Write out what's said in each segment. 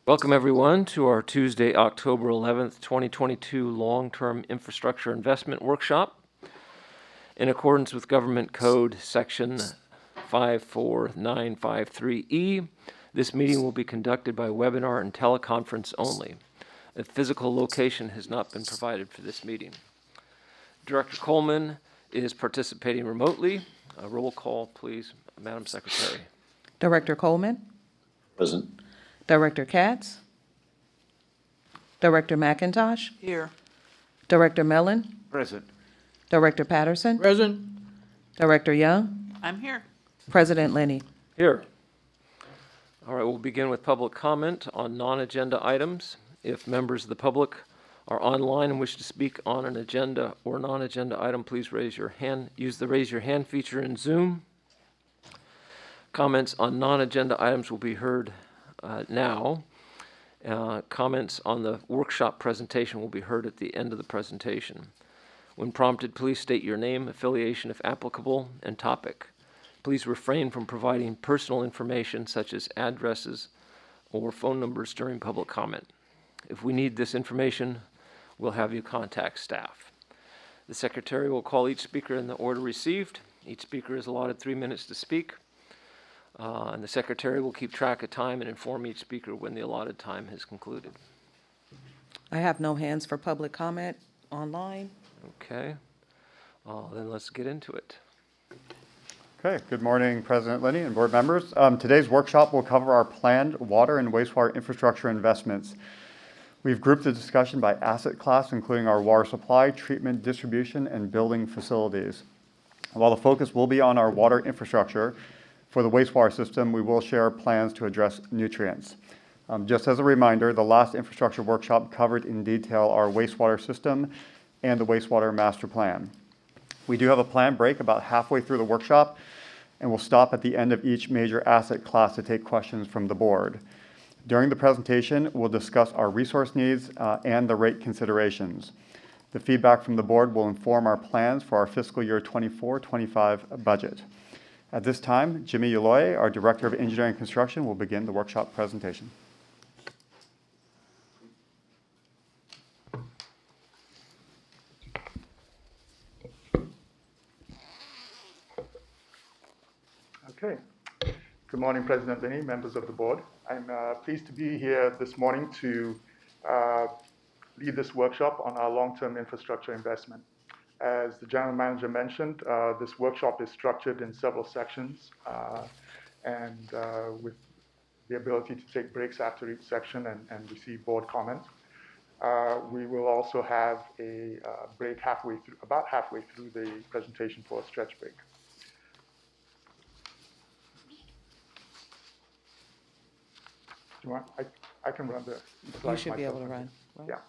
Welcome everyone to our Tuesday, October 11th, 2022 Long-Term Infrastructure Investment Workshop. In accordance with Government Code Section 54953E, this meeting will be conducted by webinar and teleconference only. A physical location has not been provided for this meeting. Director Coleman is participating remotely. A roll call, please, Madam Secretary. Director Coleman. Present. Director Katz. Director McIntosh. Here. Director Mellon. Present. Director Patterson. Present. Director Young. I'm here. President Lenny. Here. All right, we'll begin with public comment on non-agenda items. If members of the public are online and wish to speak on an agenda or non-agenda item, please raise your hand. Use the raise your hand feature in Zoom. Comments on non-agenda items will be heard now. Comments on the workshop presentation will be heard at the end of the presentation. When prompted, please state your name, affiliation if applicable, and topic. Please refrain from providing personal information such as addresses or phone numbers during public comment. If we need this information, we'll have you contact staff. The Secretary will call each speaker in the order received. Each speaker is allotted 3 minutes to speak. And the Secretary will keep track of time and inform each speaker when the allotted time has concluded. I have no hands for public comment online. Okay, then let's get into it. Okay, good morning, President Lenny and board members. Today's workshop will cover our planned water and wastewater infrastructure investments. We've grouped the discussion by asset class, including our water supply, treatment, distribution, and building facilities. While the focus will be on our water infrastructure, for the wastewater system, we will share plans to address nutrients. Just as a reminder, the last infrastructure workshop covered in detail our wastewater system and the wastewater master plan. We do have a planned break about halfway through the workshop, and we'll stop at the end of each major asset class to take questions from the board. During the presentation, we'll discuss our resource needs and the rate considerations. The feedback from the board will inform our plans for our fiscal year 24-25 budget. At this time, Jimmy Uloye, our Director of Engineering and Construction, will begin the workshop presentation. Okay. Good morning, President Lenny, members of the board. I'm pleased to be here this morning to lead this workshop on our long-term infrastructure investment. As the General Manager mentioned, this workshop is structured in several sections and with the ability to take breaks after each section and receive board comment. We will also have a break about halfway through the presentation for a stretch break. Do you want? I can run the slides. You should be able to run. Yeah.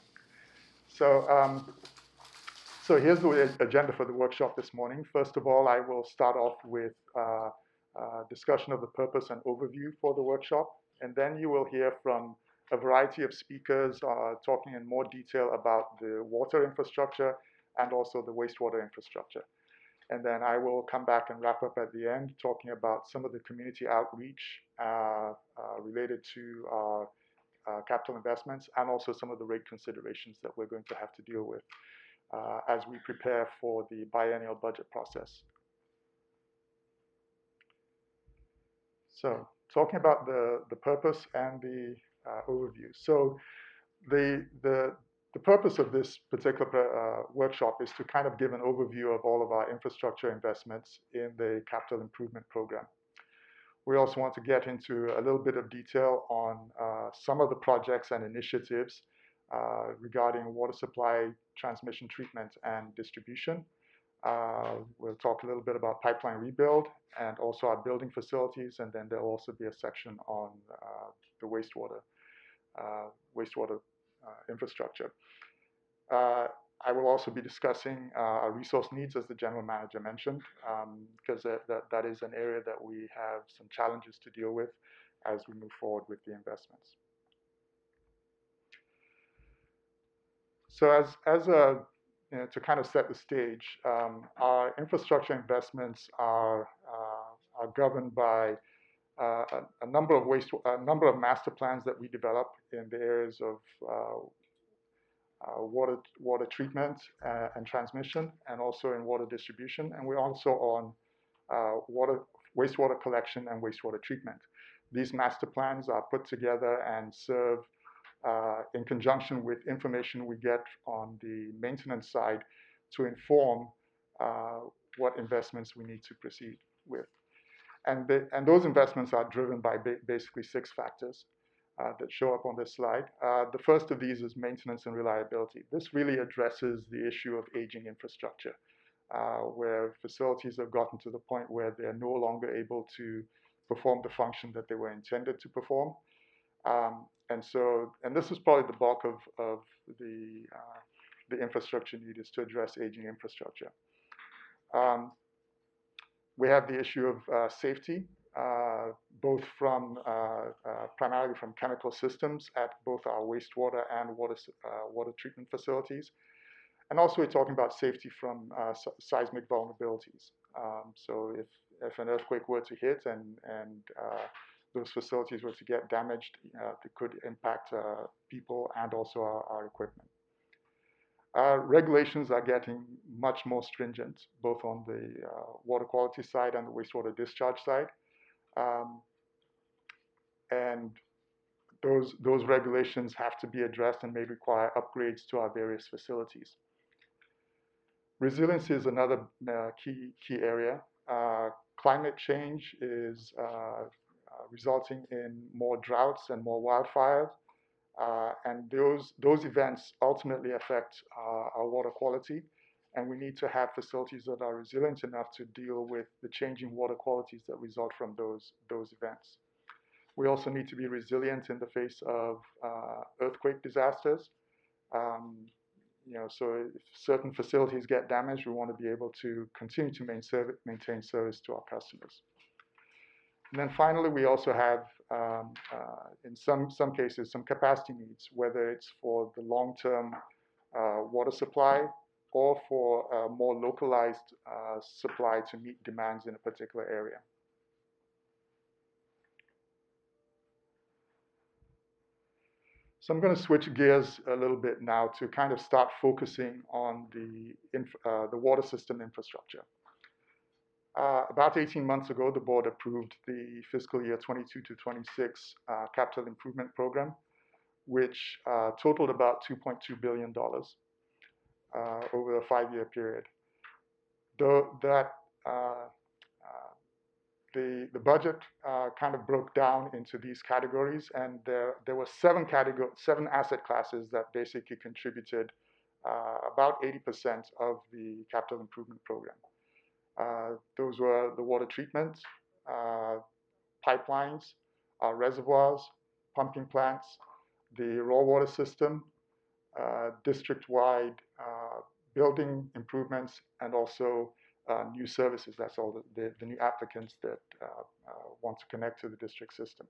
So here's the agenda for the workshop this morning. First of all, I will start off with a discussion of the purpose and overview for the workshop. And then you will hear from a variety of speakers talking in more detail about the water infrastructure and also the wastewater infrastructure. And then I will come back and wrap up at the end talking about some of the community outreach related to our capital investments and also some of the rate considerations that we're going to have to deal with as we prepare for the biennial budget process. So talking about the purpose and the overview. So the purpose of this particular workshop is to kind of give an overview of all of our infrastructure investments in the capital improvement program. We also want to get into a little bit of detail on some of the projects and initiatives regarding water supply, transmission, treatment, and distribution. We'll talk a little bit about pipeline rebuild and also our building facilities, and then there'll also be a section on the wastewater infrastructure. I will also be discussing our resource needs, as the General Manager mentioned, because that is an area that we have some challenges to deal with as we move forward with the investments. So to kind of set the stage, our infrastructure investments are governed by a number of master plans that we develop in the areas of water treatment and transmission, and also in water distribution. And we're also on wastewater collection and wastewater treatment. These master plans are put together and serve in conjunction with information we get on the maintenance side to inform what investments we need to proceed with. And those investments are driven by basically 6 factors that show up on this slide. The first of these is maintenance and reliability. This really addresses the issue of aging infrastructure, where facilities have gotten to the point where they're no longer able to perform the function that they were intended to perform. And this is probably the bulk of the infrastructure need, is to address aging infrastructure. We have the issue of safety, both from primarily from chemical systems at both our wastewater and water treatment facilities. And also we're talking about safety from seismic vulnerabilities. So if an earthquake were to hit and those facilities were to get damaged, it could impact people and also our equipment. Regulations are getting much more stringent, both on the water quality side and the wastewater discharge side. And those regulations have to be addressed and may require upgrades to our various facilities. Resiliency is another key area. Climate change is resulting in more droughts and more wildfires. And those events ultimately affect our water quality, and we need to have facilities that are resilient enough to deal with the changing water qualities that result from those events. We also need to be resilient in the face of earthquake disasters. So if certain facilities get damaged, we want to be able to continue to maintain service to our customers. And then finally, we also have, in some cases, some capacity needs, whether it's for the long-term water supply or for a more localized supply to meet demands in a particular area. So I'm going to switch gears a little bit now to kind of start focusing on the water system infrastructure. About 18 months ago, the board approved the fiscal year 22 to 26 capital improvement program, which totaled about $2.2 billion over a 5-year period. The budget kind of broke down into these categories, and there were 7 asset classes that basically contributed about 80% of the capital improvement program. Those were the water treatment, pipelines, reservoirs, pumping plants, the raw water system, district-wide building improvements, and also new services. That's all the new applicants that want to connect to the district system.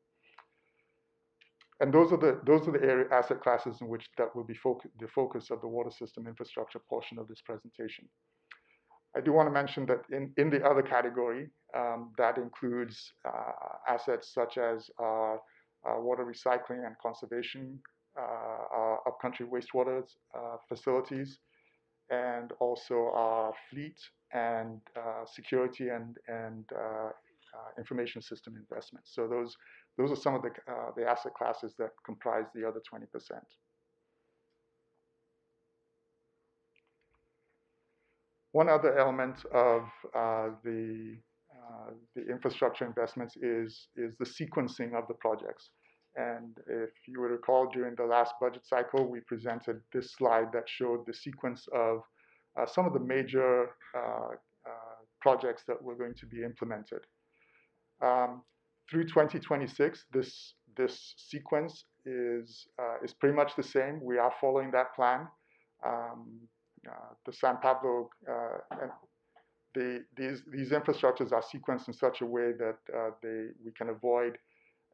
And those are the area asset classes in which that will be the focus of the water system infrastructure portion of this presentation. I do want to mention that in the other category, that includes assets such as water recycling and conservation, upcountry wastewater facilities, and also our fleet and security and information system investments. So those are some of the asset classes that comprise the other 20%. One other element of the infrastructure investments is the sequencing of the projects. And if you would recall, during the last budget cycle, we presented this slide that showed the sequence of some of the major projects that were going to be implemented. Through 2026, this sequence is pretty much the same. We are following that plan. The San Pablo, these infrastructures are sequenced in such a way that we can avoid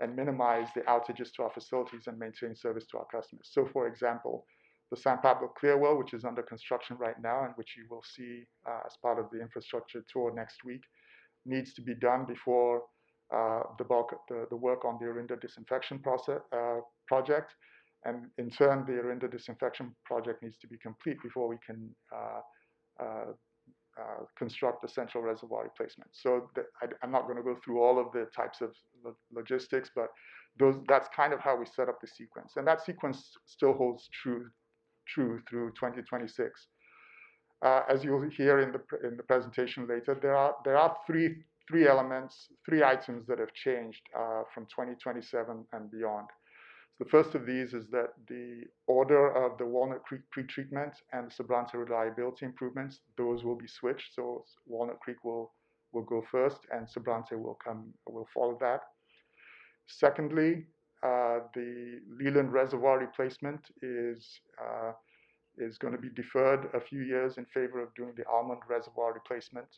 and minimize the outages to our facilities and maintain service to our customers. So, for example, the San Pablo clear well, which is under construction right now and which you will see as part of the infrastructure tour next week, needs to be done before the work on the Orinda disinfection project. And in turn, the Orinda disinfection project needs to be complete before we can construct the central reservoir replacement. So I'm not going to go through all of the types of logistics, but that's kind of how we set up the sequence. And that sequence still holds true through 2026. As you'll hear in the presentation later, there are three elements, three items that have changed from 2027 and beyond. The first of these is that the order of the Walnut Creek pretreatment and the Sobrante reliability improvements, those will be switched. So Walnut Creek will go first, and Sobrante will follow that. Secondly, the Leland Reservoir replacement is going to be deferred a few years in favor of doing the Almond Reservoir replacement.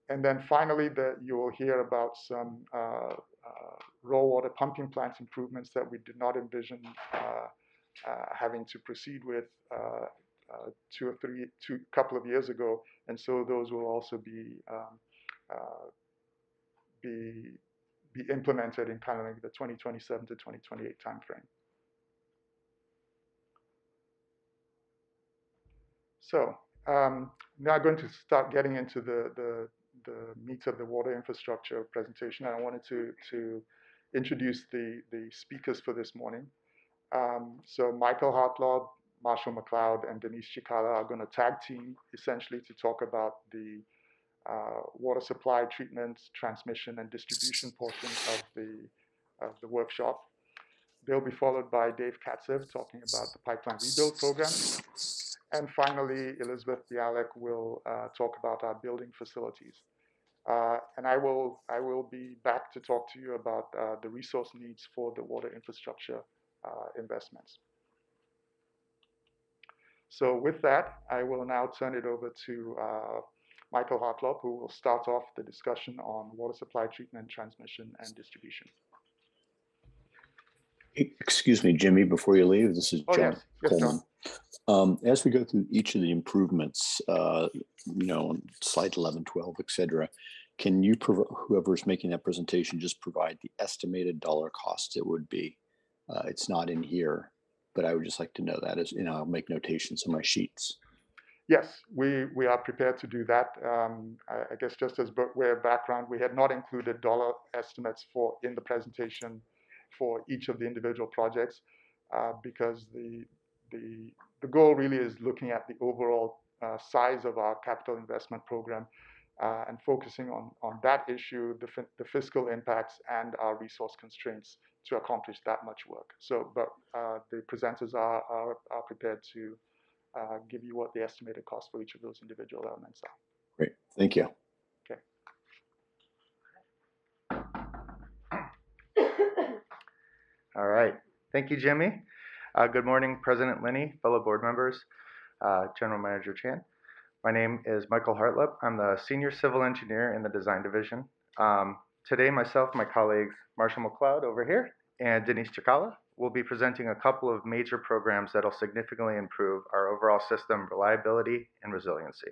And then finally, you will hear about some raw water pumping plant improvements that we did not envision having to proceed with couple of years ago, and so those will also be implemented in kind of like the 2027 to 2028 timeframe. So now I'm going to start getting into the meat of the water infrastructure presentation. And I wanted to introduce the speakers for this morning. So Michael Hartlaub, Marshall McLeod, and Denise Chikala are going to tag team essentially to talk about the water supply, treatment, transmission, and distribution portion of the workshop. They'll be followed by Dave Katsev talking about the pipeline rebuild program. And finally, Elizabeth Bialek will talk about our building facilities. And I will be back to talk to you about the resource needs for the water infrastructure investments. So with that, I will now turn it over to Michael Hartlaub, who will start off the discussion on water supply, treatment, transmission, and distribution. Excuse me, Jimmy, before you leave, this is John Coleman. John. As we go through each of the improvements, on slide 11, 12, et cetera, can you, whoever's making that presentation, just provide the estimated dollar cost it would be? It's not in here, but I would just like to know that as, I'll make notations on my sheets. Yes, we are prepared to do that. I guess just as way of background, we had not included dollar estimates in the presentation for each of the individual projects because the goal really is looking at the overall size of our capital investment program and focusing on that issue, the fiscal impacts, and our resource constraints to accomplish that much work. So, but the presenters are prepared to give you what the estimated cost for each of those individual elements are. Great, thank you. Okay. All right, thank you, Jimmy. Good morning, President Linney, fellow board members, General Manager Chan. My name is Michael Hartlaub. I'm the Senior Civil Engineer in the Design Division. Today, myself, my colleagues, Marshall McLeod over here, and Denise Chikala will be presenting a couple of major programs that will significantly improve our overall system reliability and resiliency.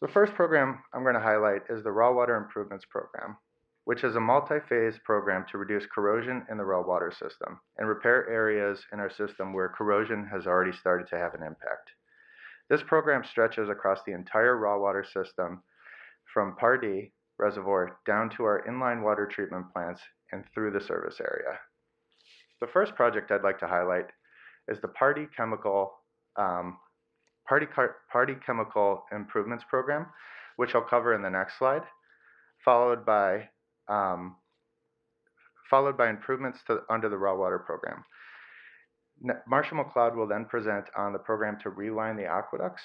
The first program I'm going to highlight is the Raw Water Improvements Program, which is a multi-phase program to reduce corrosion in the raw water system and repair areas in our system where corrosion has already started to have an impact. This program stretches across the entire raw water system from Pardee Reservoir down to our inline water treatment plants and through the service area. The first project I'd like to highlight is the Pardee Chemical Improvements Program, which I'll cover in the next slide, followed by improvements under the raw water program. Marshall McLeod will then present on the program to reline the aqueducts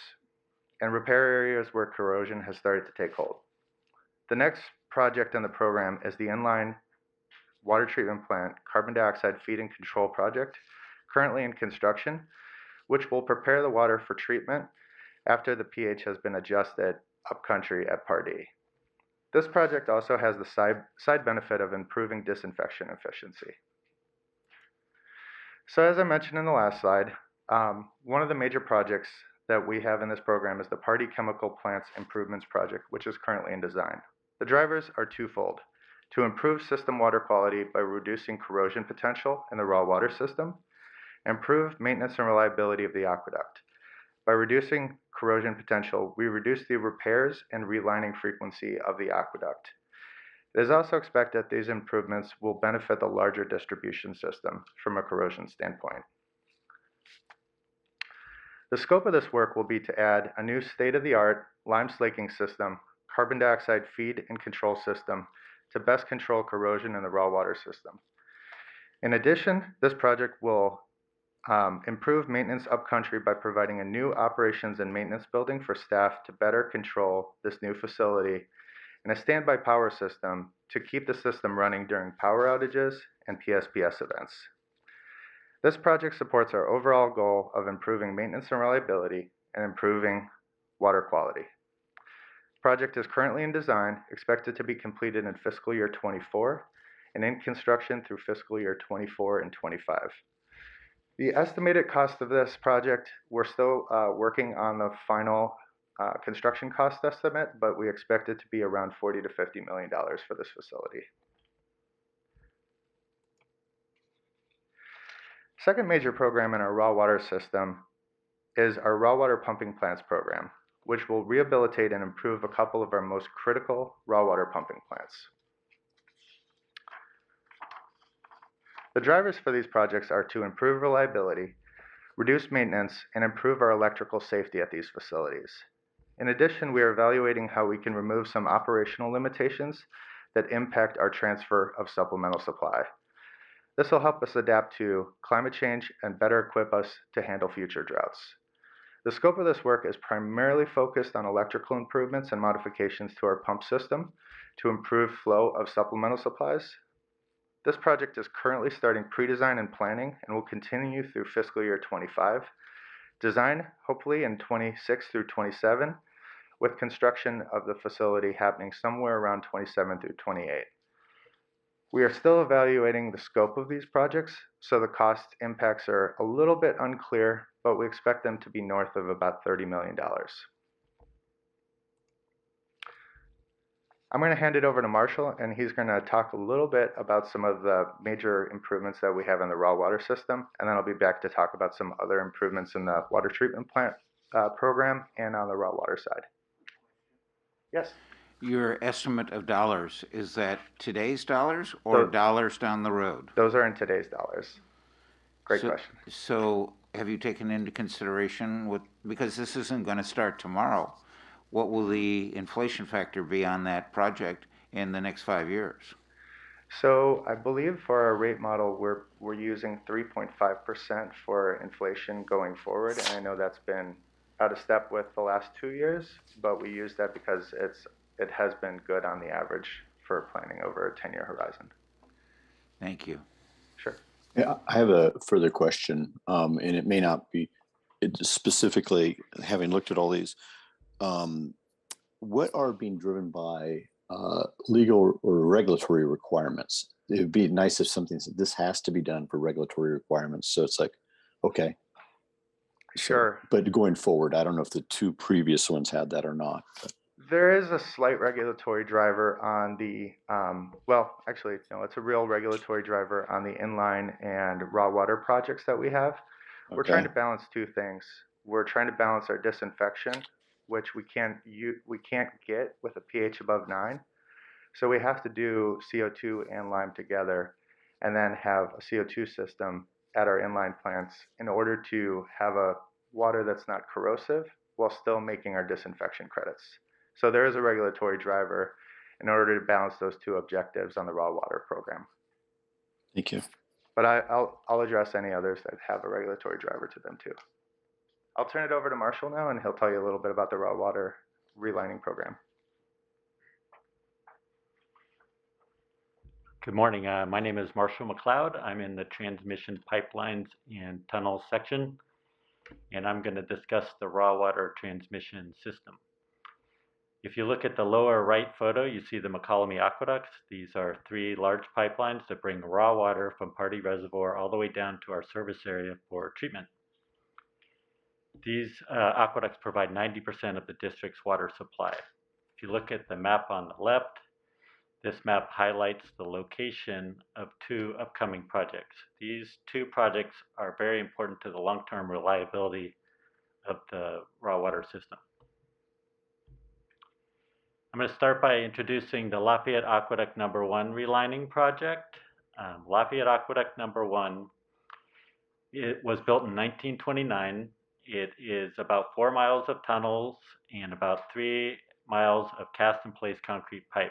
and repair areas where corrosion has started to take hold. The next project in the program is the inline water treatment plant carbon dioxide feed and control project, currently in construction, which will prepare the water for treatment after the pH has been adjusted upcountry at Pardee. This project also has the side benefit of improving disinfection efficiency. So as I mentioned in the last slide, one of the major projects that we have in this program is the Pardee Chemical Plants Improvements Project, which is currently in design. The drivers are twofold: to improve system water quality by reducing corrosion potential in the raw water system, and improve maintenance and reliability of the aqueduct. By reducing corrosion potential, we reduce the repairs and relining frequency of the aqueduct. It is also expected that these improvements will benefit the larger distribution system from a corrosion standpoint. The scope of this work will be to add a new state-of-the-art lime slaking system, carbon dioxide feed and control system to best control corrosion in the raw water system. In addition, this project will improve maintenance upcountry by providing a new operations and maintenance building for staff to better control this new facility, and a standby power system to keep the system running during power outages and PSPS events. This project supports our overall goal of improving maintenance and reliability and improving water quality. The project is currently in design, expected to be completed in fiscal year 24, and in construction through fiscal year 24 and 25. The estimated cost of this project, we're still working on the final construction cost estimate, but we expect it to be around $40 to $50 million for this facility. Second major program in our raw water system is our raw water pumping plants program, which will rehabilitate and improve a couple of our most critical raw water pumping plants. The drivers for these projects are to improve reliability, reduce maintenance, and improve our electrical safety at these facilities. In addition, we are evaluating how we can remove some operational limitations that impact our transfer of supplemental supply. This will help us adapt to climate change and better equip us to handle future droughts. The scope of this work is primarily focused on electrical improvements and modifications to our pump system to improve flow of supplemental supplies. This project is currently starting pre-design and planning and will continue through fiscal year 25. Design hopefully in 26 through 27, with construction of the facility happening somewhere around 27 through 28. We are still evaluating the scope of these projects, so the cost impacts are a little bit unclear, but we expect them to be north of about $30 million. I'm going to hand it over to Marshall, and he's going to talk a little bit about some of the major improvements that we have in the raw water system, and then I'll be back to talk about some other improvements in the water treatment plant program and on the raw water side. Yes? Your estimate of dollars, is that today's dollars or dollars down the road? Those are in today's dollars. Great question. So have you taken into consideration because this isn't going to start tomorrow, what will the inflation factor be on that project in the next 5 years? So I believe for our rate model, we're using 3.5% for inflation going forward, and I know that's been out of step with the last 2 years, but we use that because it has been good on the average for planning over a 10-year horizon. Thank you. Sure. Yeah, I have a further question, and it may not be specifically, having looked at all these, what are being driven by legal or regulatory requirements? It would be nice if something said this has to be done for regulatory requirements. So it's like, okay. Sure. So, but going forward, I don't know if the two previous ones had that or not. But. There is a slight regulatory driver on the, well, actually, no, it's a real regulatory driver on the inline and raw water projects that we have. We're trying to balance two things. We're trying to balance our disinfection, which we can't get with a pH above 9. So we have to do CO2 and lime together and then have a CO2 system at our inline plants in order to have a water that's not corrosive while still making our disinfection credits. So there is a regulatory driver in order to balance those two objectives on the raw water program. Thank you. But I'll address any others that have a regulatory driver to them too. I'll turn it over to Marshall now, and he'll tell you a little bit about the raw water relining program. Good morning. My name is Marshall McLeod. I'm in the transmission pipelines and tunnels section, and I'm going to discuss the raw water transmission system. If you look at the lower right photo, you see the McCollum aqueducts. These are 3 large pipelines that bring raw water from Pardee Reservoir all the way down to our service area for treatment. These aqueducts provide 90% of the district's water supply. If you look at the map on the left, This map highlights the location of 2 upcoming projects. These 2 projects are very important to the long-term reliability of the raw water system. I'm going to start by introducing the Lafayette Aqueduct Number 1 relining project. Lafayette Aqueduct Number 1, it was built in 1929. It is about 4 miles of tunnels and about 3 miles of cast-in-place concrete pipe.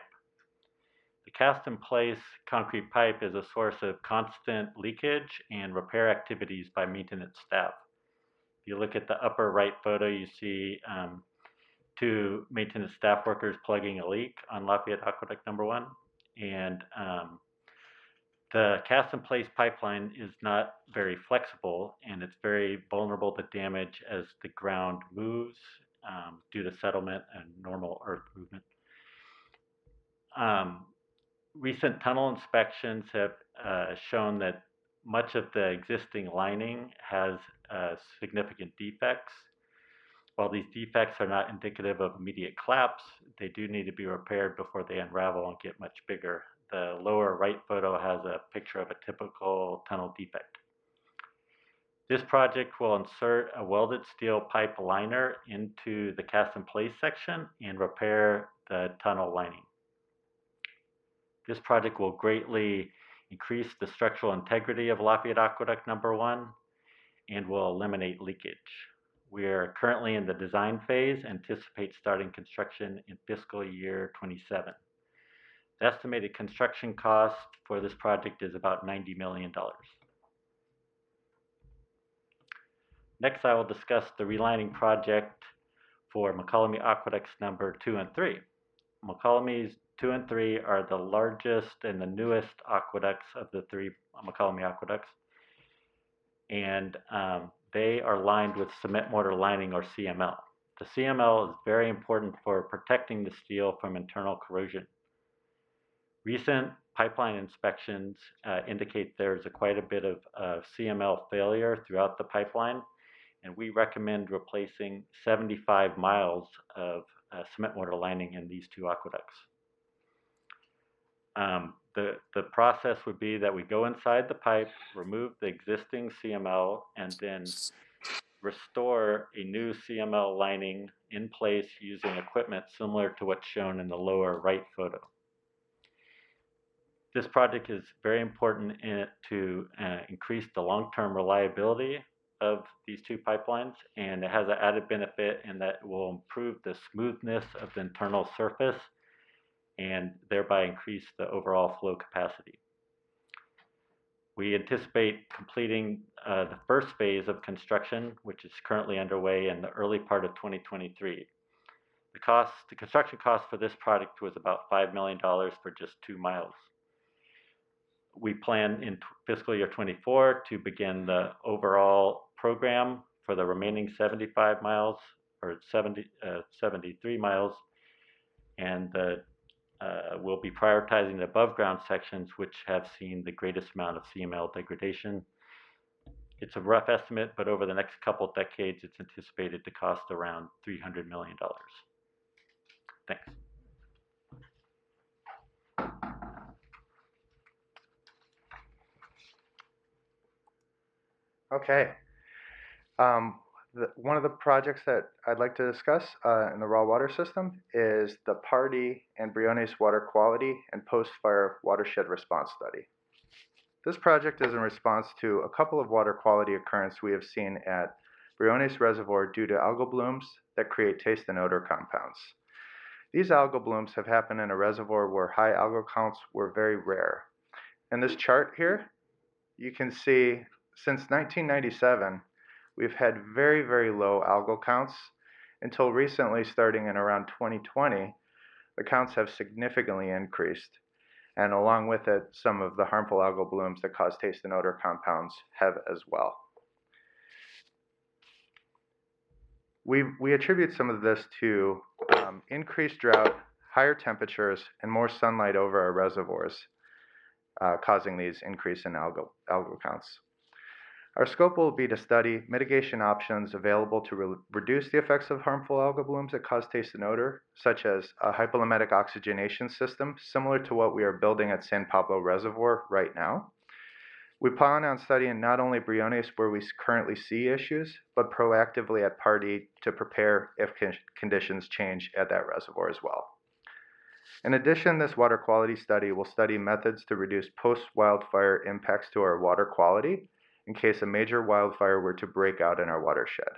The cast-in-place concrete pipe is a source of constant leakage and repair activities by maintenance staff. If you look at the upper right photo, you see 2 maintenance staff workers plugging a leak on Lafayette Aqueduct Number 1. And the cast-in-place pipeline is not very flexible, and it's very vulnerable to damage as the ground moves due to settlement and normal earth movement. Recent tunnel inspections have shown that much of the existing lining has significant defects. While these defects are not indicative of immediate collapse, they do need to be repaired before they unravel and get much bigger. The lower right photo has a picture of a typical tunnel defect. This project will insert a welded steel pipe liner into the cast-in-place section and repair the tunnel lining. This project will greatly increase the structural integrity of Lafayette Aqueduct Number 1 and will eliminate leakage. We are currently in the design phase, anticipate starting construction in fiscal year 27. The estimated construction cost for this project is about $90 million. Next, I will discuss the relining project for McCollum Aqueducts Number 2 and 3. McCollum 2 and 3 are the largest and the newest aqueducts of the 3 McCollum aqueducts, and they are lined with cement mortar lining, or CML. The CML is very important for protecting the steel from internal corrosion. Recent pipeline inspections indicate there's quite a bit of CML failure throughout the pipeline, and we recommend replacing 75 miles of cement mortar lining in these 2 aqueducts. The process would be that we go inside the pipe, remove the existing CML, and then restore a new CML lining in place using equipment similar to what's shown in the lower right photo. This project is very important to increase the long-term reliability of these 2 pipelines, and it has an added benefit in that it will improve the smoothness of the internal surface and thereby increase the overall flow capacity. We anticipate completing the first phase of construction, which is currently underway, in the early part of 2023. The construction cost for this project was about $5 million for just 2 miles. We plan in fiscal year 24 to begin the overall program for the remaining 75 miles, or 73 miles, and we'll be prioritizing the above ground sections, which have seen the greatest amount of CML degradation. It's a rough estimate, but over the next couple decades, it's anticipated to cost around $300 million. Thanks. Okay. One of the projects that I'd like to discuss in the raw water system is the Pardee and Briones Water Quality and Post-Fire Watershed Response Study. This project is in response to a couple of water quality occurrences we have seen at Briones Reservoir due to algal blooms that create taste and odor compounds. These algal blooms have happened in a reservoir where high algal counts were very rare. In this chart here, you can see since 1997, we've had very, very low algal counts until recently, starting in around 2020, the counts have significantly increased. And along with it, some of the harmful algal blooms that cause taste and odor compounds have as well. We attribute some of this to increased drought, higher temperatures, and more sunlight over our reservoirs, causing these increase in algal counts. Our scope will be to study mitigation options available to reduce the effects of harmful algal blooms that cause taste and odor, such as a hypolymic oxygenation system similar to what we are building at San Pablo Reservoir right now. We plan on studying not only Briones where we currently see issues, but proactively at Pardee to prepare if conditions change at that reservoir as well. In addition, this water quality study will study methods to reduce post-wildfire impacts to our water quality in case a major wildfire were to break out in our watershed.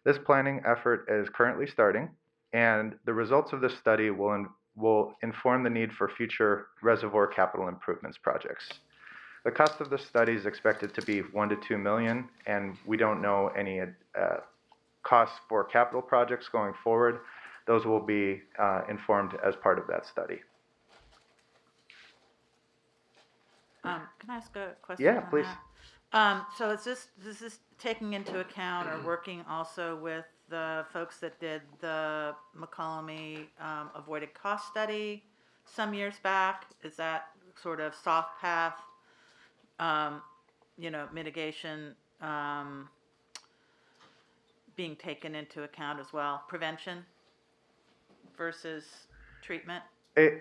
This planning effort is currently starting, and the results of this study will inform the need for future reservoir capital improvements projects. The cost of this study is expected to be $1 to $2 million, and we don't know any costs for capital projects going forward. Those will be informed as part of that study. Can I ask a question Yeah, on please. that? So is this taking into account or working also with the folks that did the McCollum avoided cost study some years back? Is that sort of soft path, mitigation being taken into account as well? Prevention versus treatment?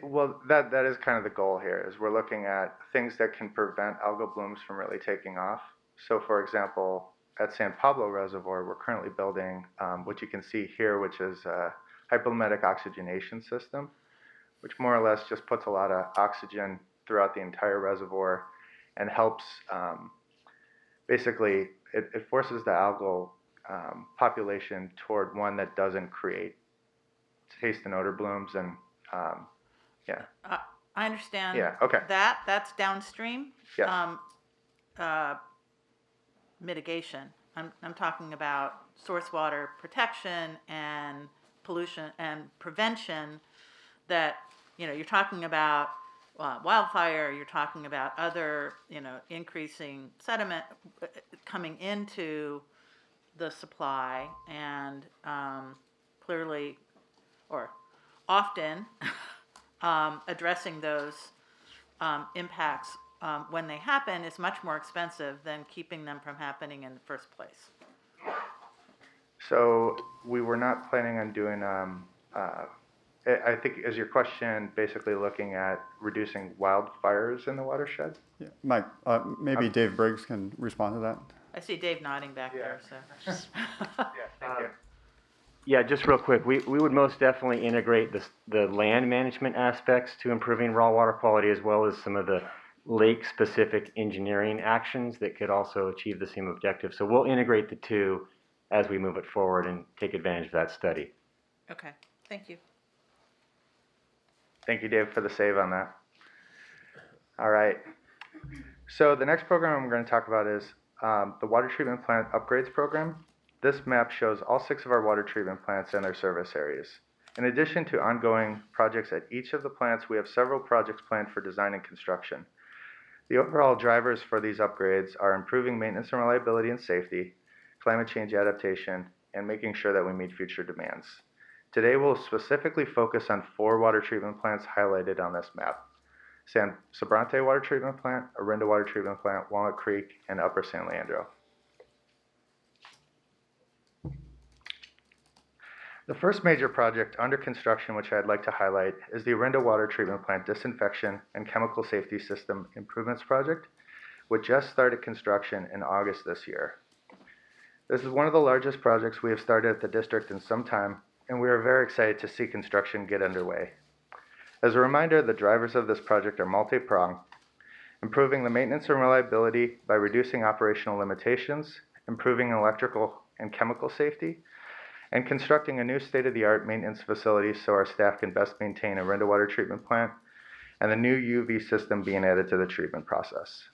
Well, that is kind of the goal here, is we're looking at things that can prevent algal blooms from really taking off. So for example, at San Pablo Reservoir, we're currently building what you can see here, which is a hypolymic oxygenation system, which more or less just puts a lot of oxygen throughout the entire reservoir and helps, basically, it forces the algal population toward one that doesn't create taste and odor blooms and yeah. I understand. Yeah, okay. That's downstream. Yes. Mitigation. I'm talking about source water protection and pollution and prevention. That you're talking about wildfire. You're talking about other increasing sediment coming into the supply and clearly or often addressing those impacts when they happen is much more expensive than keeping them from happening in the first place. So we were not planning on doing, I think, is your question basically looking at reducing wildfires in the watershed? Yeah, Mike, maybe Dave Briggs can respond to that. I see Dave nodding back there, so. Yeah, thank you. Yeah, just real quick, we would most definitely integrate the land management aspects to improving raw water quality as well as some of the lake-specific engineering actions that could also achieve the same objective. So we'll integrate the two as we move it forward and take advantage of that study. Okay, thank you. Thank you, Dave, for the save on that. All right. So the next program I'm going to talk about is the Water Treatment Plant Upgrades Program. This map shows all 6 of our water treatment plants and their service areas. In addition to ongoing projects at each of the plants, we have several projects planned for design and construction. The overall drivers for these upgrades are improving maintenance and reliability and safety, climate change adaptation, and making sure that we meet future demands. Today we'll specifically focus on 4 water treatment plants highlighted on this map: San Sobrante Water Treatment Plant, Orinda Water Treatment Plant, Walnut Creek, and Upper San Leandro. The first major project under construction which I'd like to highlight is the Orinda Water Treatment Plant Disinfection and Chemical Safety System Improvements Project, which just started construction in August this year. This is one of the largest projects we have started at the district in some time, and we are very excited to see construction get underway. As a reminder, the drivers of this project are multi-pronged: improving the maintenance and reliability by reducing operational limitations, improving electrical and chemical safety, and constructing a new state-of-the-art maintenance facility so our staff can best maintain a Orinda Water Treatment Plant, and the new UV system being added to the treatment process.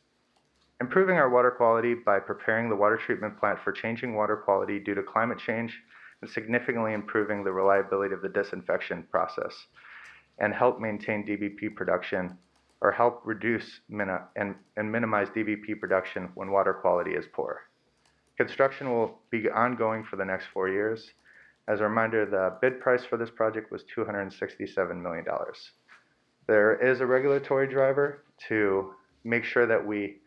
Improving our water quality by preparing the water treatment plant for changing water quality due to climate change, and significantly improving the reliability of the disinfection process, and help maintain DBP production, or help reduce and minimize DBP production when water quality is poor. Construction will be ongoing for the next 4 years. As a reminder, the bid price for this project was $267 million. There is a regulatory driver to make sure that we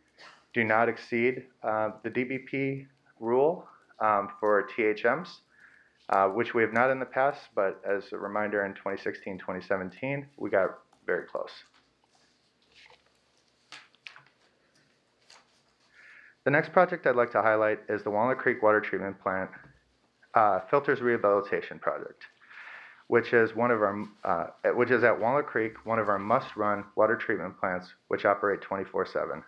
do not exceed the DBP rule for THMs, which we have not in the past, but as a reminder, in 2016, 2017, we got very close. The next project I'd like to highlight is the Walnut Creek Water Treatment Plant Filters Rehabilitation Project, which is at Walnut Creek, one of our must-run water treatment plants, which operate 24/7.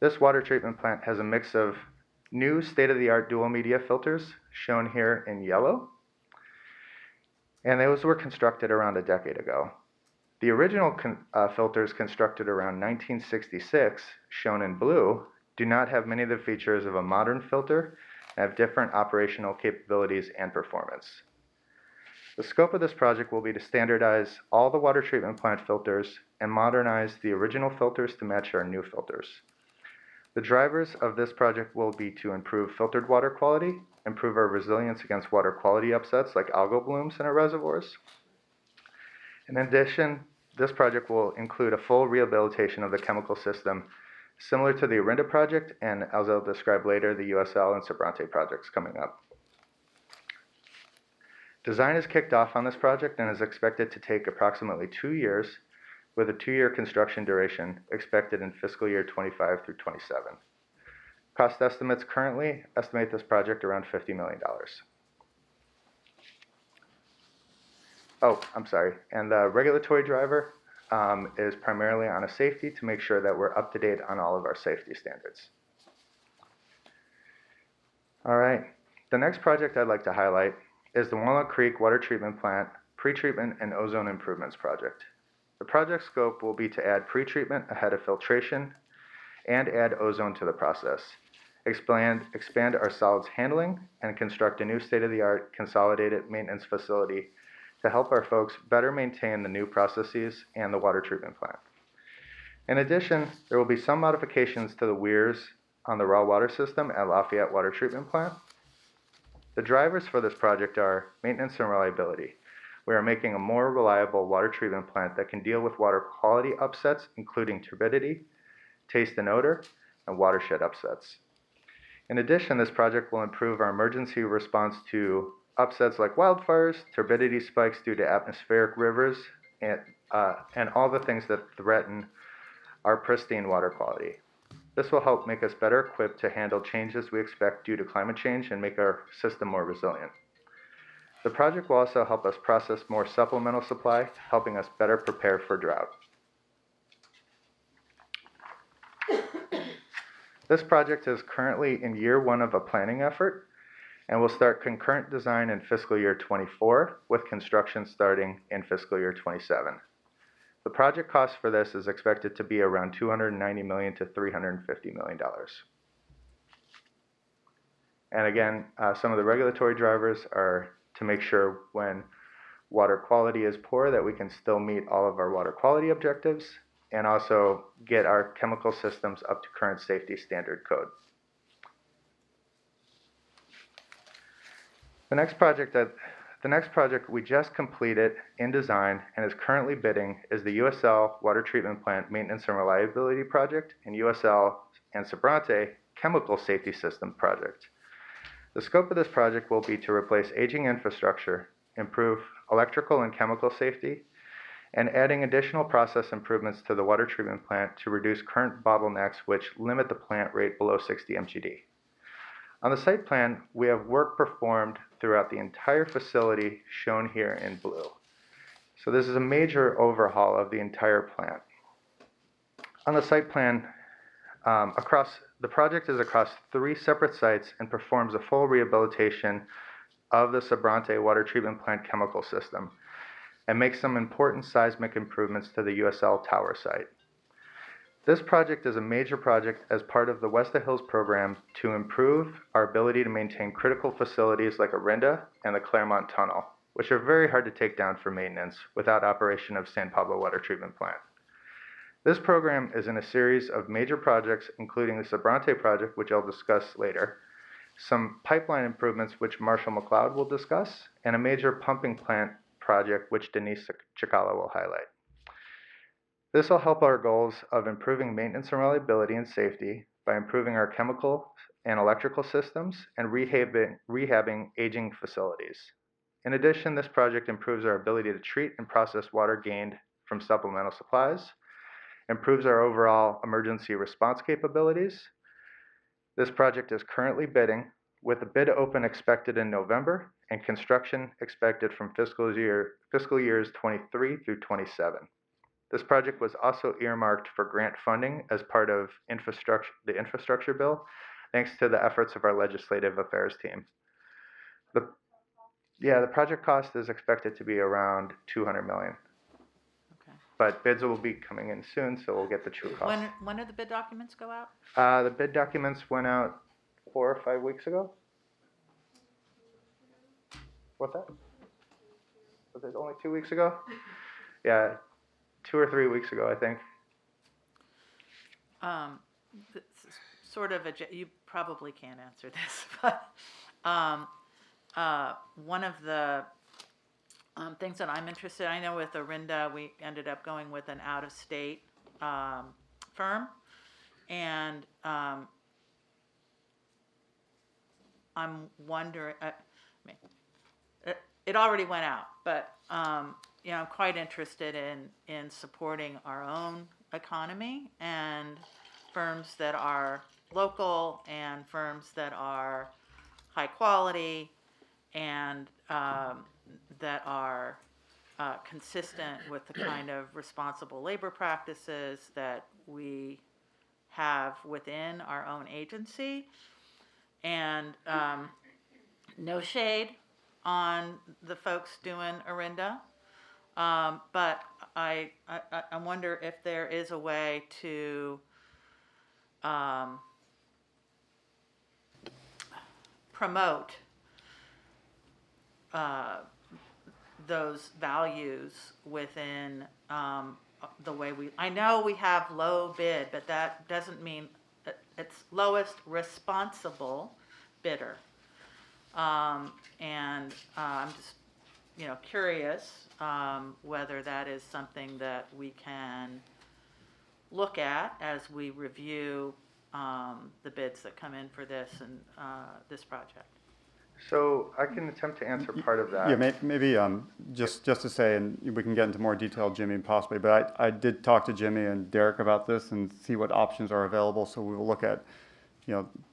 This water treatment plant has a mix of new state-of-the-art dual media filters, shown here in yellow, and those were constructed around a decade ago. The original filters constructed around 1966, shown in blue, do not have many of the features of a modern filter and have different operational capabilities and performance. The scope of this project will be to standardize all the water treatment plant filters and modernize the original filters to match our new filters. The drivers of this project will be to improve filtered water quality, improve our resilience against water quality upsets like algal blooms in our reservoirs. In addition, this project will include a full rehabilitation of the chemical system, similar to the Orinda project, and as I'll describe later, the USL and Sobrante projects coming up. Design is kicked off on this project and is expected to take approximately 2 years, with a 2-year construction duration expected in fiscal year 25 through 27. Cost estimates currently estimate this project around $50 million. Oh, I'm sorry. And the regulatory driver is primarily on a safety to make sure that we're up to date on all of our safety standards. All right. The next project I'd like to highlight is the Walnut Creek Water Treatment Plant Pretreatment and Ozone Improvements Project. The project scope will be to add pretreatment ahead of filtration and add ozone to the process, expand our solids handling, and construct a new state-of-the-art consolidated maintenance facility to help our folks better maintain the new processes and the water treatment plant. In addition, there will be some modifications to the weirs on the raw water system at Lafayette Water Treatment Plant. The drivers for this project are maintenance and reliability. We are making a more reliable water treatment plant that can deal with water quality upsets, including turbidity, taste and odor, and watershed upsets. In addition, this project will improve our emergency response to upsets like wildfires, turbidity spikes due to atmospheric rivers, and all the things that threaten our pristine water quality. This will help make us better equipped to handle changes we expect due to climate change and make our system more resilient. The project will also help us process more supplemental supply, helping us better prepare for drought. This project is currently in year 1 of a planning effort and will start concurrent design in fiscal year 24, with construction starting in fiscal year 27. The project cost for this is expected to be around $290 million to $350 million. And again, some of the regulatory drivers are to make sure when water quality is poor that we can still meet all of our water quality objectives, and also get our chemical systems up to current safety standard code. The next project we just completed in design and is currently bidding is the USL Water Treatment Plant Maintenance and Reliability Project and USL and Sobrante Chemical Safety System Project. The scope of this project will be to replace aging infrastructure, improve electrical and chemical safety, and adding additional process improvements to the water treatment plant to reduce current bottlenecks which limit the plant rate below 60 MGD. On the site plan, we have work performed throughout the entire facility shown here in blue. So this is a major overhaul of the entire plant. On the site plan, the project is across 3 separate sites and performs a full rehabilitation of the Sobrante water treatment plant chemical system and makes some important seismic improvements to the USL tower site. This project is a major project as part of the West of Hills program to improve our ability to maintain critical facilities like Orinda and the Claremont Tunnel, which are very hard to take down for maintenance without operation of San Pablo Water Treatment Plant. This program is in a series of major projects, including the Sobrante project, which I'll discuss later, some pipeline improvements, which Marshall McLeod will discuss, and a major pumping plant project, which Denise Chikala will highlight. This will help our goals of improving maintenance and reliability and safety by improving our chemical and electrical systems and rehabbing aging facilities. In addition, this project improves our ability to treat and process water gained from supplemental supplies, improves our overall emergency response capabilities. This project is currently bidding, with the bid open expected in November and construction expected from fiscal years 23 through 27. This project was also earmarked for grant funding as part of the infrastructure bill, thanks to the efforts of our legislative affairs team. The project cost is expected to be around $200 million. Okay. But bids will be coming in soon, so we'll get the true cost. When did the bid documents go out? The bid documents went out 4 or 5 weeks ago. What's that? Was it only 2 weeks ago? Yeah, 2 or 3 weeks ago, I think. Sort of you probably can't answer this, but one of the things that I'm interested in, I know with Orinda, we ended up going with an out-of-state firm, and I'm wondering, it already went out, but I'm quite interested in supporting our own economy and firms that are local and firms that are high quality and that are consistent with the kind of responsible labor practices that we have within our own agency. And no shade on the folks doing Orinda, but I wonder if there is a way to promote those values within the way I know we have low bid, but that doesn't mean it's lowest responsible bidder. And I'm just, curious whether that is something that we can look at as we review the bids that come in for this and this project. So I can attempt to answer part of that. Yeah, maybe just to say, and we can get into more detail, Jimmy, possibly, but I did talk to Jimmy and Derek about this and see what options are available. So we will look at,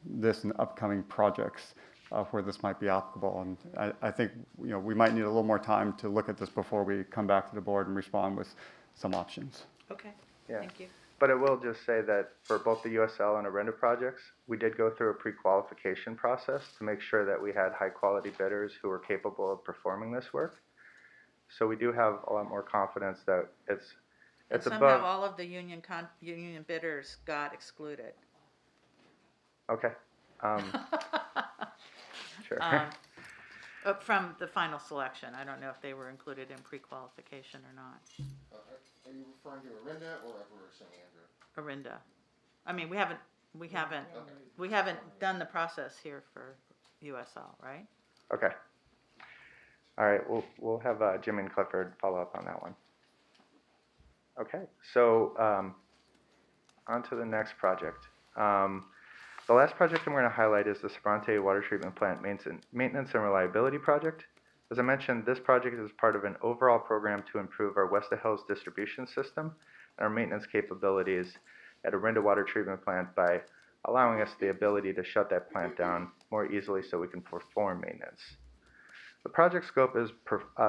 this in upcoming projects where this might be applicable. And I think, we might need a little more time to look at this before we come back to the board and respond with some options. Okay, Yeah. thank you. But I will just say that for both the USL and Orinda projects, we did go through a pre-qualification process to make sure that we had high-quality bidders who were capable of performing this work. So we do have a lot more confidence that it's somehow above. all of the union bidders got excluded. Okay. Sure. From the final selection. I don't know if they were included in pre-qualification or not. Are you referring to Orinda or Upper St. Andrew? Orinda. I mean, we haven't done the process here for USL, right? Okay. All right. We'll have Jimmy and Clifford follow up on that one. Okay. So on to the next project. The last project I'm going to highlight is the Sabronte Water Treatment Plant Maintenance and Reliability Project. As I mentioned, this project is part of an overall program to improve our West of Hills distribution system and our maintenance capabilities at Orinda Water Treatment Plant by allowing us the ability to shut that plant down more easily so we can perform maintenance. The project scope is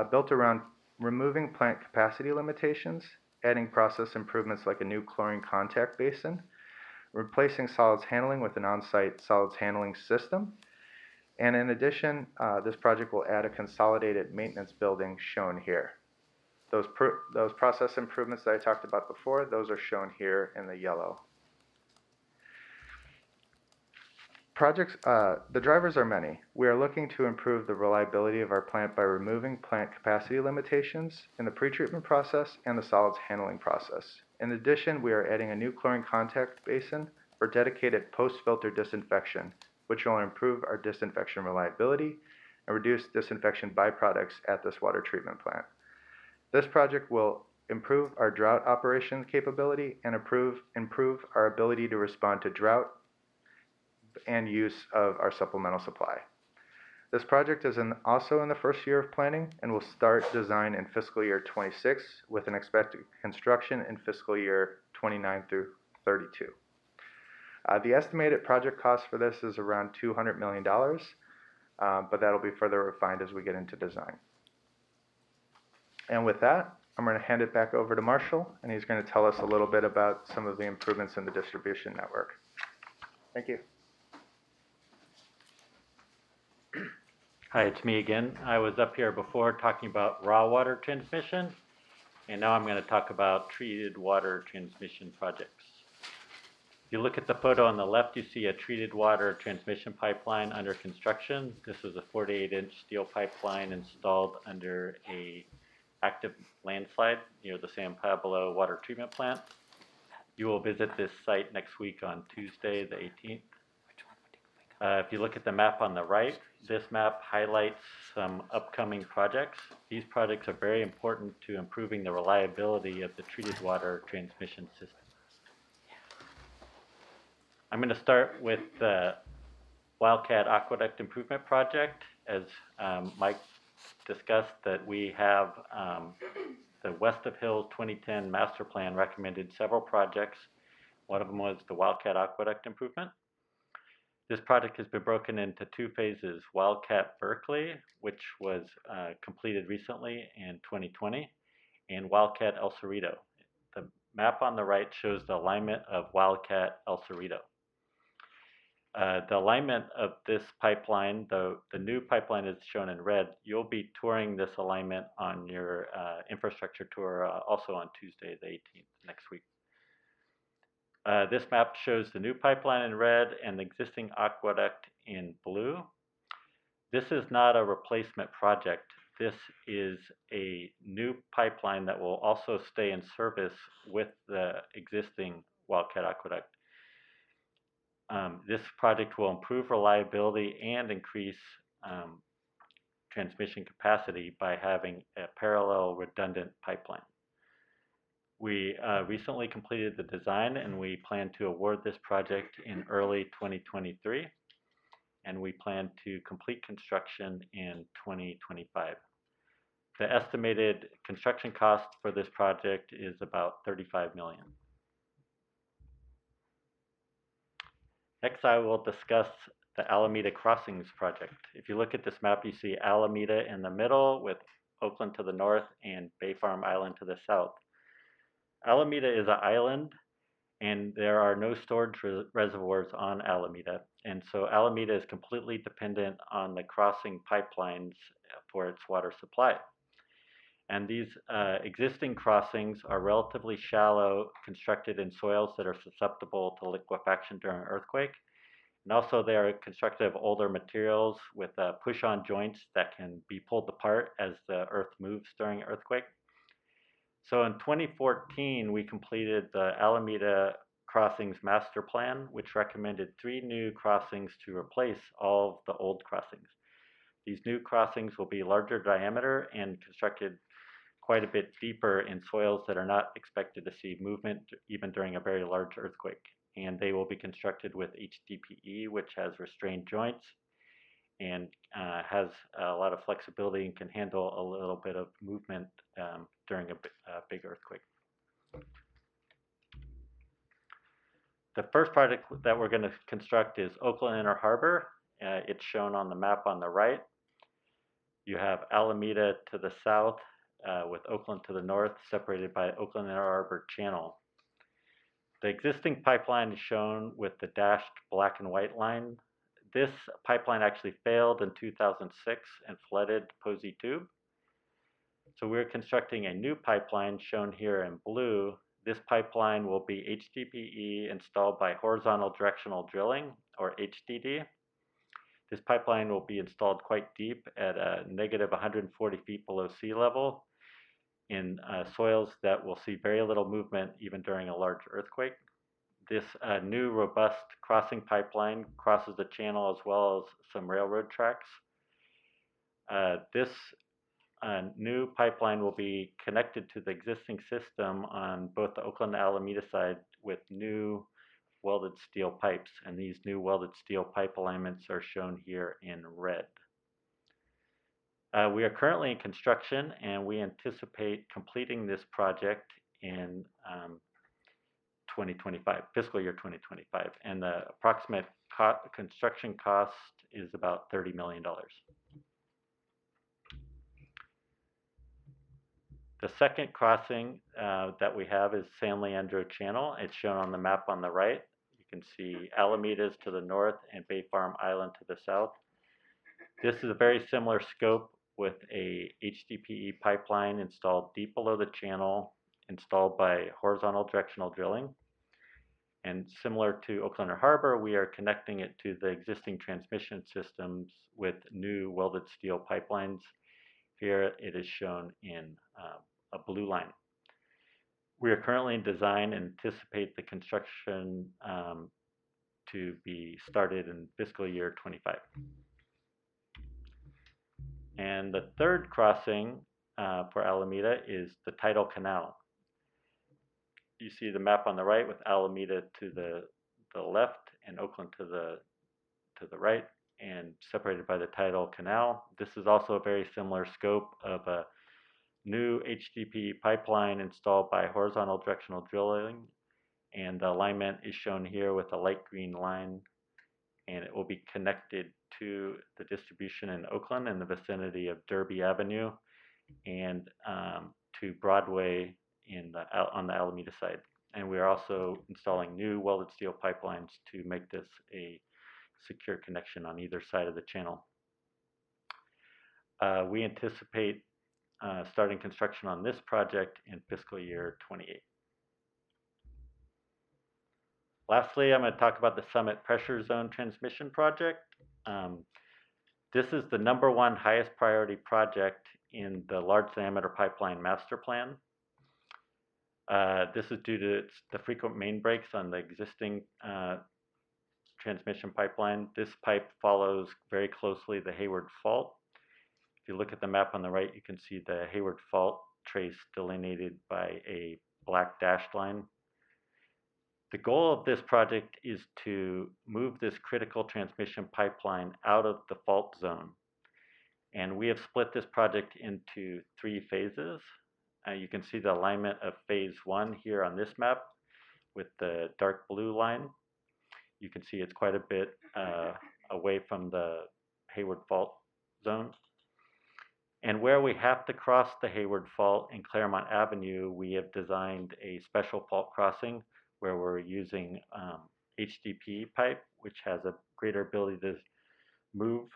built around removing plant capacity limitations, adding process improvements like a new chlorine contact basin, replacing solids handling with an on-site solids handling system. And in addition, this project will add a consolidated maintenance building shown here. Those process improvements that I talked about before, those are shown here in the yellow. The drivers are many. We are looking to improve the reliability of our plant by removing plant capacity limitations in the pretreatment process and the solids handling process. In addition, we are adding a new chlorine contact basin for dedicated post-filter disinfection, which will improve our disinfection reliability and reduce disinfection byproducts at this water treatment plant. This project will improve our drought operation capability, and improve our ability to respond to drought and use of our supplemental supply. This project is also in the first year of planning and will start design in fiscal year 26 with an expected construction in fiscal year 29 through 32. The estimated project cost for this is around $200 million, but that'll be further refined as we get into design. And with that, I'm going to hand it back over to Marshall, and he's going to tell us a little bit about some of the improvements in the distribution network. Thank you. Hi, it's me again. I was up here before talking about raw water transmission, and now I'm going to talk about treated water transmission projects. If you look at the photo on the left, you see a treated water transmission pipeline under construction. This is a 48-inch steel pipeline installed under a active landslide near the San Pablo water treatment plant. You will visit this site next week on Tuesday, the 18th. If you look at the map on the right, this map highlights some upcoming projects. These projects are very important to improving the reliability of the treated water transmission system. I'm going to start with the Wildcat Aqueduct Improvement Project. As Mike discussed, that we have the West of Hills 2010 Master Plan recommended several projects. One of them was the Wildcat Aqueduct Improvement. This project has been broken into two phases: Wildcat Berkeley, which was completed recently in 2020, and Wildcat El Cerrito. The map on the right shows the alignment of Wildcat El Cerrito. The alignment of this pipeline, the new pipeline is shown in red. You'll be touring this alignment on your infrastructure tour also on Tuesday, the 18th, next week. This map shows the new pipeline in red and the existing aqueduct in blue. This is not a replacement project. This is a new pipeline that will also stay in service with the existing Wildcat Aqueduct. This project will improve reliability and increase transmission capacity by having a parallel redundant pipeline. We recently completed the design, and we plan to award this project in early 2023, and we plan to complete construction in 2025. The estimated construction cost for this project is about $35 million. Next, I will discuss the Alameda Crossings project. If you look at this map, you see Alameda in the middle with Oakland to the north and Bay Farm Island to the south. Alameda is an island, and there are no storage reservoirs on Alameda. And so Alameda is completely dependent on the crossing pipelines for its water supply. And these existing crossings are relatively shallow, constructed in soils that are susceptible to liquefaction during an earthquake. And also they are constructed of older materials with push-on joints that can be pulled apart as the earth moves during an earthquake. So in 2014, we completed the Alameda Crossings Master Plan, which recommended 3 new crossings to replace all of the old crossings. These new crossings will be larger diameter and constructed quite a bit deeper in soils that are not expected to see movement even during a very large earthquake. And they will be constructed with HDPE, which has restrained joints and has a lot of flexibility and can handle a little bit of movement during a big earthquake. The first project that we're going to construct is Oakland Inner Harbor. It's shown on the map on the right. You have Alameda to the south with Oakland to the north, separated by Oakland Inner Harbor Channel. The existing pipeline is shown with the dashed black and white line. This pipeline actually failed in 2006 and flooded Posey Tube. So we're constructing a new pipeline shown here in blue. This pipeline will be HDPE installed by horizontal directional drilling, or HDD. This pipeline will be installed quite deep at a negative 140 feet below sea level in soils that will see very little movement even during a large earthquake. This new robust crossing pipeline crosses the channel as well as some railroad tracks. This new pipeline will be connected to the existing system on both the Oakland and Alameda side with new welded steel pipes. And these new welded steel pipe alignments are shown here in red. We are currently in construction, and we anticipate completing this project in 2025, fiscal year 2025. And the approximate construction cost is about $30 million. The second crossing that we have is San Leandro Channel. It's shown on the map on the right. You can see Alameda's to the north and Bay Farm Island to the south. This is a very similar scope with a HDPE pipeline installed deep below the channel, installed by horizontal directional drilling. And similar to Oakland Harbor, we are connecting it to the existing transmission systems with new welded steel pipelines. Here it is shown in a blue line. We are currently in design and anticipate the construction to be started in fiscal year 25. And the third crossing for Alameda is the Tidal Canal. You see the map on the right with Alameda to the left and Oakland to the right, and separated by the Tidal Canal. This is also a very similar scope of a new HDPE pipeline installed by horizontal directional drilling, and the alignment is shown here with a light green line, and it will be connected to the distribution in Oakland in the vicinity of Derby Avenue and to Broadway on the Alameda side. And we are also installing new welded steel pipelines to make this a secure connection on either side of the channel. We anticipate starting construction on this project in fiscal year 28. Lastly, I'm going to talk about the Summit Pressure Zone Transmission Project. This is the #1 highest priority project in the Large Diameter Pipeline Master Plan. This is due to the frequent main breaks on the existing transmission pipeline. This pipe follows very closely the Hayward Fault. If you look at the map on the right, you can see the Hayward Fault trace delineated by a black dashed line. The goal of this project is to move this critical transmission pipeline out of the fault zone. And we have split this project into 3 phases. You can see the alignment of phase 1 here on this map with the dark blue line. You can see it's quite a bit away from the Hayward Fault zone. And where we have to cross the Hayward Fault in Claremont Avenue, we have designed a special fault crossing where we're using HDPE pipe, which has a greater ability to move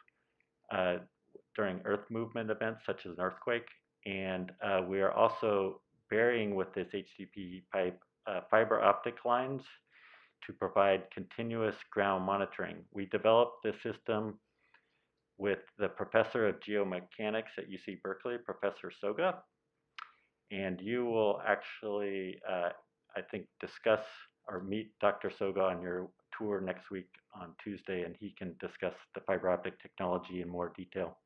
during earth movement events such as an earthquake. And we are also burying with this HDPE pipe fiber optic lines to provide continuous ground monitoring. We developed this system with the professor of geomechanics at UC Berkeley, Professor Soga. And you will actually, I think, discuss or meet Dr. Soga on your tour next week on Tuesday, and he can discuss the fiber optic technology in more detail.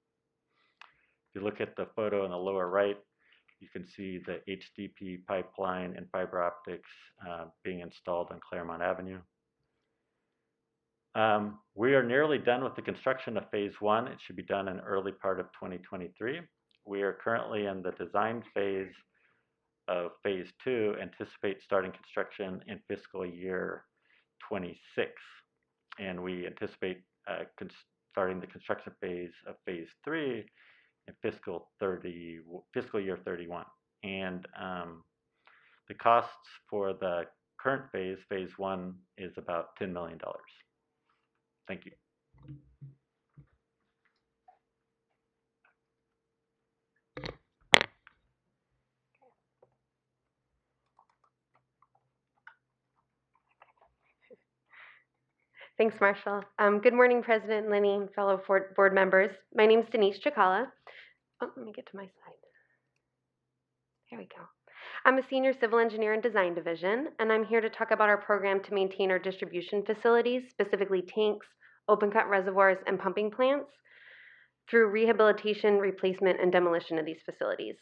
If you look at the photo in the lower right, you can see the HDPE pipeline and fiber optics being installed on Claremont Avenue. We are nearly done with the construction of phase 1. It should be done in early part of 2023. We are currently in the design phase of phase 2, anticipate starting construction in fiscal year 26. And we anticipate starting the construction phase of phase 3 in fiscal year 31. And the costs for the current phase, phase 1, is about $10 million. Thank you. Thanks, Marshall. Good morning, President Linney and fellow board members. My name is Denise Chakala. Oh, let me get to my slide. There we go. I'm a senior civil engineer in design division, and I'm here to talk about our program to maintain our distribution facilities, specifically tanks, open cut reservoirs, and pumping plants. through rehabilitation, replacement, and demolition of these facilities.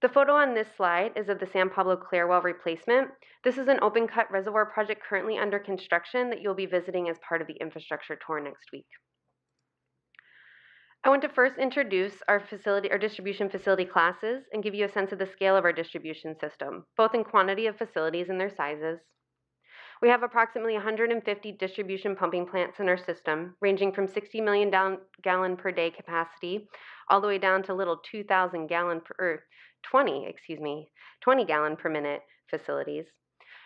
The photo on this slide is of the San Pablo Clear Well replacement. This is an open cut reservoir project currently under construction that you'll be visiting as part of the infrastructure tour next week. I want to first introduce our distribution facility classes and give you a sense of the scale of our distribution system, both in quantity of facilities and their sizes. We have approximately 150 distribution pumping plants in our system, ranging from 60 million gallon per day capacity all the way down to little 2,000 gallon per, 20 gallon per minute facilities.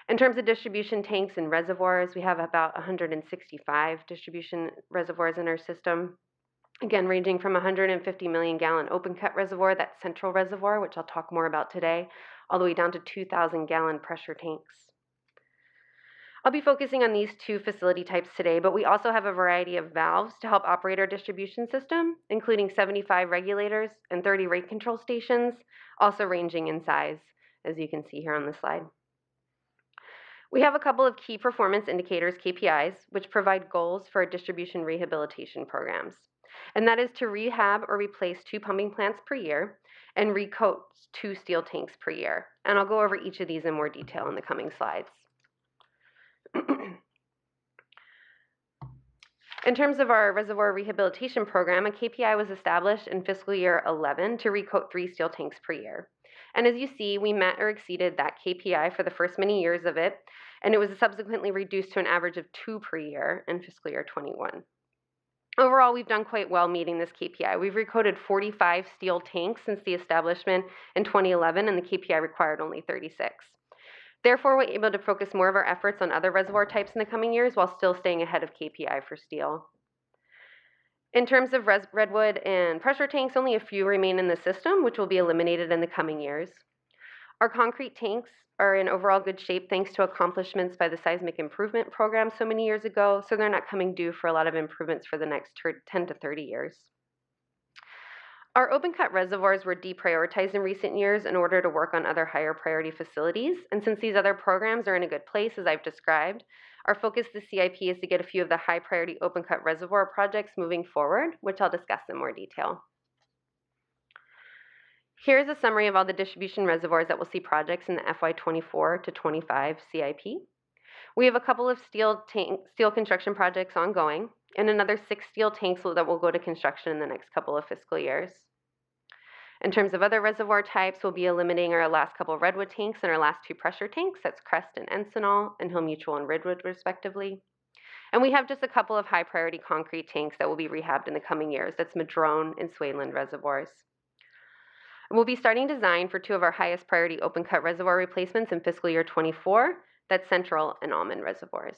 In terms of distribution tanks and reservoirs, we have about 165 distribution reservoirs in our system. Again, ranging from 150 million gallon open cut reservoir, that central reservoir, which I'll talk more about today, all the way down to 2,000 gallon pressure tanks. I'll be focusing on these two facility types today, but we also have a variety of valves to help operate our distribution system, including 75 regulators and 30 rate control stations, also ranging in size, as you can see here on the slide. We have a couple of key performance indicators, KPIs, which provide goals for our distribution rehabilitation programs. And that is to rehab or replace 2 pumping plants per year and recoat 2 steel tanks per year. And I'll go over each of these in more detail in the coming slides. In terms of our reservoir rehabilitation program, a KPI was established in fiscal year 11 to recoat 3 steel tanks per year. And as you see, we met or exceeded that KPI for the first many years of it, and it was subsequently reduced to an average of 2 per year in fiscal year 21. Overall, we've done quite well meeting this KPI. We've recoated 45 steel tanks since the establishment in 2011, and the KPI required only 36. Therefore, we're able to focus more of our efforts on other reservoir types in the coming years while still staying ahead of KPI for steel. In terms of redwood and pressure tanks, only a few remain in the system, which will be eliminated in the coming years. Our concrete tanks are in overall good shape thanks to accomplishments by the seismic improvement program so many years ago, so they're not coming due for a lot of improvements for the next 10 to 30 years. Our open cut reservoirs were deprioritized in recent years in order to work on other higher priority facilities, and since these other programs are in a good place, as I've described, our focus this CIP is to get a few of the high priority open cut reservoir projects moving forward, which I'll discuss in more detail. Here's a summary of all the distribution reservoirs that will see projects in the FY24 to 25 CIP. We have a couple of steel construction projects ongoing, and another 6 steel tanks that will go to construction in the next couple of fiscal years. In terms of other reservoir types, we'll be eliminating our last couple of redwood tanks and our last 2 pressure tanks. That's Crest and Encinal, and Hill Mutual and Redwood, respectively. And we have just a couple of high priority concrete tanks that will be rehabbed in the coming years. That's Madrone and Swayland reservoirs. And we'll be starting design for 2 of our highest priority open cut reservoir replacements in fiscal year 24. That's Central and Almond reservoirs.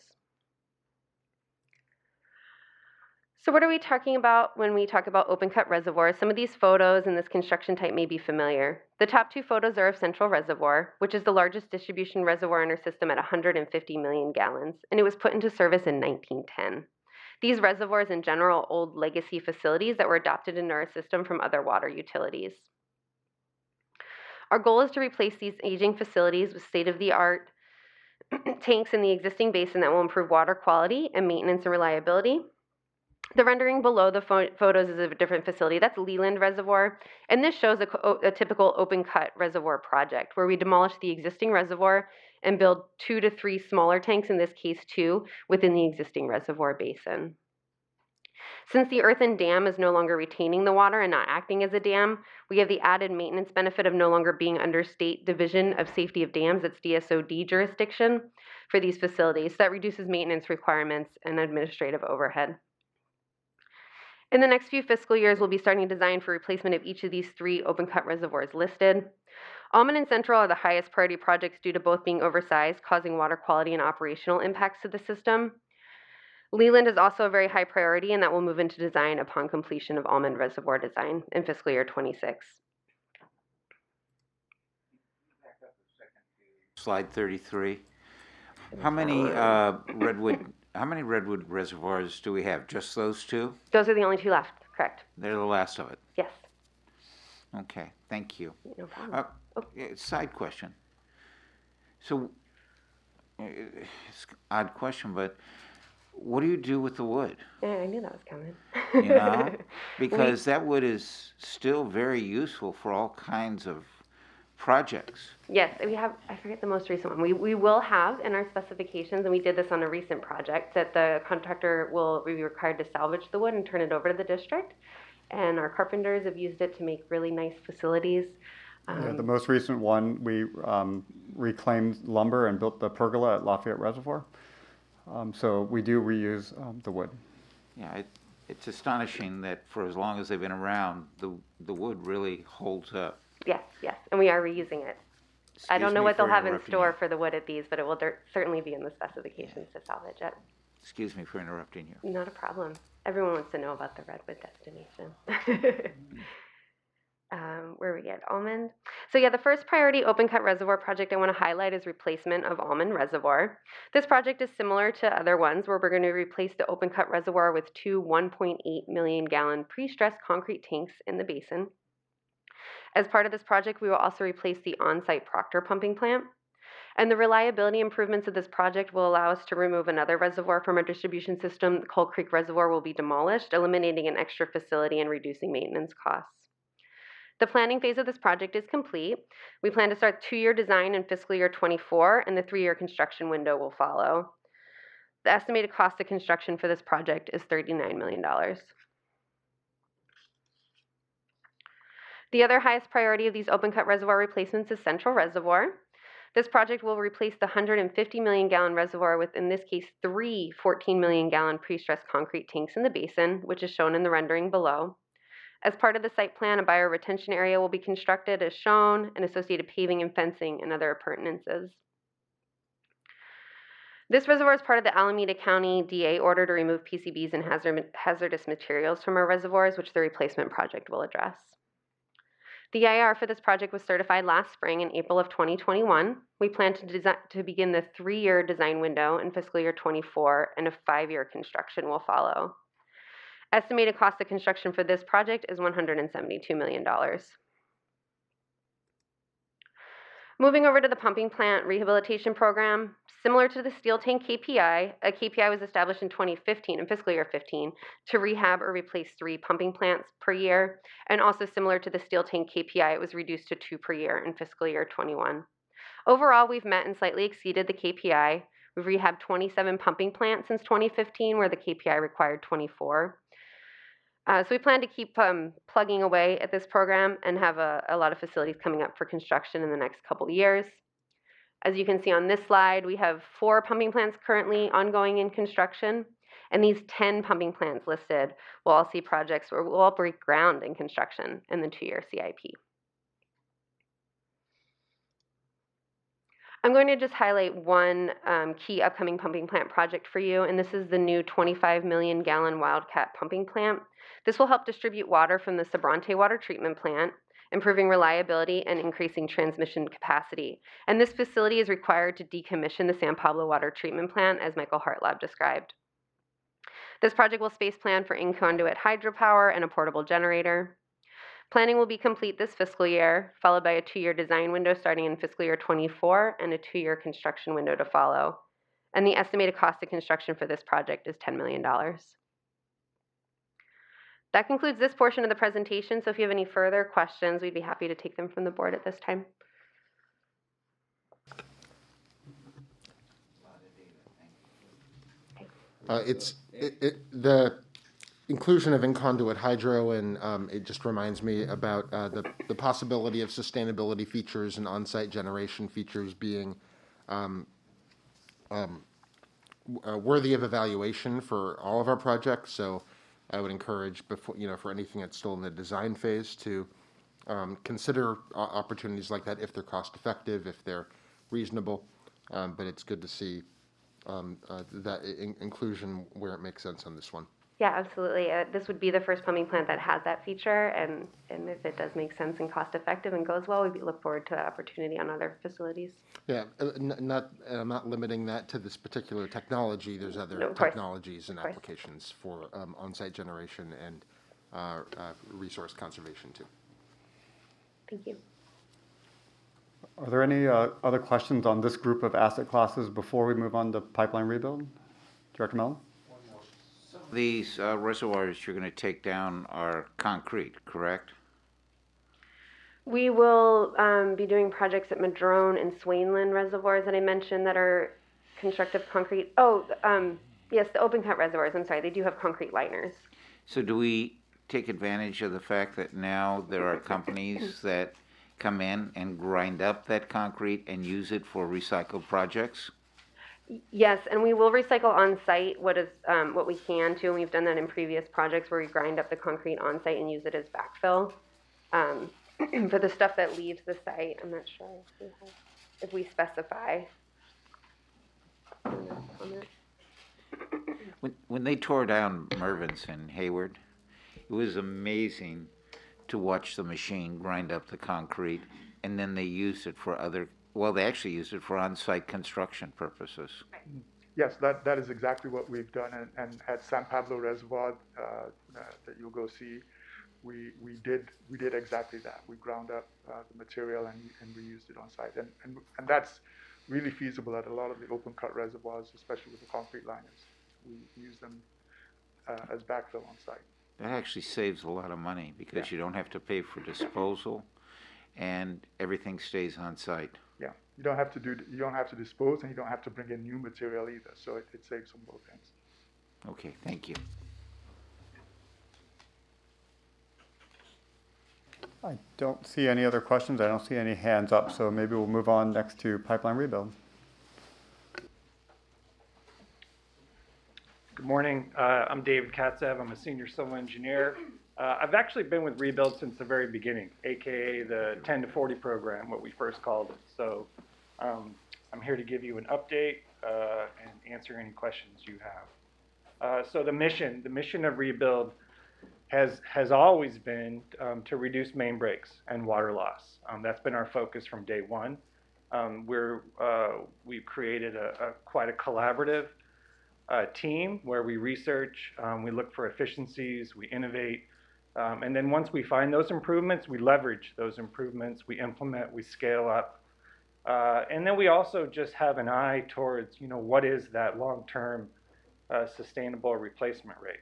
So what are we talking about when we talk about open cut reservoirs? Some of these photos in this construction type may be familiar. The top 2 photos are of Central Reservoir, which is the largest distribution reservoir in our system at 150 million gallons, and it was put into service in 1910. These reservoirs in general are old legacy facilities that were adopted into our system from other water utilities. Our goal is to replace these aging facilities with state-of-the-art tanks in the existing basin that will improve water quality and maintenance and reliability. The rendering below the photos is of a different facility. That's Leland Reservoir, and this shows a typical open cut reservoir project where we demolish the existing reservoir and build 2 to 3 smaller tanks, in this case 2, within the existing reservoir basin. Since the earthen dam is no longer retaining the water and not acting as a dam, we have the added maintenance benefit of no longer being under State Division of Safety of Dams, that's DSOD jurisdiction, for these facilities. So that reduces maintenance requirements and administrative overhead. In the next few fiscal years, we'll be starting design for replacement of each of these 3 open cut reservoirs listed. Almond and Central are the highest priority projects due to both being oversized, causing water quality and operational impacts to the system. Leland is also a very high priority, and that will move into design upon completion of Almond Reservoir design in fiscal year 26. Slide 33. How many redwood reservoirs do we have? Just those 2? Those are the only 2 left, correct? They're the last of it. Yes. Okay, thank you. No problem. Side question. So, it's an odd question, but what do you do with the wood? Yeah, I knew that was coming. You know, because that wood is still very useful for all kinds of projects. Yes, we have, I forget the most recent one. We will have in our specifications, and we did this on a recent project, that the contractor will be required to salvage the wood and turn it over to the district. And our carpenters have used it to make really nice facilities. Yeah, the most recent one, we reclaimed lumber and built the pergola at Lafayette Reservoir. So we do reuse the wood. Yeah, it's astonishing that for as long as they've been around, the wood really holds up. Yes, yes, and we are reusing it. I don't know what they'll have in store you. for the wood at these, but it will certainly be in the specifications to salvage it. Excuse me for interrupting you. Not a problem. Everyone wants to know about the Redwood destination. Where we get Almond. So yeah, the first priority open cut reservoir project I want to highlight is replacement of Almond Reservoir. This project is similar to other ones where we're going to replace the open cut reservoir with two 1.8 million gallon pre-stressed concrete tanks in the basin. As part of this project, we will also replace the on-site Proctor pumping plant. And the reliability improvements of this project will allow us to remove another reservoir from our distribution system. The Coal Creek Reservoir will be demolished, eliminating an extra facility and reducing maintenance costs. The planning phase of this project is complete. We plan to start 2-year design in fiscal year 24, and the 3-year construction window will follow. The estimated cost of construction for this project is $39 million. The other highest priority of these open cut reservoir replacements is Central Reservoir. This project will replace the 150 million gallon reservoir with, in this case, 3 14 million gallon pre-stressed concrete tanks in the basin, which is shown in the rendering below. As part of the site plan, a bioretention area will be constructed as shown, and associated paving and fencing and other appurtenances. This reservoir is part of the Alameda County DA order to remove PCBs and hazardous materials from our reservoirs, which the replacement project will address. The EIR for this project was certified last spring in April of 2021. We plan to begin the 3-year design window in fiscal year 24, and a 5-year construction will follow. Estimated cost of construction for this project is $172 million. Moving over to the pumping plant rehabilitation program, similar to the steel tank KPI, a KPI was established in 2015, in fiscal year 15, to rehab or replace 3 pumping plants per year. And also similar to the steel tank KPI, it was reduced to 2 per year in fiscal year 21. Overall, we've met and slightly exceeded the KPI. We've rehabbed 27 pumping plants since 2015, where the KPI required 24. So we plan to keep plugging away at this program and have a lot of facilities coming up for construction in the next couple of years. As you can see on this slide, we have 4 pumping plants currently ongoing in construction, and these 10 pumping plants listed will all see projects where we'll all break ground in construction in the 2-year CIP. I'm going to just highlight one key upcoming pumping plant project for you, and this is the new 25 million gallon Wildcat pumping plant. This will help distribute water from the Sobrante water treatment plant, improving reliability and increasing transmission capacity. And this facility is required to decommission the San Pablo water treatment plant, as Michael Hartlab described. This project will space plan for in-conduit hydropower and a portable generator. Planning will be complete this fiscal year, followed by a 2-year design window starting in fiscal year 24 and a 2-year construction window to follow. And the estimated cost of construction for this project is $10 million. That concludes this portion of the presentation, so if you have any further questions, we'd be happy to take them from the board at this time. The inclusion of in-conduit hydro, and it just reminds me about the possibility of sustainability features and on-site generation features being worthy of evaluation for all of our projects. So I would encourage, before, for anything that's still in the design phase, to consider opportunities like that if they're cost effective, if they're reasonable. But it's good to see that inclusion where it makes sense on this one. Yeah, absolutely. This would be the first pumping plant that has that feature, and if it does make sense and cost effective and goes well, we look forward to that opportunity on other facilities. Yeah, I'm not limiting that to this particular technology. There's other technologies and applications for on-site generation and resource conservation too. Thank you. Are there any other questions on this group of asset classes before we move on to pipeline rebuild? Director Mellon? These reservoirs you're going to take down are concrete, correct? We will be doing projects at Madrone and Swainland reservoirs that I mentioned that are constructive concrete. Yes, the open cut reservoirs. I'm sorry, they do have concrete liners. So do we take advantage of the fact that now there are companies that come in and grind up that concrete and use it for recycled projects? Yes, and we will recycle on site what we can too. And we've done that in previous projects where we grind up the concrete on site and use it as backfill. For the stuff that leaves the site, I'm not sure if we specify. When they tore down Mervyn's in Hayward, it was amazing to watch the machine grind up the concrete, and then they used it for they actually used it for on-site construction purposes. Yes, that is exactly what we've done, and at San Pablo Reservoir that you'll go see, we did exactly that. We ground up the material and we used it on site, and that's really feasible at a lot of the open cut reservoirs, especially with the concrete liners. We use them as backfill on site. That actually saves a lot of money because you don't have to pay for disposal, and everything stays on site. Yeah, you don't have to dispose, and you don't have to bring in new material either. So it saves on both ends. Okay, thank you. I don't see any other questions. I don't see any hands up, so maybe we'll move on next to pipeline rebuild. Good morning. I'm David Katzev. I'm a senior civil engineer. I've actually been with Rebuild since the very beginning, aka the 10 to 40 program, what we first called it. So I'm here to give you an update and answer any questions you have. So the mission of Rebuild has always been to reduce main breaks and water loss. That's been our focus from day one. We've created quite a collaborative team where we research, we look for efficiencies, we innovate, and then once we find those improvements, we leverage those improvements, we implement, we scale up, and then we also just have an eye towards, what is that long-term sustainable replacement rate.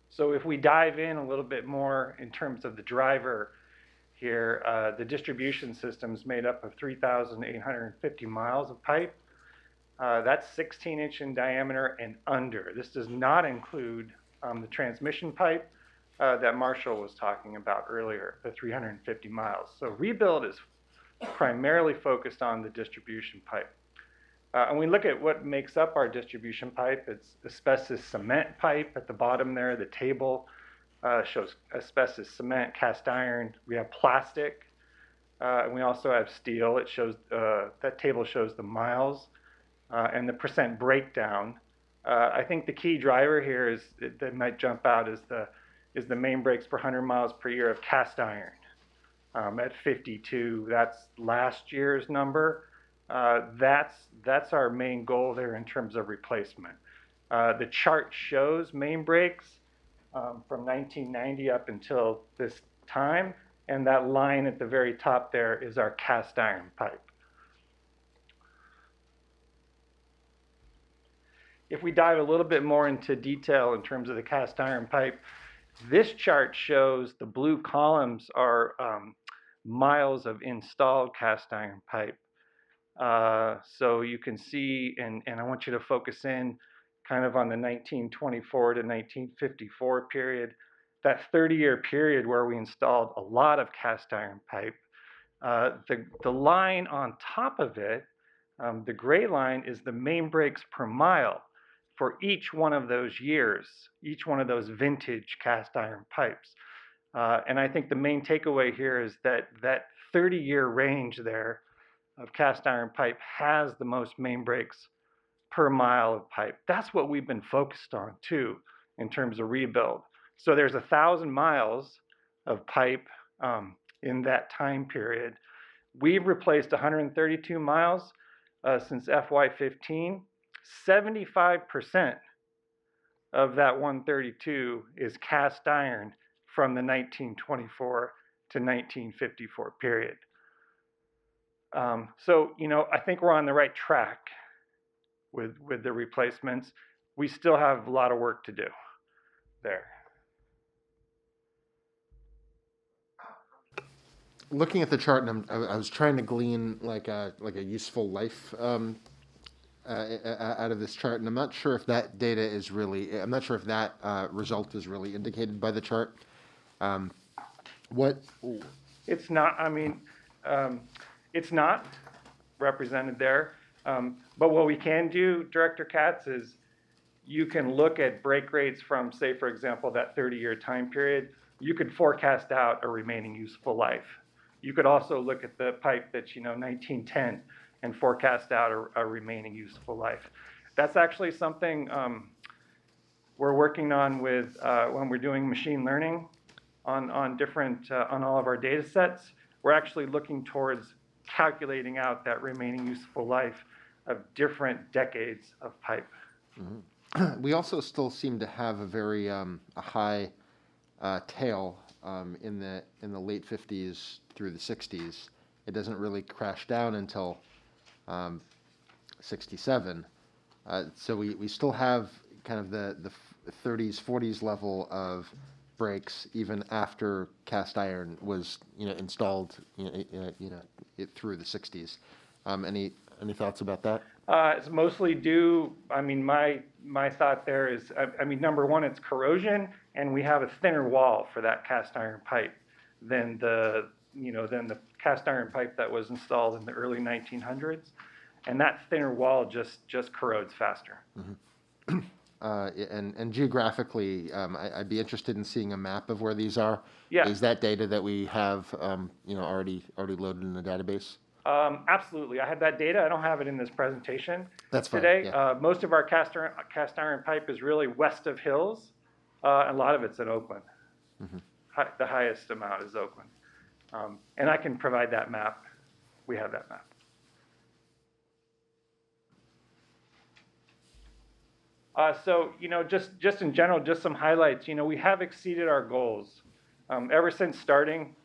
So if we dive in a little bit more in terms of the driver here, the distribution system is made up of 3,850 miles of pipe. That's 16-inch in diameter and under. This does not include the transmission pipe that Marshall was talking about earlier, the 350 miles. So Rebuild is primarily focused on the distribution pipe. And we look at what makes up our distribution pipe. It's asbestos cement pipe at the bottom there. The table shows asbestos cement, cast iron. We have plastic, and we also have steel. It shows that table shows the miles and the percent breakdown. I think the key driver here is that might jump out is the main breaks per 100 miles per year of cast iron. At 52, that's last year's number. That's our main goal there in terms of replacement. The chart shows main breaks from 1990 up until this time, and that line at the very top there is our cast iron pipe. If we dive a little bit more into detail in terms of the cast iron pipe, this chart shows the blue columns are miles of installed cast iron pipe. So you can see, and I want you to focus in kind of on the 1924 to 1954 period, that 30-year period where we installed a lot of cast iron pipe. The line on top of it, the gray line, is the main breaks per mile for each one of those years, each one of those vintage cast iron pipes. And I think the main takeaway here is that 30-year range there of cast iron pipe has the most main breaks per mile of pipe. That's what we've been focused on too in terms of Rebuild. So there's 1,000 miles of pipe in that time period. We've replaced 132 miles since FY15. 75% of that 132 is cast iron from the 1924 to 1954 period. So, I think we're on the right track with the replacements. we still have a lot of work to do there. Looking at the chart, and I was trying to glean like a useful life out of this chart, and I'm not sure if that data is really. I'm not sure if that result is really indicated by the chart. What? It's not. I mean, it's not represented there. But what we can do, Director Katz, is you can look at break rates from, say, for example, that 30-year time period. You could forecast out a remaining useful life. You could also look at the pipe that's, 1910 and forecast out a remaining useful life. That's actually something we're working on with when we're doing machine learning on different, on all of our data sets. We're actually looking towards calculating out that remaining useful life of different decades of pipe. Mm-hmm. We also still seem to have a very a high tail in the late 50s through the 60s. It doesn't really crash down until 67. So we still have kind of the 30s, 40s level of breaks even after cast iron was installed through the 60s. Any thoughts about that? It's mostly due. I mean, my thought there is, I mean, number one, it's corrosion, and we have a thinner wall for that cast iron pipe than the cast iron pipe that was installed in the early 1900s, and that thinner wall just corrodes faster. Mm-hmm. And geographically, I'd be interested in seeing a map of where these are. Yeah. Is that data that we have, already loaded in the database? Absolutely. I have that data. I don't have it in this presentation. That's fine. Today. Yeah. Most of our cast iron pipe is really west of Hills. A lot of it's in Oakland. Mm-hmm. The highest amount is Oakland. And I can provide that map. We have that map. So, just in general, just some highlights. We have exceeded our goals. Ever since starting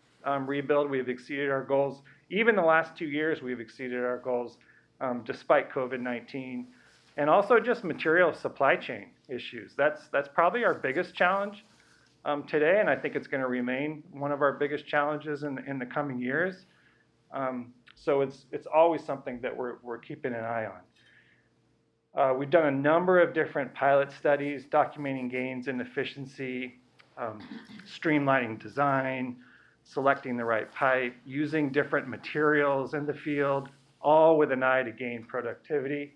rebuild, we've exceeded our goals. Even the last 2 years, we've exceeded our goals despite COVID-19. And also just material supply chain issues. That's probably our biggest challenge today, and I think it's going to remain one of our biggest challenges in the coming years. So it's always something that we're keeping an eye on. We've done a number of different pilot studies documenting gains in efficiency, streamlining design, selecting the right pipe, using different materials in the field, all with an eye to gain productivity.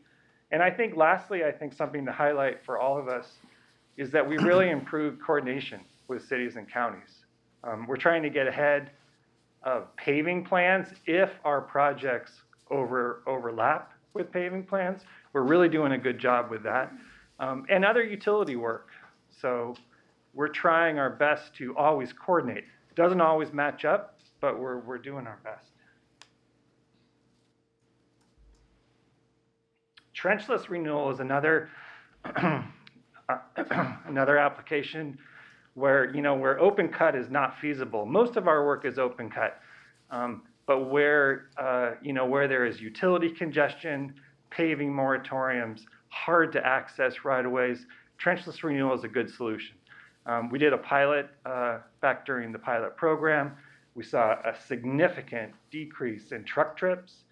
And I think lastly, something to highlight for all of us is that we really improved coordination with cities and counties. We're trying to get ahead of paving plans if our projects overlap with paving plans. We're really doing a good job with that. And other utility work. So we're trying our best to always coordinate. Doesn't always match up, but we're doing our best. Trenchless renewal is another another application where open cut is not feasible. Most of our work is open cut, but where there is utility congestion, paving moratoriums, hard to access right-of-ways, trenchless renewal is a good solution. We did a pilot back during the pilot program. We saw a significant decrease in truck trips,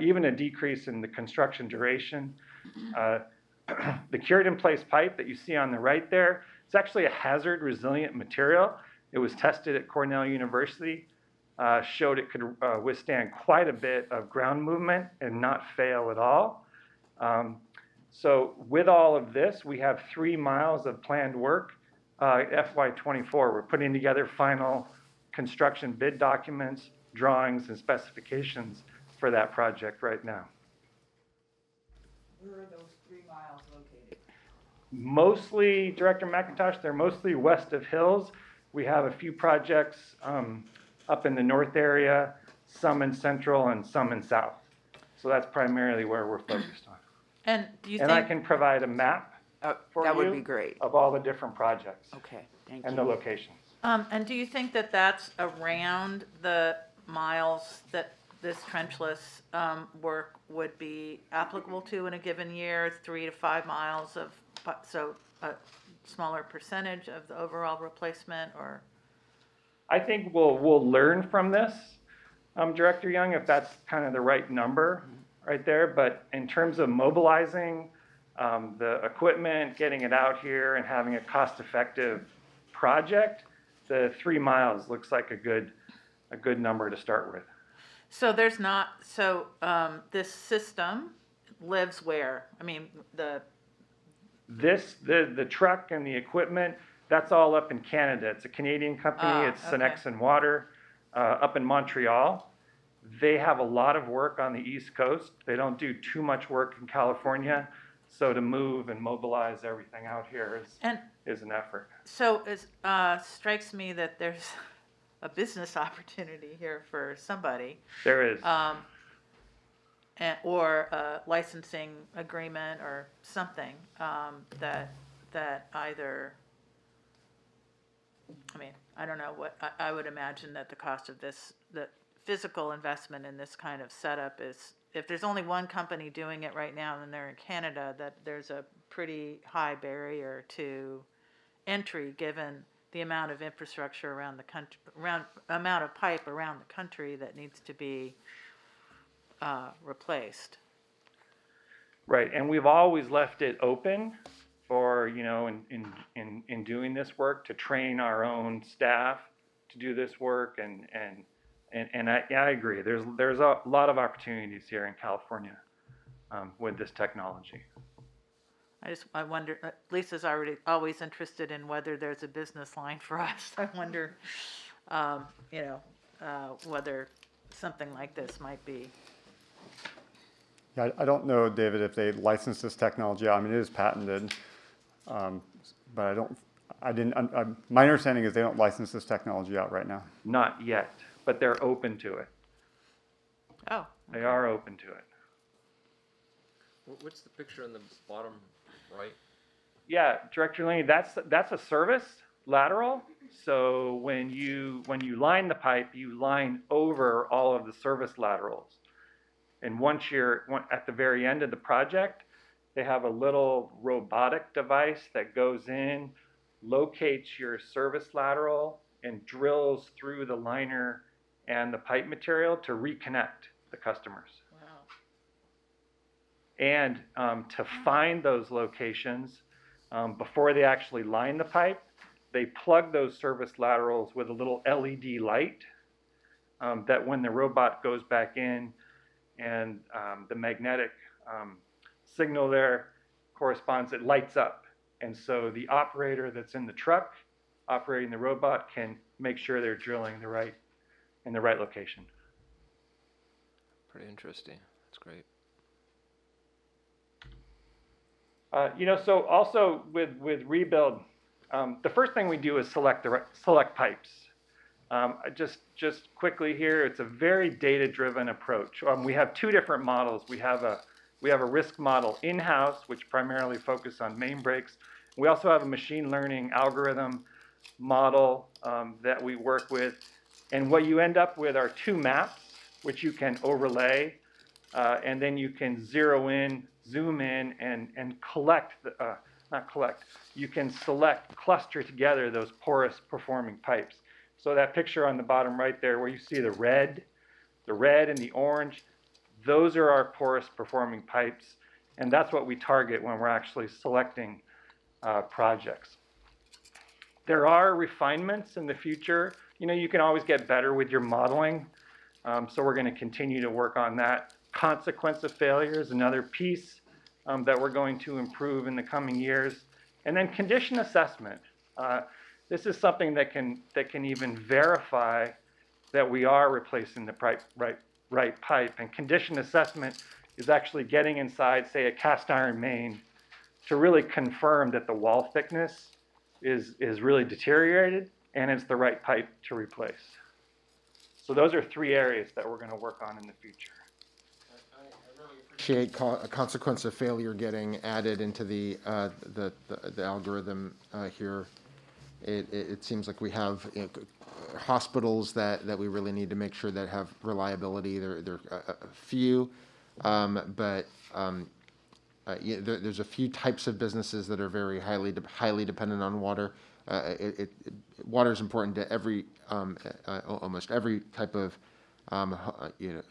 even a decrease in the construction duration. The cured-in-place pipe that you see on the right there, it's actually a hazard-resilient material. It was tested at Cornell University, showed it could withstand quite a bit of ground movement and not fail at all. So with all of this, we have 3 miles of planned work. FY24, we're putting together final construction bid documents, drawings, and specifications for that project right now. Where are those 3 miles located? Mostly, Director McIntosh, they're mostly west of Hills. We have a few projects up in the north area, some in central and some in south. So that's primarily where we're focused on. And do you And think? I can provide a map for that you would be great. of all the different projects Okay, thank and you. the locations. And do you think that that's around the miles that this trenchless work would be applicable to in a given year, 3 to 5 miles of so a smaller percentage of the overall replacement, or? I think we'll learn from this, Director Young, if that's kind of the right number right there. But in terms of mobilizing the equipment, getting it out here, and having a cost-effective project, the 3 miles looks like a good number to start with. So there's not, so this system lives where? I mean, the truck and the equipment, that's all up in Canada. It's a Canadian company. It's okay. Senexon Water up in Montreal. They have a lot of work on the East Coast. They don't do too much work in California. So to move and mobilize everything out here is an effort. So it strikes me that there's a business opportunity here for somebody. There is. Or a licensing agreement or something that either, I mean, I don't know what, I would imagine that the cost of this, the physical investment in this kind of setup is, if there's only one company doing it right now and they're in Canada, that there's a pretty high barrier to entry given the amount of infrastructure around the country, amount of pipe around the country that needs to be replaced. Right, and we've always left it open for, you know, in doing this work, to train our own staff to do this work, and I agree. There's a lot of opportunities here in California with this technology. I wonder, Lisa's always interested in whether there's a business line for us. I wonder, whether something like this might be. Yeah, I don't know, David, if they license this technology. I mean, it is patented, but my understanding is they don't license this technology out right now. Not yet, but they're open to it. Oh. They are open to it. What's the picture on the bottom right? Yeah, Director Laney, that's a service lateral. So when you line the pipe, you line over all of the service laterals. And once you're at the very end of the project, they have a little robotic device that goes in, locates your service lateral, and drills through the liner and the pipe material to reconnect the customers. Wow. And to find those locations, before they actually line the pipe, they plug those service laterals with a little LED light that when the robot goes back in, and the magnetic signal there corresponds, it lights up. And so the operator that's in the truck operating the robot can make sure they're drilling in the right location. Pretty interesting. That's great. So also with rebuild, the first thing we do is select pipes. Just quickly here, it's a very data-driven approach. We have two different models. We have a risk model in-house, which primarily focuses on main breaks. We also have a machine learning algorithm model that we work with. And what you end up with are two maps, which you can overlay, and then you can zero in, zoom in, and you can select, cluster together those porous performing pipes. So that picture on the bottom right there where you see the red and the orange, those are our porous performing pipes. And that's what we target when we're actually selecting projects. There are refinements in the future. You can always get better with your modeling. So we're going to continue to work on that. Consequence of failure is another piece that we're going to improve in the coming years. And then condition assessment. This is something that can even verify that we are replacing the right pipe. And condition assessment is actually getting inside, say, a cast iron main to really confirm that the wall thickness is really deteriorated and it's the right pipe to replace. So those are three areas that we're going to work on in the future. I really appreciate a consequence of failure getting added into the algorithm here. It seems like we have hospitals that we really need to make sure that have reliability. They're a few, but there's a few types of businesses that are very highly dependent on water. Water is important to every almost every type of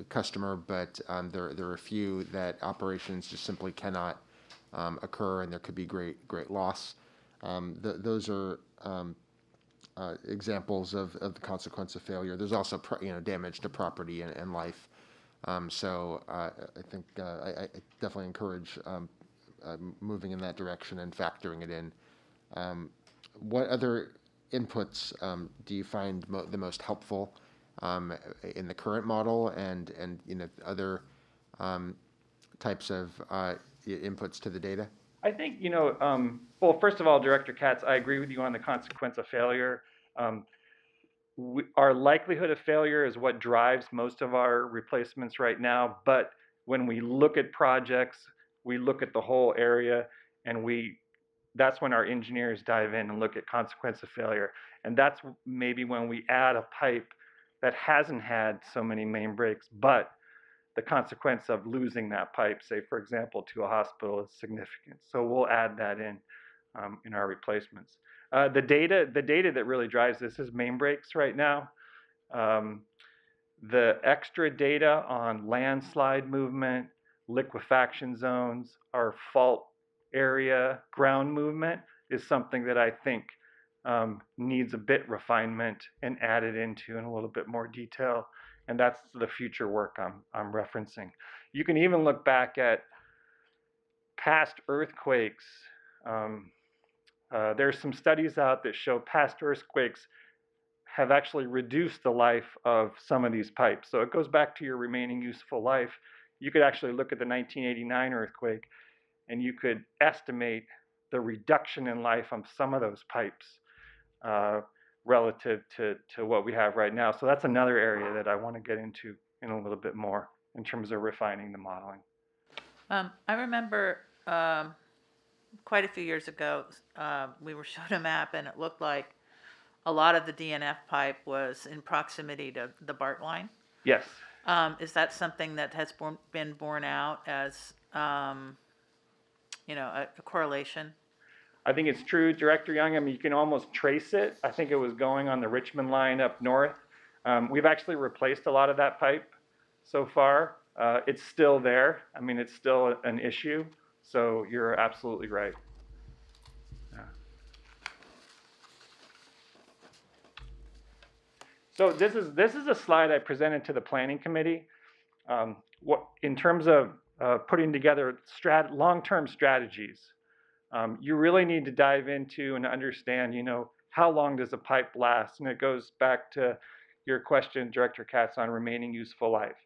customer, but there are a few that operations just simply cannot occur, and there could be great loss. Those are examples of the consequence of failure. There's also damage to property and life. So I think I definitely encourage moving in that direction and factoring it in. What other inputs do you find the most helpful in the current model, and other types of inputs to the data? I think, well, first of all, Director Katz, I agree with you on the consequence of failure. Our likelihood of failure is what drives most of our replacements right now. But when we look at projects, we look at the whole area, and that's when our engineers dive in and look at consequence of failure. And that's maybe when we add a pipe that hasn't had so many main breaks, but the consequence of losing that pipe, say, for example, to a hospital, is significant. So we'll add that in our replacements. The data that really drives this is main breaks right now. The extra data on landslide movement, liquefaction zones, our fault area, ground movement is something that I think needs a bit refinement and added into in a little bit more detail. And that's the future work I'm referencing. You can even look back at past earthquakes. There's some studies out that show past earthquakes have actually reduced the life of some of these pipes. So it goes back to your remaining useful life. You could actually look at the 1989 earthquake, and you could estimate the reduction in life on some of those pipes relative to what we have right now. So that's another area that I want to get into in a little bit more in terms of refining the modeling. I remember quite a few years ago, we were shown a map, and it looked like a lot of the DNF pipe was in proximity to the BART line. Yes. Is that something that has been borne out as, a correlation? I think it's true, Director Young. I mean, you can almost trace it. I think it was going on the Richmond line up north. We've actually replaced a lot of that pipe so far. It's still there. I mean, it's still an issue. So you're absolutely right. Yeah. So this is a slide I presented to the Planning Committee. In terms of putting together long-term strategies, you really need to dive into and understand, how long does a pipe last? And it goes back to your question, Director Katz, on remaining useful life.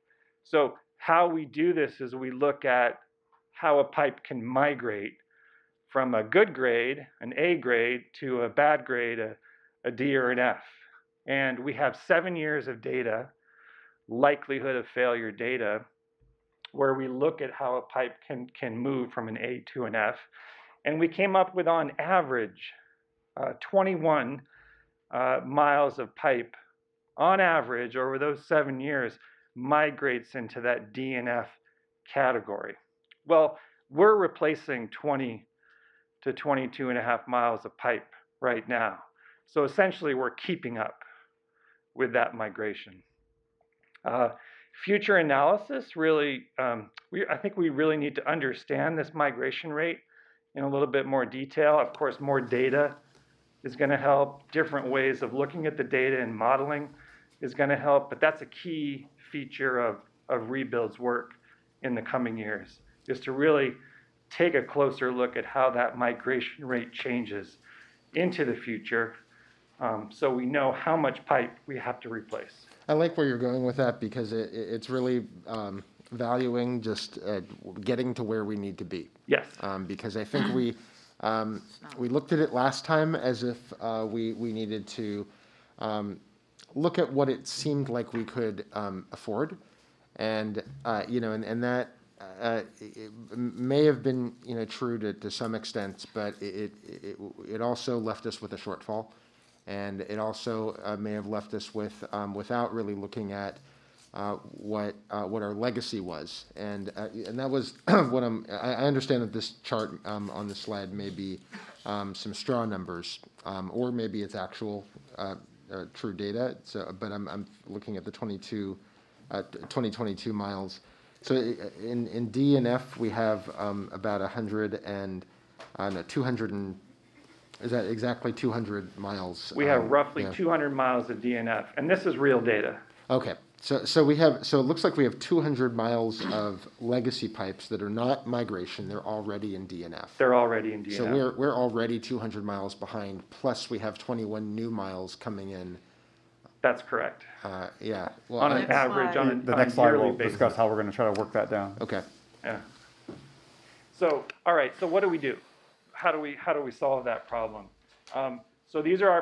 So how we do this is we look at how a pipe can migrate from a good grade, an A grade, to a bad grade, a D or an F. And we have 7 years of data, likelihood of failure data, where we look at how a pipe can move from an A to an F. And we came up with, on average, 21 miles of pipe, on average, over those 7 years, migrates into that D and F category. Well, we're replacing 20 to 22 and a half miles of pipe right now. So essentially, we're keeping up with that migration. Future analysis, really, I think we really need to understand this migration rate in a little bit more detail. Of course, more data is going to help. Different ways of looking at the data and modeling is going to help. But that's a key feature of Rebuild's work in the coming years, is to really take a closer look at how that migration rate changes into the future, so we know how much pipe we have to replace. I like where you're going with that, because it's really valuing just getting to where we need to be. Yes. Because I think we looked at it last time as if we needed to look at what it seemed like we could afford, and and that it may have been true to some extent, but it also left us with a shortfall, and it also may have left us with without really looking at what our legacy was, and that was what I understand that this chart on the slide may be some straw numbers, or maybe it's actual true data. So, but I'm looking at the 2022 miles. So in D and F we have about 200 and is that exactly 200 miles? We have roughly 200 miles of DNF, and this is real data. Okay, so it looks like we have 200 miles of legacy pipes that are not migration; they're already in DNF. They're already in DNF. So we're already 200 miles behind. Plus, we have 21 new miles coming in. That's correct. Yeah. Well, On an average, The next slide yearly will basis. discuss how we're going to try to work that down. Okay. Yeah. So, all right. So, what do we do? How do we solve that problem? So these are our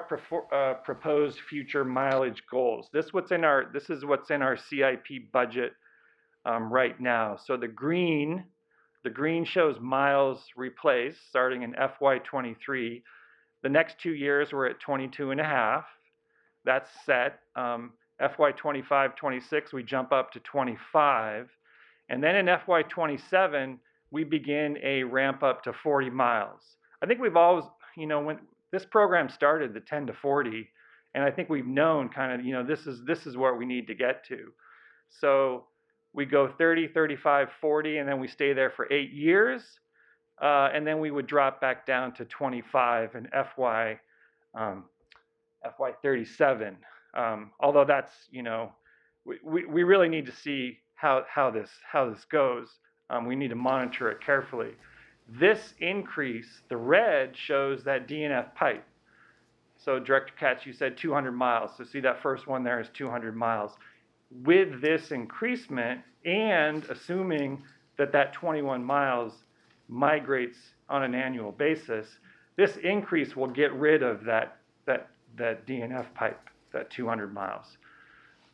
proposed future mileage goals. This is what's in our CIP budget right now. So the green shows miles replaced starting in FY23. The next 2 years we're at 22.5. That's set. FY25-26 we jump up to 25, and then in FY27 we begin a ramp up to 40 miles. I think we've always, when this program started, the 10 to 40, and I think we've known kind of, this is where we need to get to. So we go 30, 35, 40, and then we stay there for 8 years, and then we would drop back down to 25 in FY37. Although that's, we really need to see how this goes. We need to monitor it carefully. This increase, the red, shows that DNF pipe. So Director Katz, you said 200 miles. So see that first one there is 200 miles. With this increasement, and assuming that 21 miles migrates on an annual basis, this increase will get rid of that DNF pipe, that 200 miles,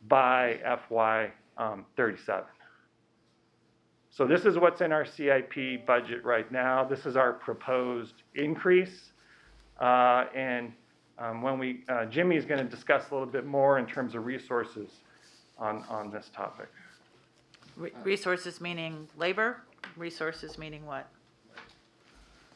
by FY37. So this is what's in our CIP budget right now. This is our proposed increase. And when Jimmy's going to discuss a little bit more in terms of resources on this topic. Resources meaning labor? Resources meaning what?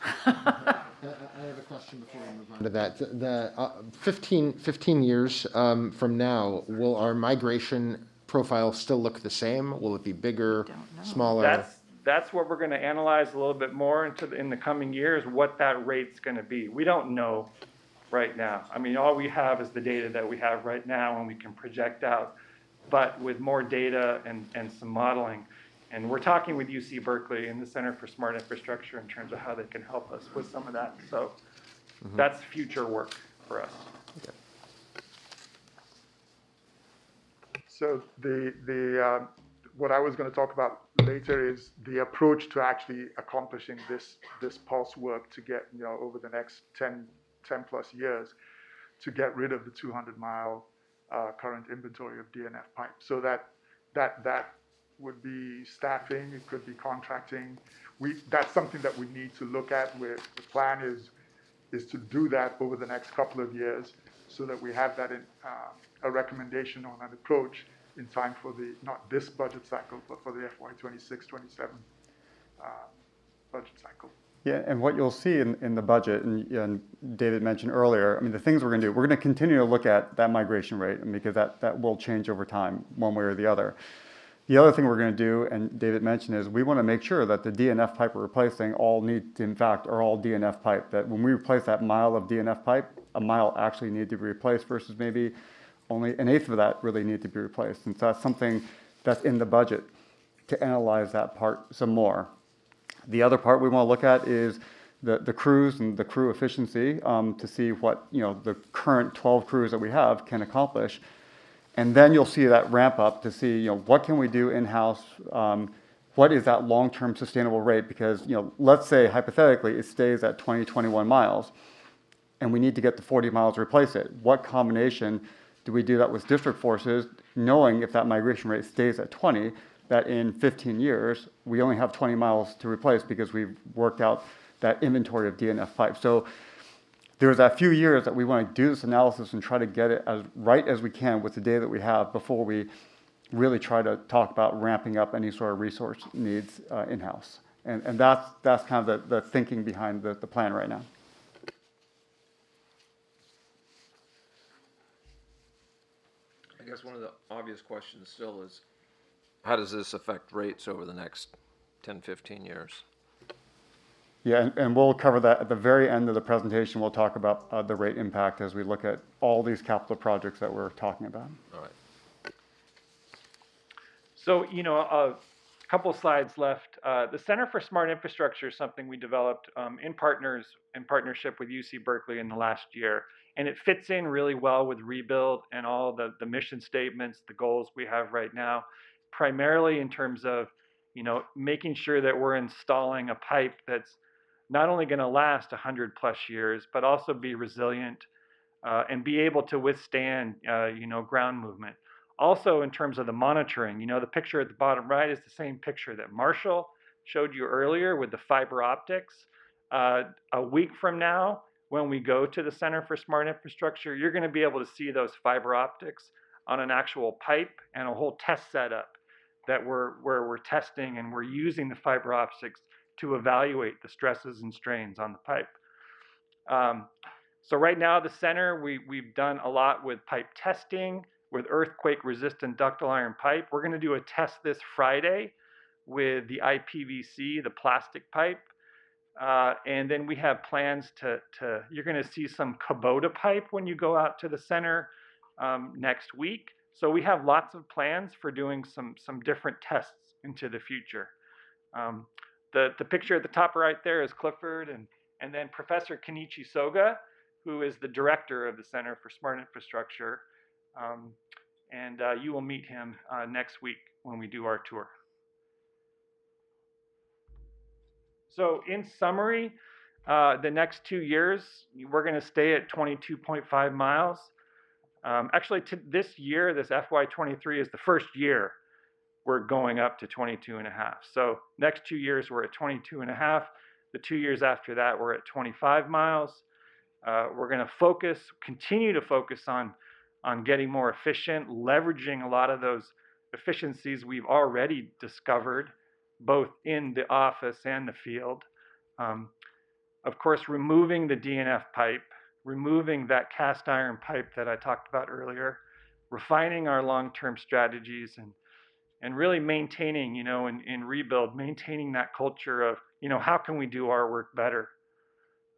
I have a question before we move on to that. The 15 years from now, will our migration profile still look the same? Will it be bigger, smaller? That's what we're going to analyze a little bit more in the coming years, what that rate's going to be. We don't know right now. I mean, all we have is the data that we have right now, and we can project out. But with more data and some modeling, and we're talking with UC Berkeley and the Center for Smart Infrastructure in terms of how they can help us with some of that. So that's future work for us. Okay. So what I was going to talk about later is the approach to actually accomplishing this pulse work to get, over the next 10 plus years, to get rid of the 200-mile current inventory of DNF pipe. So that would be staffing, it could be contracting. That's something that we need to look at. The plan is to do that over the next couple of years, so that we have that in a recommendation on an approach in time for not this budget cycle, but for the FY26-27 budget cycle. Yeah, and what you'll see in the budget, and David mentioned earlier, I mean, the things we're going to do, we're going to continue to look at that migration rate, because that will change over time, one way or the other. The other thing we're going to do, and David mentioned, is we want to make sure that the DNF pipe we're replacing are all DNF pipe, that when we replace that mile of DNF pipe, a mile actually need to be replaced versus maybe only an eighth of that really need to be replaced. And so that's something that's in the budget to analyze that part some more. The other part we want to look at is the crews and the crew efficiency to see what the current 12 crews that we have can accomplish. And then you'll see that ramp up to see what can we do in-house, what is that long-term sustainable rate, because let's say hypothetically it stays at 21 miles and we need to get to 40 miles to replace it. What combination do we do that with district forces, knowing if that migration rate stays at 20, that in 15 years, we only have 20 miles to replace because we've worked out that inventory of DNF pipe. So there's a few years that we want to do this analysis and try to get it as right as we can with the data that we have before we really try to talk about ramping up any sort of resource needs in-house. And that's kind of the thinking behind the plan right now. I guess one of the obvious questions still is, how does this affect rates over the next 10, 15 years? Yeah, and we'll cover that at the very end of the presentation. We'll talk about the rate impact as we look at all these capital projects that we're talking about. All right. So, a couple slides left. The Center for Smart Infrastructure is something we developed in partnership with UC Berkeley in the last year. And it fits in really well with Rebuild and all the mission statements, the goals we have right now, primarily in terms of, making sure that we're installing a pipe that's not only going to last 100+ years, but also be resilient and be able to withstand, ground movement. Also, in terms of the monitoring, the picture at the bottom right is the same picture that Marshall showed you earlier with the fiber optics. A week from now, when we go to the Center for Smart Infrastructure, you're going to be able to see those fiber optics on an actual pipe and a whole test setup that we're testing, and we're using the fiber optics to evaluate the stresses and strains on the pipe. So right now, the center, we've done a lot with pipe testing, with earthquake-resistant ductile iron pipe. We're going to do a test this Friday with the IPVC, the plastic pipe. And then we have plans you're going to see some Kubota pipe when you go out to the center next week. So we have lots of plans for doing some different tests into the future. The picture at the top right there is Clifford and then Professor Kenichi Soga, who is the director of the Center for Smart Infrastructure. And you will meet him next week when we do our tour. So in summary, the next 2 years, we're going to stay at 22.5 miles. Actually, this year, this FY23 is the first year we're going up to 22.5. So next 2 years, we're at 22.5. The 2 years after that, we're at 25 miles. We're going to continue to focus on getting more efficient, leveraging a lot of those efficiencies we've already discovered, both in the office and the field. Of course, removing the DNF pipe, removing that cast iron pipe that I talked about earlier, refining our long-term strategies, and really maintaining, in Rebuild, maintaining that culture of, how can we do our work better?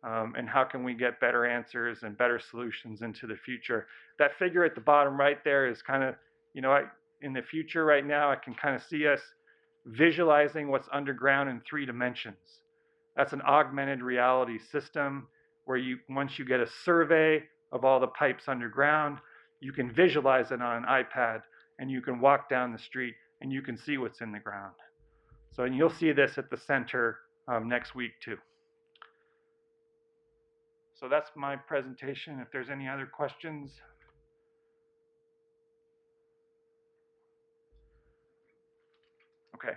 And how can we get better answers and better solutions into the future? That figure at the bottom right there is kind of, in the future right now, I can kind of see us visualizing what's underground in 3 dimensions. That's an augmented reality system where once you get a survey of all the pipes underground, you can visualize it on an iPad, and you can walk down the street and you can see what's in the ground. So, and you'll see this at the center next week too. So that's my presentation. If there's any other questions. Okay.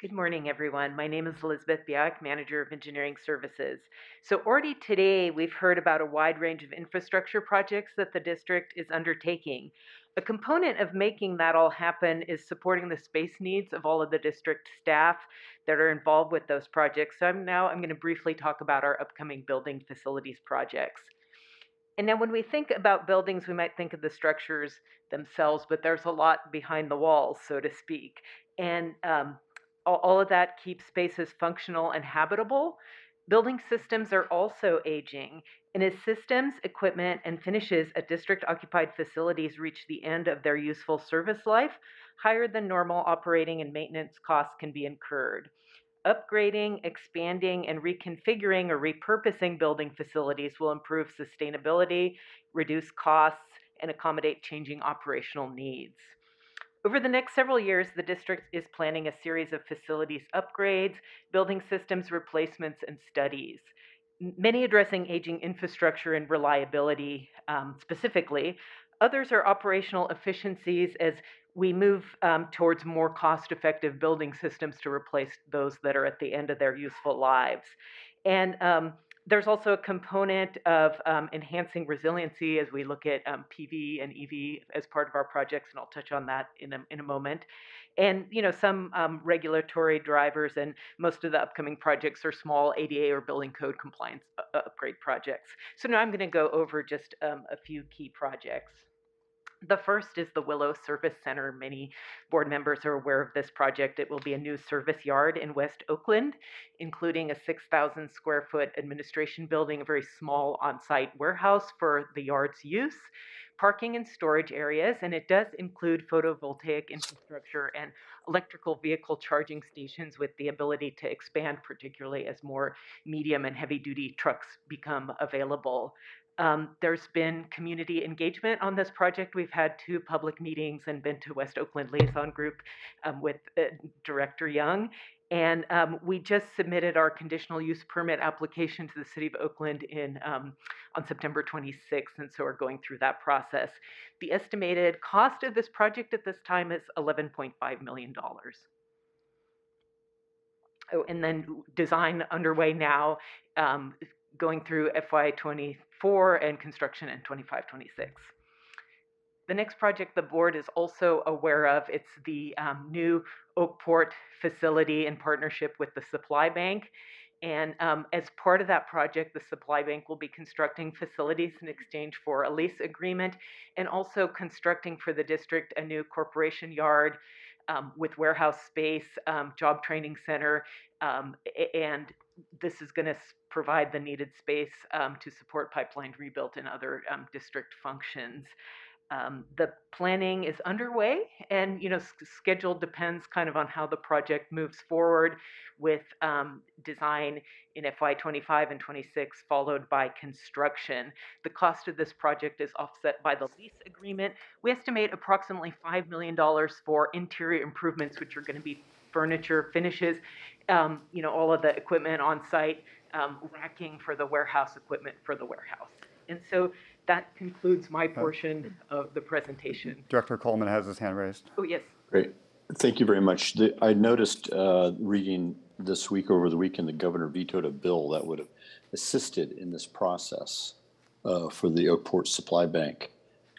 Good morning, everyone. My name is Elizabeth Biak, Manager of Engineering Services. So already today, we've heard about a wide range of infrastructure projects that the district is undertaking. A component of making that all happen is supporting the space needs of all of the district staff that are involved with those projects. So I'm going to briefly talk about our upcoming building facilities projects. And now when we think about buildings, we might think of the structures themselves, but there's a lot behind the walls, so to speak. And all of that keeps spaces functional and habitable. Building systems are also aging, and as systems, equipment, and finishes at district-occupied facilities reach the end of their useful service life, higher than normal operating and maintenance costs can be incurred. Upgrading, expanding, and reconfiguring or repurposing building facilities will improve sustainability, reduce costs, and accommodate changing operational needs. Over the next several years, the district is planning a series of facilities upgrades, building systems replacements, and studies, many addressing aging infrastructure and reliability specifically. Others are operational efficiencies as we move towards more cost-effective building systems to replace those that are at the end of their useful lives. And there's also a component of enhancing resiliency as we look at PV and EV as part of our projects, and I'll touch on that in a moment. And some regulatory drivers, and most of the upcoming projects are small ADA or building code compliance upgrade projects. So now I'm going to go over just a few key projects. The first is the Willow Service Center. Many board members are aware of this project. It will be a new service yard in West Oakland, including a 6,000 square foot administration building, a very small on-site warehouse for the yard's use, parking and storage areas, and it does include photovoltaic infrastructure and electrical vehicle charging stations with the ability to expand, particularly as more medium and heavy-duty trucks become available. There's been community engagement on this project. We've had 2 public meetings and been to West Oakland Liaison Group with Director Young. And we just submitted our conditional use permit application to the City of Oakland on September 26th, and so we're going through that process. The estimated cost of this project at this time is $11.5 million. Oh, and then design underway now, going through FY24 and construction in 25-26. The next project the board is also aware of, it's the new Oakport facility in partnership with the Supply Bank. And as part of that project, the Supply Bank will be constructing facilities in exchange for a lease agreement, and also constructing for the district a new corporation yard with warehouse space, job training center, and this is going to provide the needed space to support pipeline rebuild and other district functions. The planning is underway, and schedule depends kind of on how the project moves forward, with design in FY25 and 26 followed by construction. The cost of this project is offset by the lease agreement. We estimate approximately $5 million for interior improvements, which are going to be furniture, finishes, all of the equipment on site, racking for the warehouse, equipment for the warehouse. And so that concludes my portion of the presentation. Director Coleman has his hand raised. Oh, yes. Great. Thank you very much. I noticed reading this week, over the weekend, the governor vetoed a bill that would have assisted in this process for the Oakport Supply Bank.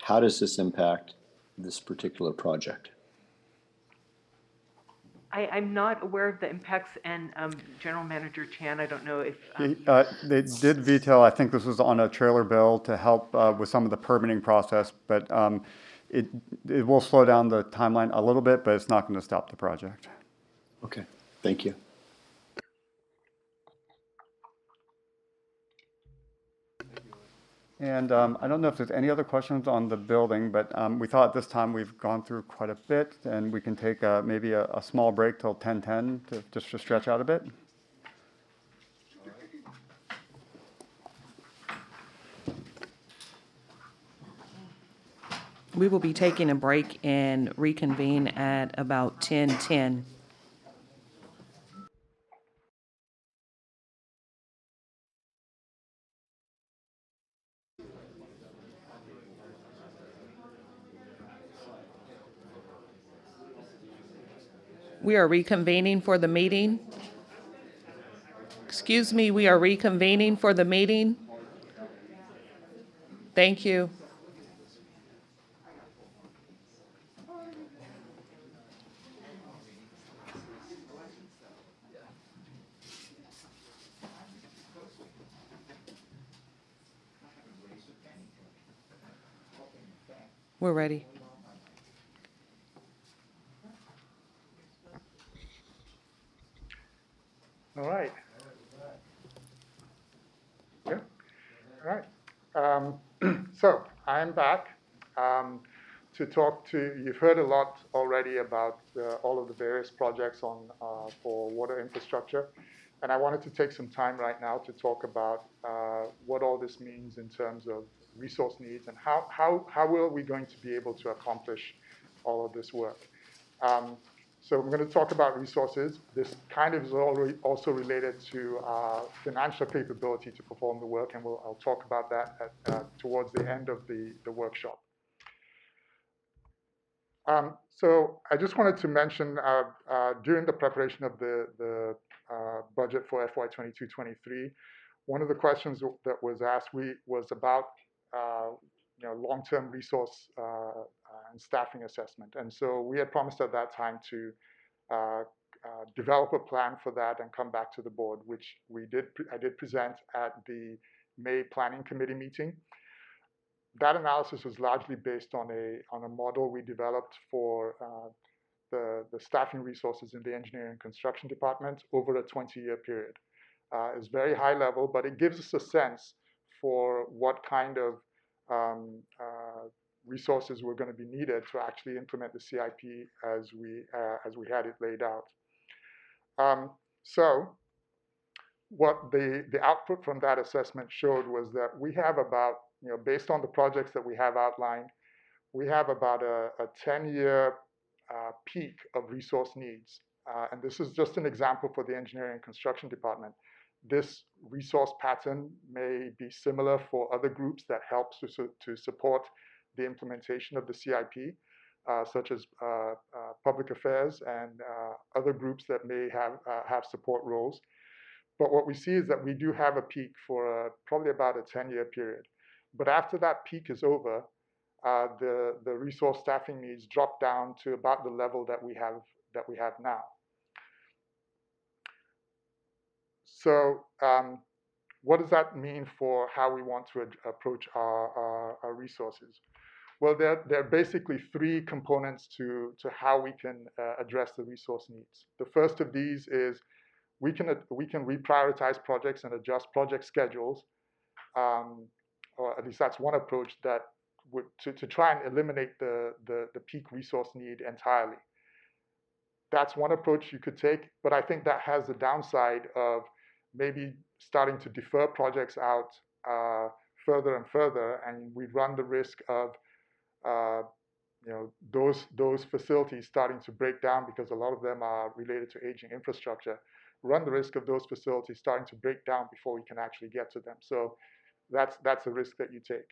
How does this impact this particular project? I'm not aware of the impacts, and General Manager Chan, I don't know if... They did veto, I think this was on a trailer bill to help with some of the permitting process, but it will slow down the timeline a little bit, but it's not going to stop the project. Okay, thank you. And I don't know if there's any other questions on the building, but we thought at this time we've gone through quite a bit, and we can take maybe a small break till 10:10 just to stretch out a bit. We will be taking a break and reconvene at about 10:10. We are reconvening for the meeting. Excuse me, we are reconvening for the meeting. Thank you. We're ready. All right. Yeah. All right. So I'm back to talk to, you've heard a lot already about all of the various projects on for water infrastructure. And I wanted to take some time right now to talk about what all this means in terms of resource needs and how are we going to be able to accomplish all of this work. So I'm going to talk about resources. This kind of is also related to financial capability to perform the work, and I'll talk about that towards the end of the workshop. So I just wanted to mention during the preparation of the budget for FY22-23, one of the questions that was asked was about long-term resource and staffing assessment. And so we had promised at that time to develop a plan for that and come back to the board, which I did present at the May Planning Committee meeting. That analysis was largely based on a model we developed for the staffing resources in the engineering and construction department over a 20-year period. It's very high level, but it gives us a sense for what kind of resources were going to be needed to actually implement the CIP as we had it laid out. So what the output from that assessment showed was that we have about, based on the projects that we have outlined, we have about a 10-year peak of resource needs. And this is just an example for the engineering and construction department. This resource pattern may be similar for other groups that help to support the implementation of the CIP, such as public affairs and other groups that may have support roles. But what we see is that we do have a peak for probably about a 10-year period. But after that peak is over, the resource staffing needs drop down to about the level that we have now. So what does that mean for how we want to approach our resources? Well, there are basically three components to how we can address the resource needs. The first of these is we can reprioritize projects and adjust project schedules, or at least that's one approach that would to try and eliminate the peak resource need entirely. That's one approach you could take, but I think that has the downside of maybe starting to defer projects out further and further, and we run the risk of those facilities starting to break down because a lot of them are related to aging infrastructure. Run the risk of those facilities starting to break down before we can actually get to them. So that's a risk that you take.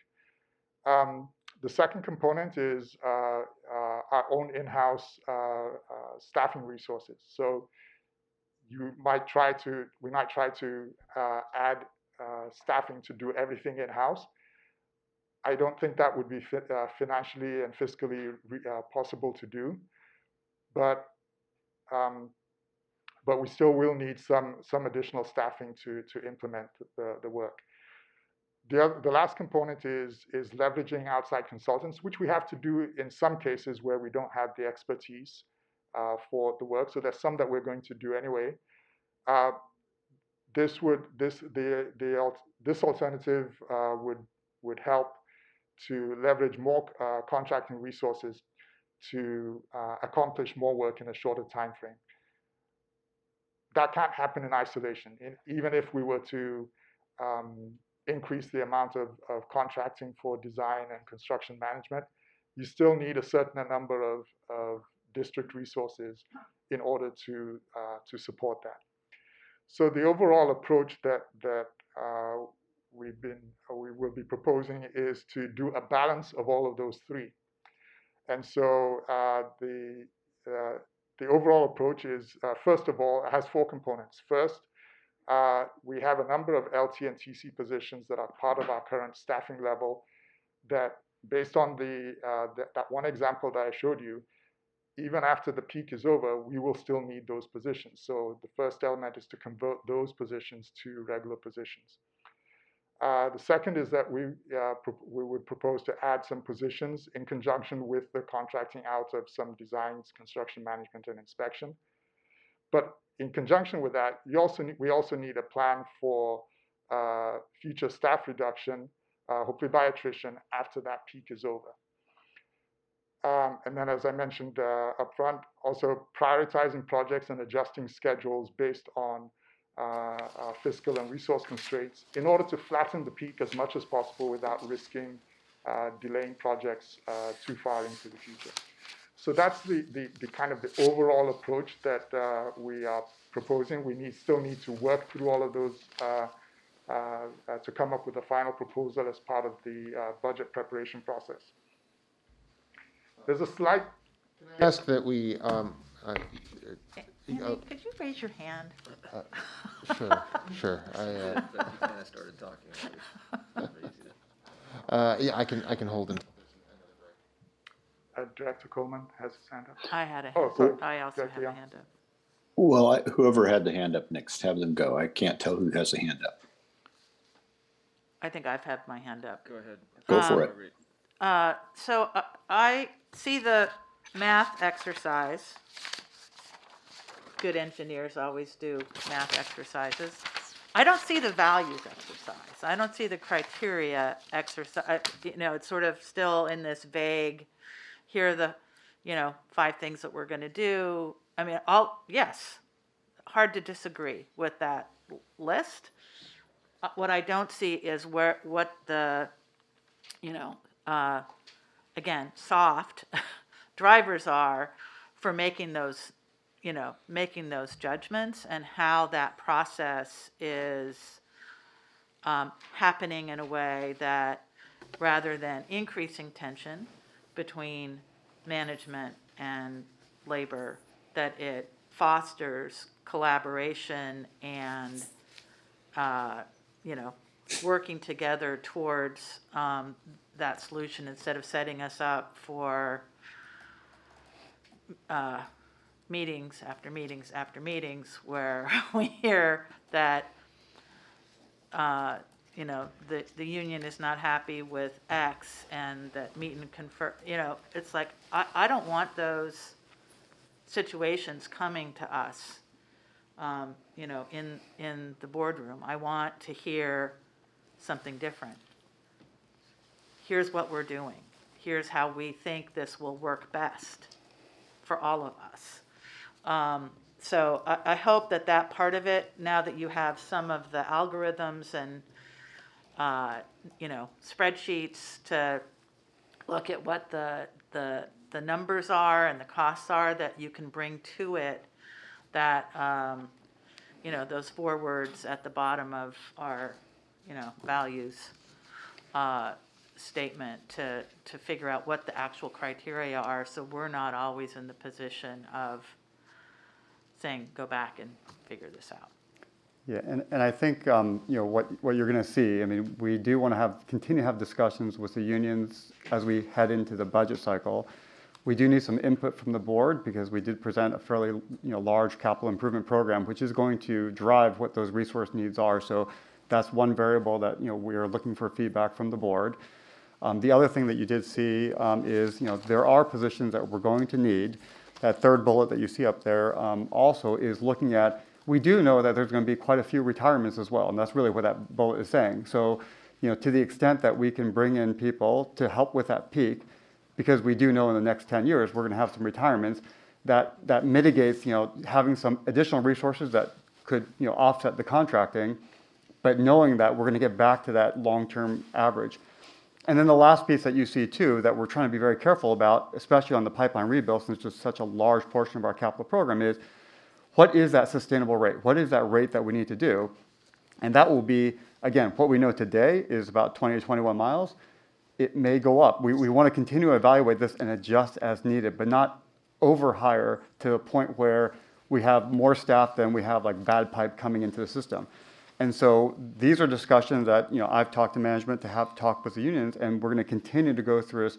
The second component is our own in-house staffing resources. So we might try to add staffing to do everything in-house. I don't think that would be financially and fiscally possible to do, but we still will need some additional staffing to implement the work. The last component is leveraging outside consultants, which we have to do in some cases where we don't have the expertise for the work. So there's some that we're going to do anyway. This alternative would help to leverage more contracting resources to accomplish more work in a shorter time frame. That can't happen in isolation. Even if we were to increase the amount of contracting for design and construction management, you still need a certain number of district resources in order to support that. So the overall approach that we will be proposing is to do a balance of all of those three. And so the overall approach is, first of all, it has four components. First, we have a number of LT and TC positions that are part of our current staffing level that, based on that one example that I showed you, even after the peak is over, we will still need those positions. So the first element is to convert those positions to regular positions. The second is that we would propose to add some positions in conjunction with the contracting out of some designs, construction management, and inspection. But in conjunction with that, we also need a plan for future staff reduction, hopefully by attrition, after that peak is over. And then, as I mentioned upfront, also prioritizing projects and adjusting schedules based on fiscal and resource constraints in order to flatten the peak as much as possible without risking delaying projects too far into the future. So that's the kind of the overall approach that we are proposing. We still need to work through all of those to come up with a final proposal as part of the budget preparation process. There's a slight Ask that we, Andy, could you raise your hand? sure, sure. You kind of started talking. Yeah, I can hold him. Director Coleman has his hand up. I had a Oh, hand. sorry. I also Director have a Young. hand up. Well, whoever had the hand up next, have them go. I can't tell who has the hand up. I think I've had my hand up. Go ahead. Go for it. So I see the math exercise. Good engineers always do math exercises. I don't see the values exercise. I don't see the criteria exercise. It's sort of still in this vague, here are the, 5 things that we're going to do. I mean, yes, hard to disagree with that list. What I don't see is what the, again, soft drivers are for making those judgments, and how that process is happening in a way that, rather than increasing tension between management and labor, that it fosters collaboration and, working together towards that solution, instead of setting us up for meetings after meetings after meetings where we hear that the union is not happy with X, and that meet and confer. It's like, I don't want those situations coming to us. In the boardroom, I want to hear something different. Here's what we're doing. Here's how we think this will work best for all of us. So I hope that part of it, now that you have some of the algorithms and, spreadsheets to look at what the numbers are and the costs are, that you can bring to it, that, those 4 words at the bottom of our, values statement, to figure out what the actual criteria are, so we're not always in the position of saying, go back and figure this out. Yeah, and I think what you're going to see. I mean, we do want to continue to have discussions with the unions as we head into the budget cycle. We do need some input from the board, because we did present a fairly large capital improvement program, which is going to drive what those resource needs are. So that's one variable that we are looking for feedback from the board. The other thing that you did see is there are positions that we're going to need. That third bullet that you see up there also is looking at. We do know that there's going to be quite a few retirements as well, and that's really what that bullet is saying. So, to the extent that we can bring in people to help with that peak, because we do know in the next 10 years we're going to have some retirements, that mitigates, having some additional resources that could, offset the contracting, but knowing that we're going to get back to that long-term average. And then the last piece that you see too, that we're trying to be very careful about, especially on the pipeline rebuild, since it's such a large portion of our capital program, is what is that sustainable rate? What is that rate that we need to do? And that will be, again, what we know today is about 20 to 21 miles. It may go up. We want to continue to evaluate this and adjust as needed, but not overhire to a point where we have more staff than we have like bad pipe coming into the system. And so these are discussions that I've talked to management to have talk with the unions, and we're going to continue to go through this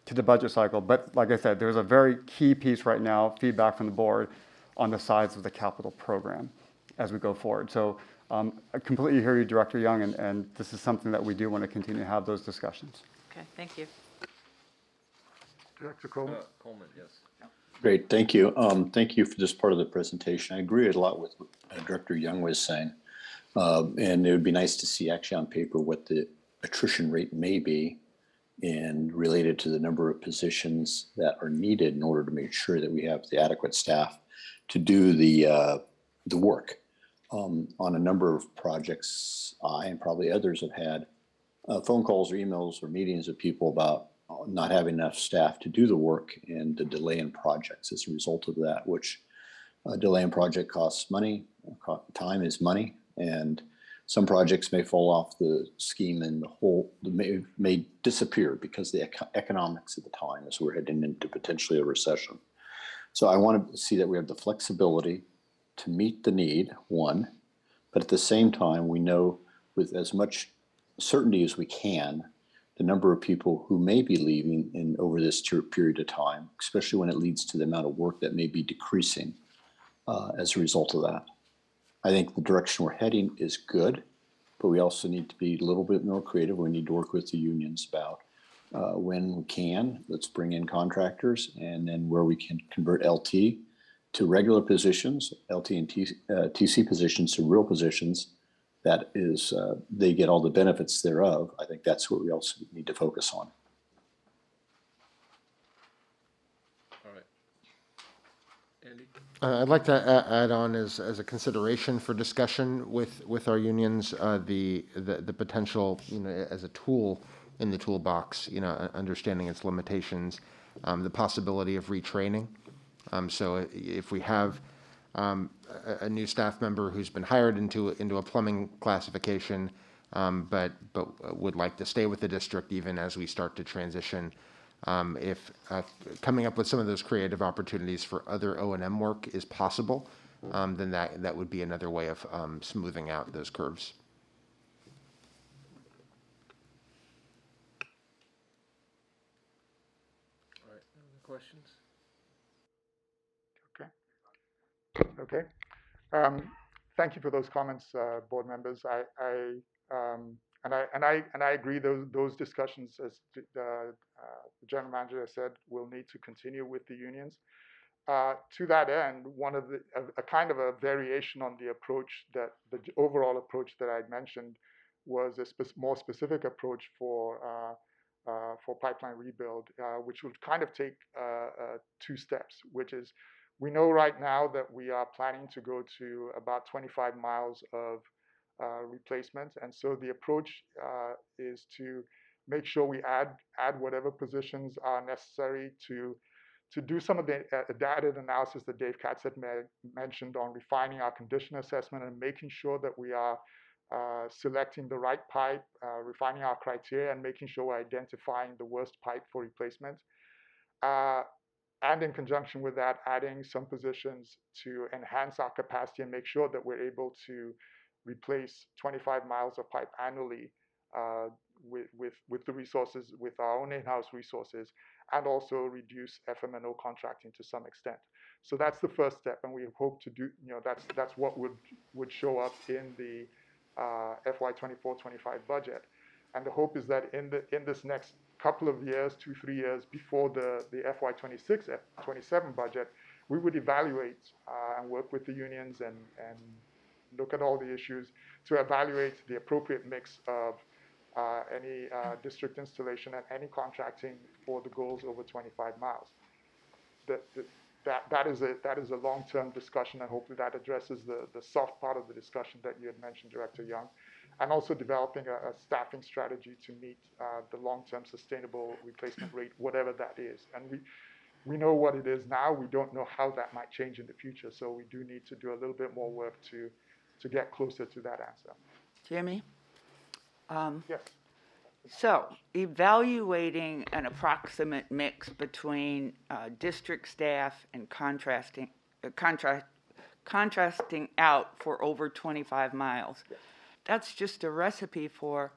to the budget cycle. But like I said, there's a very key piece right now, feedback from the board, on the size of the capital program as we go forward. So I completely hear you, Director Young, and this is something that we do want to continue to have those discussions. Okay, thank you. Director Coleman. Coleman, yes. Great, thank you. Thank you for this part of the presentation. I agree a lot with what Director Young was saying. And it would be nice to see actually on paper what the attrition rate may be, and related to the number of positions that are needed in order to make sure that we have the adequate staff to do the work. On a number of projects, I and probably others have had phone calls or emails or meetings with people about not having enough staff to do the work, and the delay in projects as a result of that, which delay in project costs money, time is money. And Some projects may fall off the scheme and the whole may disappear because the economics at the time as we're heading into potentially a recession. So I want to see that we have the flexibility to meet the need, one, but at the same time, we know with as much certainty as we can, the number of people who may be leaving in over this period of time, especially when it leads to the amount of work that may be decreasing as a result of that. I think the direction we're heading is good, but we also need to be a little bit more creative. We need to work with the unions about when we can, let's bring in contractors, and then where we can convert LT to regular positions, LT and TC positions to real positions, that is, they get all the benefits thereof. I think that's what we also need to focus on. All right. Andy? I'd like to add on as a consideration for discussion with our unions, the potential, as a tool in the toolbox, understanding its limitations, the possibility of retraining. So if we have a new staff member who's been hired into a plumbing classification, but would like to stay with the district even as we start to transition, if coming up with some of those creative opportunities for other O&M work is possible, then that would be another way of smoothing out those curves. All right. Any other questions? Okay. Thank you for those comments, board members. I agree. Those discussions, as the general manager has said, will need to continue with the unions. To that end, one of a kind of a variation on the approach that the overall approach that I mentioned was a more specific approach for pipeline rebuild, which would kind of take 2 steps, which is we know right now that we are planning to go to about 25 miles of replacement, and so the approach is to make sure we add whatever positions are necessary to do some of the data analysis that Dave Katz had mentioned on refining our condition assessment and making sure that we are selecting the right pipe, refining our criteria, and making sure we're identifying the worst pipe for replacement. And in conjunction with that, adding some positions to enhance our capacity and make sure that we're able to replace 25 miles of pipe annually with the resources, with our own in-house resources, and also reduce FM&O contracting to some extent. So that's the first step, and we hope to do, that's what would show up in the FY24-25 budget. And the hope is that in this next couple of years, 2-3 years before the FY26-27 budget, we would evaluate and work with the unions and look at all the issues to evaluate the appropriate mix of any district installation and any contracting for the goals over 25 miles. That is a long-term discussion, and hopefully that addresses the soft part of the discussion that you had mentioned, Director Young, and also developing a staffing strategy to meet the long-term sustainable replacement rate, whatever that is. And we know what it is now. We don't know how that might change in the future, so we do need to do a little bit more work to get closer to that answer. Jimmy? Yes. So, evaluating an approximate mix between district staff and contrasting out for over 25 miles. Yes. That's just a recipe for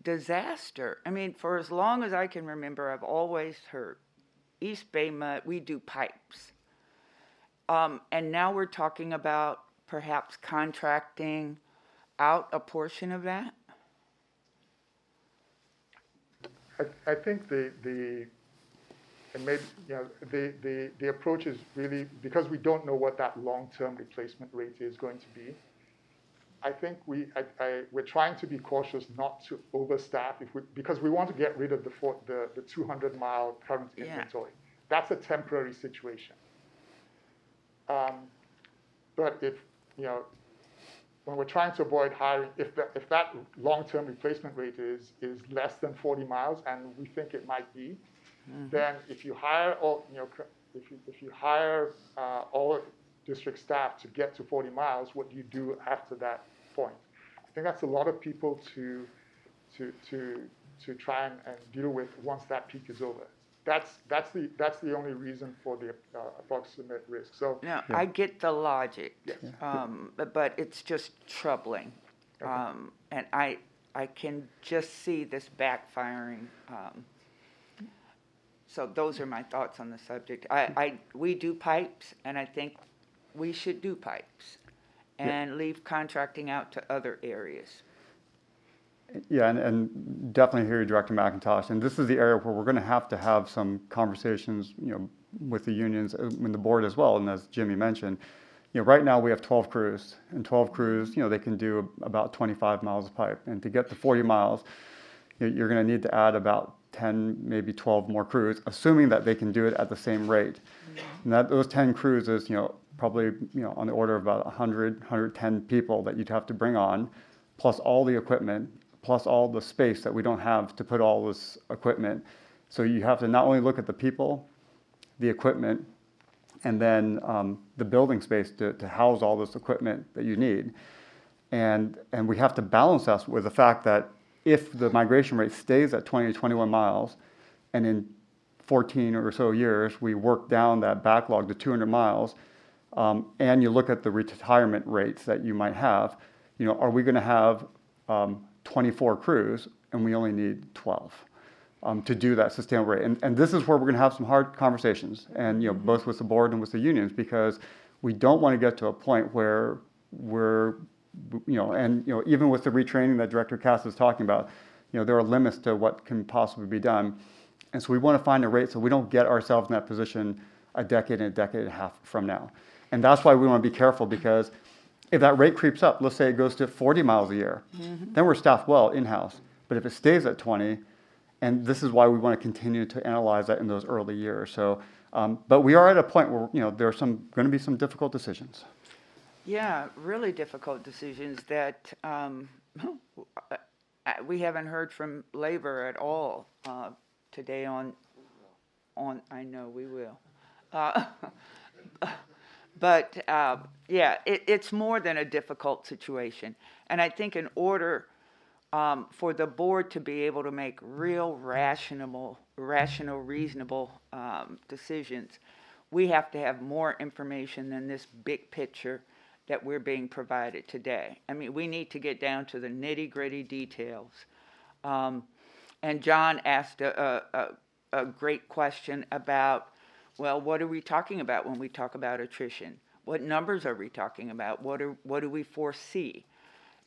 disaster. I mean, for as long as I can remember, I've always heard EBMUD, we do pipes. And now we're talking about perhaps contracting out a portion of that? I think the approach is really, because we don't know what that long-term replacement rate is going to be. I think we're trying to be cautious not to overstaff because we want to get rid of the 200-mile current inventory. That's a temporary situation. But if when we're trying to avoid hiring, if that long-term replacement rate is less than 40 miles, and we think it might be, then if you hire all all district staff to get to 40 miles, what do you do after that point? think that's a lot of people to try and deal with once that peak is over. That's the only reason for the approximate risk. So Now, I get the logic, yes. but it's just troubling. Okay. And I can just see this backfiring. So those are my thoughts on the subject. We do pipes, and I think we should do pipes and leave contracting out to other areas. Yeah, and definitely hear you, Director McIntosh. And this is the area where we're going to have some conversations, with the unions and the board as well. And as Jimmy mentioned, right now we have 12 crews, and 12 crews, they can do about 25 miles of pipe. And to get to 40 miles, you're going to need to add about 10, maybe 12 more crews, assuming that they can do it at the same rate. And those 10 crews is, probably, on the order of about 100, 110 people that you'd have to bring on, plus all the equipment, plus all the space that we don't have to put all this equipment. So you have to not only look at the people, the equipment, and then the building space to house all this equipment that you need. And we have to balance that with the fact that if the migration rate stays at 20 to 21 miles, and in 14 or so years we work down that backlog to 200 miles, and you look at the retirement rates that you might have, are we going to have 24 crews and we only need 12 to do that sustainable rate? And this is where we're going to have some hard conversations, and both with the board and with the unions, because we don't want to get to a point where we're, even with the retraining that Director Cass is talking about, there are limits to what can possibly be done. And so we want to find a rate so we don't get ourselves in that position a decade and a half from now. And that's why we want to be careful, because if that rate creeps up, let's say it goes to 40 miles a year, then we're staffed well in-house. But if it stays at 20, and this is why we want to continue to analyze that in those early years. So, but we are at a point where, there are going to be some difficult decisions. Yeah, really difficult decisions that we haven't heard from labor at all today on, I know we will. But it's more than a difficult situation. And I think in order for the board to be able to make real rational, reasonable decisions, we have to have more information than this big picture that we're being provided today. I mean, we need to get down to the nitty-gritty details. And John asked a great question about, well, what are we talking about when we talk about attrition? What numbers are we talking about? What do we foresee?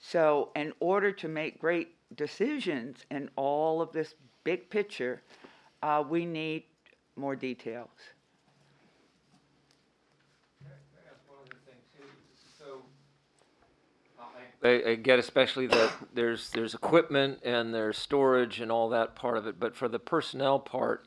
So in order to make great decisions in all of this big picture, we need more details. I get especially that there's equipment and there's storage and all that part of it, but for the personnel part,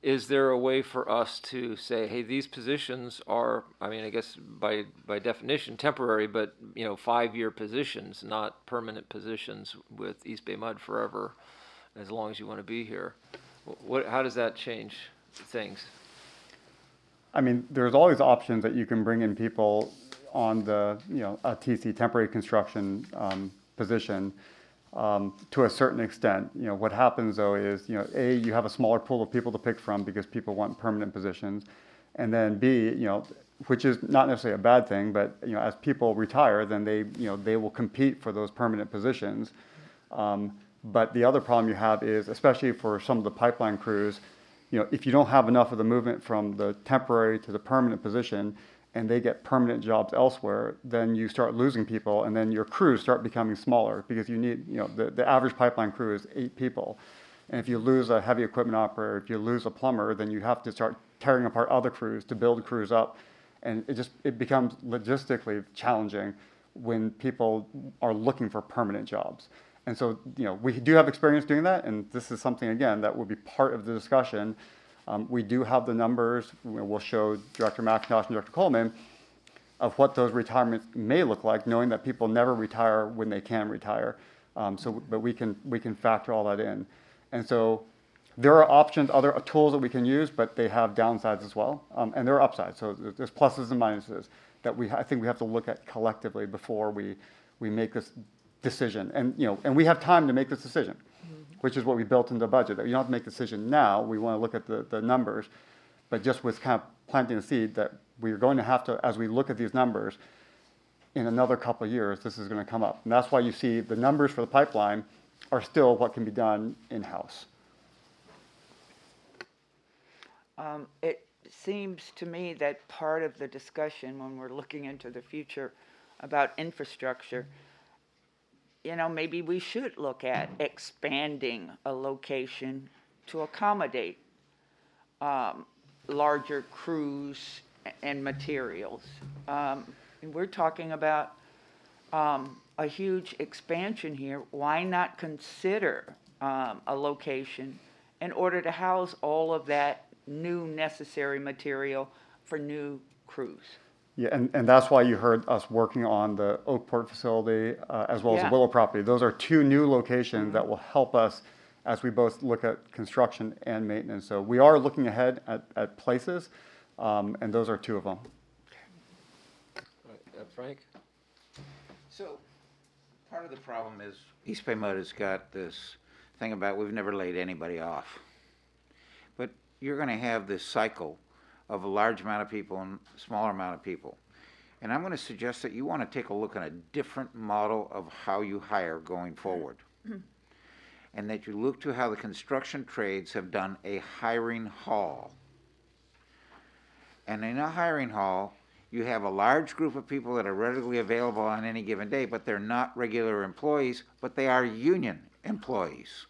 is there a way for us to say, hey, these positions are, I mean, I guess by definition temporary, but 5-year positions, not permanent positions with East Bay Mud forever, as long as you want to be here. How does that change things? I mean, there's always options that you can bring in people on the, a TC, temporary construction position to a certain extent. What happens though is, A, you have a smaller pool of people to pick from because people want permanent positions. And then B, which is not necessarily a bad thing, but, as people retire, then they will compete for those permanent positions. But the other problem you have is, especially for some of the pipeline crews, if you don't have enough of the movement from the temporary to the permanent position, and they get permanent jobs elsewhere, then you start losing people, and then your crews start becoming smaller because you need, the average pipeline crew is 8 people. And if you lose a heavy equipment operator, if you lose a plumber, then you have to start tearing apart other crews to build crews up. And it becomes logistically challenging when people are looking for permanent jobs. And so, we do have experience doing that, and this is something, again, that will be part of the discussion. We do have the numbers. We'll show Director McIntosh and Director Coleman of what those retirements may look like, knowing that people never retire when they can retire. But we can factor all that in. And so there are options, other tools that we can use, but they have downsides as well, and there are upsides. So there's pluses and minuses that I think we have to look at collectively before we make this decision. And, and we have time to make this decision, which is what we built into the budget. You don't have to make the decision now. We want to look at the numbers, but just with kind of planting the seed that we're going to have to, as we look at these numbers, in another couple of years, this is going to come up. And that's why you see the numbers for the pipeline are still what can be done in-house. It seems to me that part of the discussion when we're looking into the future about infrastructure, maybe we should look at expanding a location to accommodate larger crews and materials. And we're talking about a huge expansion here. Why not consider a location in order to house all of that new necessary material for new crews? Yeah, and that's why you heard us working on the Oakport facility as well as the Willow property. Those are two new locations that will help us as we both look at construction and maintenance. So we are looking ahead at places, and those are two of them. Frank? So part of the problem is East Bay Mud has got this thing about we've never laid anybody off. But you're going to have this cycle of a large amount of people and a smaller amount of people. And I'm going to suggest that you want to take a look at a different model of how you hire going forward. And that you look to how the construction trades have done a hiring hall. And in a hiring hall, you have a large group of people that are readily available on any given day, but they're not regular employees, but they are union employees.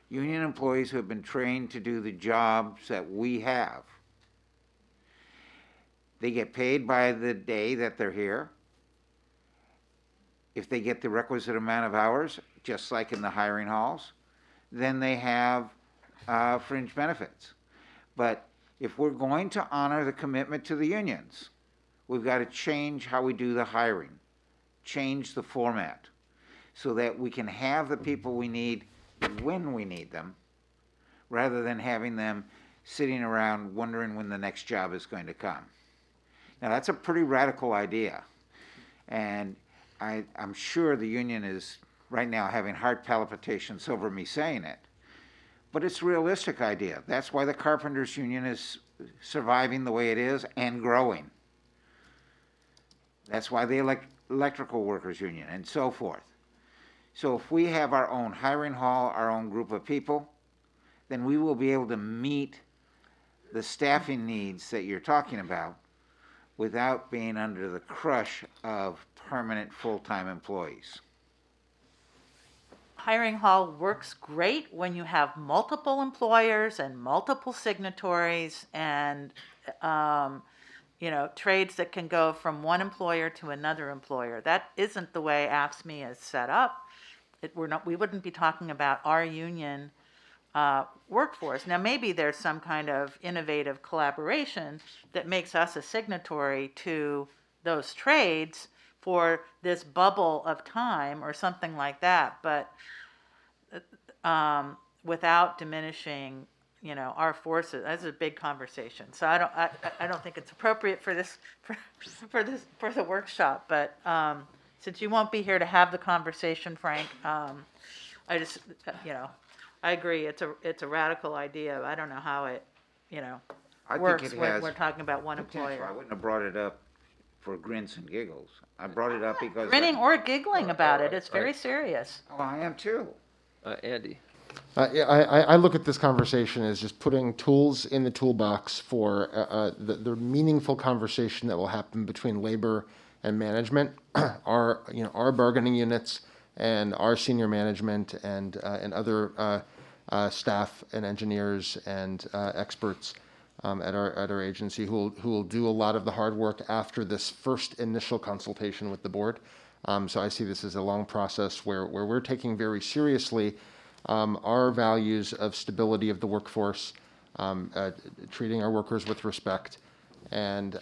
Union employees who have been trained to do the jobs that we have. They get paid by the day that they're here. If they get the requisite amount of hours, just like in the hiring halls, then they have fringe benefits. But if we're going to honor the commitment to the unions, we've got to change how we do the hiring, change the format, so that we can have the people we need when we need them, rather than having them sitting around wondering when the next job is going to come. Now, that's a pretty radical idea, and I'm sure the union is right now having heart palpitations over me saying it. But it's a realistic idea. That's why the Carpenters Union is surviving the way it is and growing. That's why the Electrical Workers Union and so forth. So if we have our own hiring hall, our own group of people, then we will be able to meet the staffing needs that you're talking about without being under the crush of permanent full-time employees. Hiring hall works great when you have multiple employers and multiple signatories and, trades that can go from one employer to another employer. That isn't the way AFSCME is set up. We wouldn't be talking about our union workforce. Now, maybe there's some kind of innovative collaboration that makes us a signatory to those trades for this bubble of time or something like that, but without diminishing, our forces. That's a big conversation. So I don't think it's appropriate for this for the workshop. But since you won't be here to have the conversation, Frank, I just I agree. It's a radical idea. I don't know how it works when we're talking about one employer. I wouldn't have brought it up for grins and giggles. I brought it up because grinning or giggling about it. It's very serious. Oh, I am too. Andy. I look at this conversation as just putting tools in the toolbox for the meaningful conversation that will happen between labor and management, our bargaining units and our senior management and other staff and engineers and experts at our agency who will do a lot of the hard work after this first initial consultation with the board. So I see this as a long process where we're taking very seriously our values of stability of the workforce, treating our workers with respect, and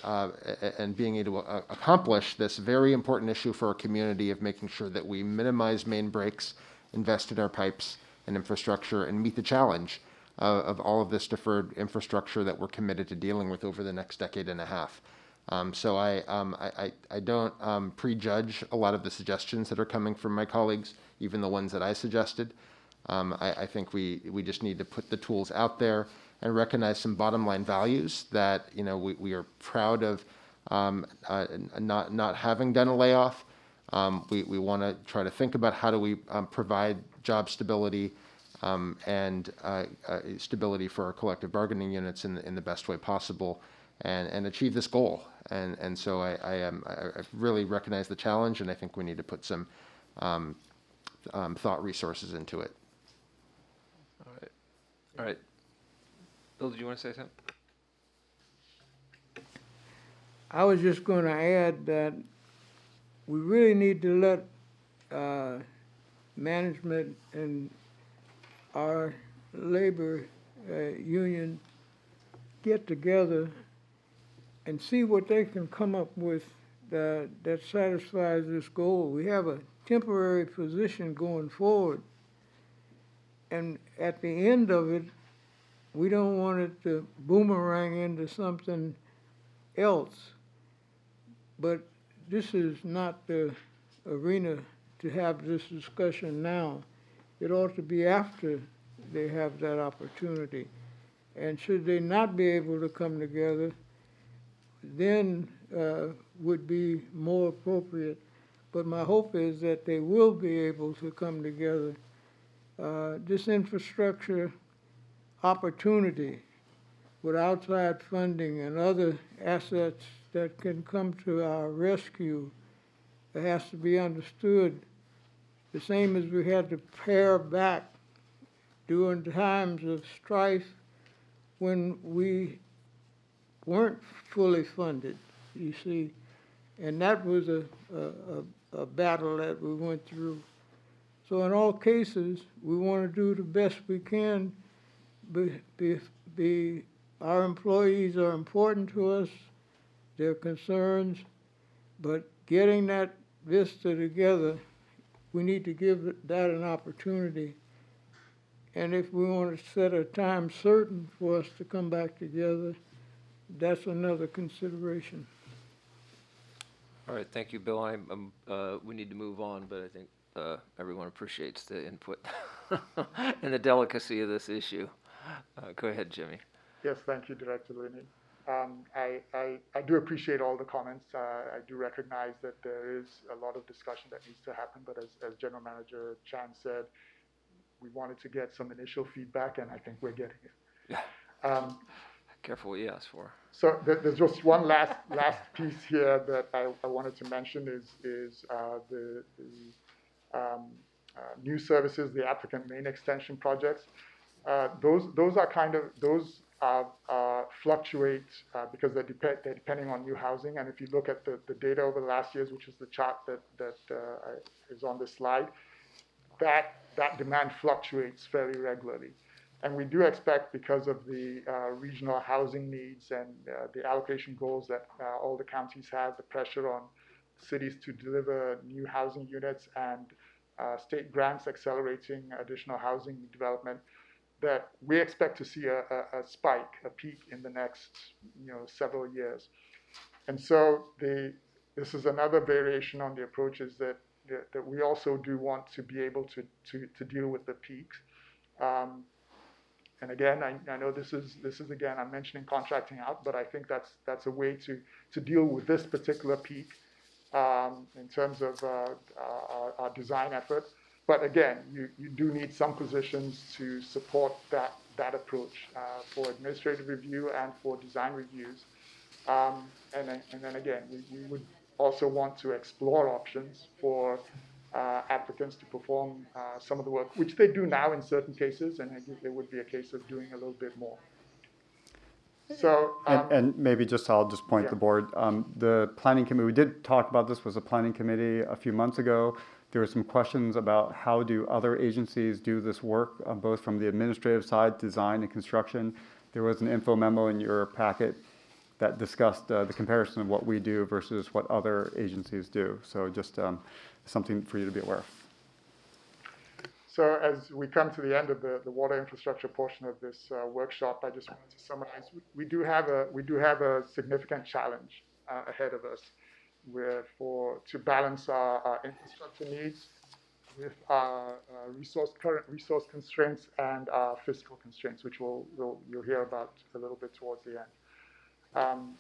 being able to accomplish this very important issue for our community of making sure that we minimize main breaks, invest in our pipes and infrastructure, and meet the challenge of all of this deferred infrastructure that we're committed to dealing with over the next decade and a half. So I don't prejudge a lot of the suggestions that are coming from my colleagues, even the ones that I suggested. I think we just need to put the tools out there and recognize some bottom line values that, you know, we are proud of not having done a layoff. We want to try to think about how do we provide job stability and stability for our collective bargaining units in the best way possible, and achieve this goal. And so I really recognize the challenge, and I think we need to put some thought resources into it. All right. Bill, did you want to say something? I was just going to add that we really need to let management and our labor union get together and see what they can come up with that satisfies this goal. We have a temporary position going forward, and at the end of it, we don't want it to boomerang into something else. But this is not the arena to have this discussion now. It ought to be after they have that opportunity. And should they not be able to come together, then would be more appropriate. But my hope is that they will be able to come together. This infrastructure opportunity with outside funding and other assets that can come to our rescue, it has to be understood the same as we had to pare back during times of strife when we weren't fully funded, you see. And that was a battle that we went through. So in all cases, we want to do the best we can. Our employees are important to us, their concerns, but getting that vista together, we need to give that an opportunity. And if we want to set a time certain for us to come back together, that's another consideration. All right, thank you, Bill. We need to move on, but I think everyone appreciates the input and the delicacy of this issue. Go ahead, Jimmy. Yes, thank you, Director Linney. I do appreciate all the comments. I do recognize that there is a lot of discussion that needs to happen, but as General Manager Chan said, we wanted to get some initial feedback, and I think we're getting it. Yeah. Careful what you ask for. So there's just one last piece here that I wanted to mention is the new services, the applicant main extension projects. Those fluctuate because they're depending on new housing. And if you look at the data over the last years, which is the chart that is on this slide, that demand fluctuates fairly regularly. And we do expect, because of the regional housing needs and the allocation goals that all the counties have, the pressure on cities to deliver new housing units and state grants accelerating additional housing development, that we expect to see a spike, a peak in the next several years. And so this is another variation on the approach, is that we also do want to be able to deal with the peaks. And again, I know this is again, I'm mentioning contracting out, but I think that's a way to deal with this particular peak in terms of our design effort. But again, you do need some positions to support that approach for administrative review and for design reviews. And then again, we would also want to explore options for applicants to perform some of the work, which they do now in certain cases, and I think there would be a case of doing a little bit more. So, and maybe I'll just point the board. The planning committee, we did talk about this, was a planning committee a few months ago. There were some questions about how do other agencies do this work, both from the administrative side, design and construction. There was an info memo in your packet that discussed the comparison of what we do versus what other agencies do. So just something for you to be aware of. So as we come to the end of the water infrastructure portion of this workshop, I just wanted to summarize. We do have a significant challenge ahead of us to balance our infrastructure needs with our current resource constraints and our fiscal constraints, which you'll hear about a little bit towards the end.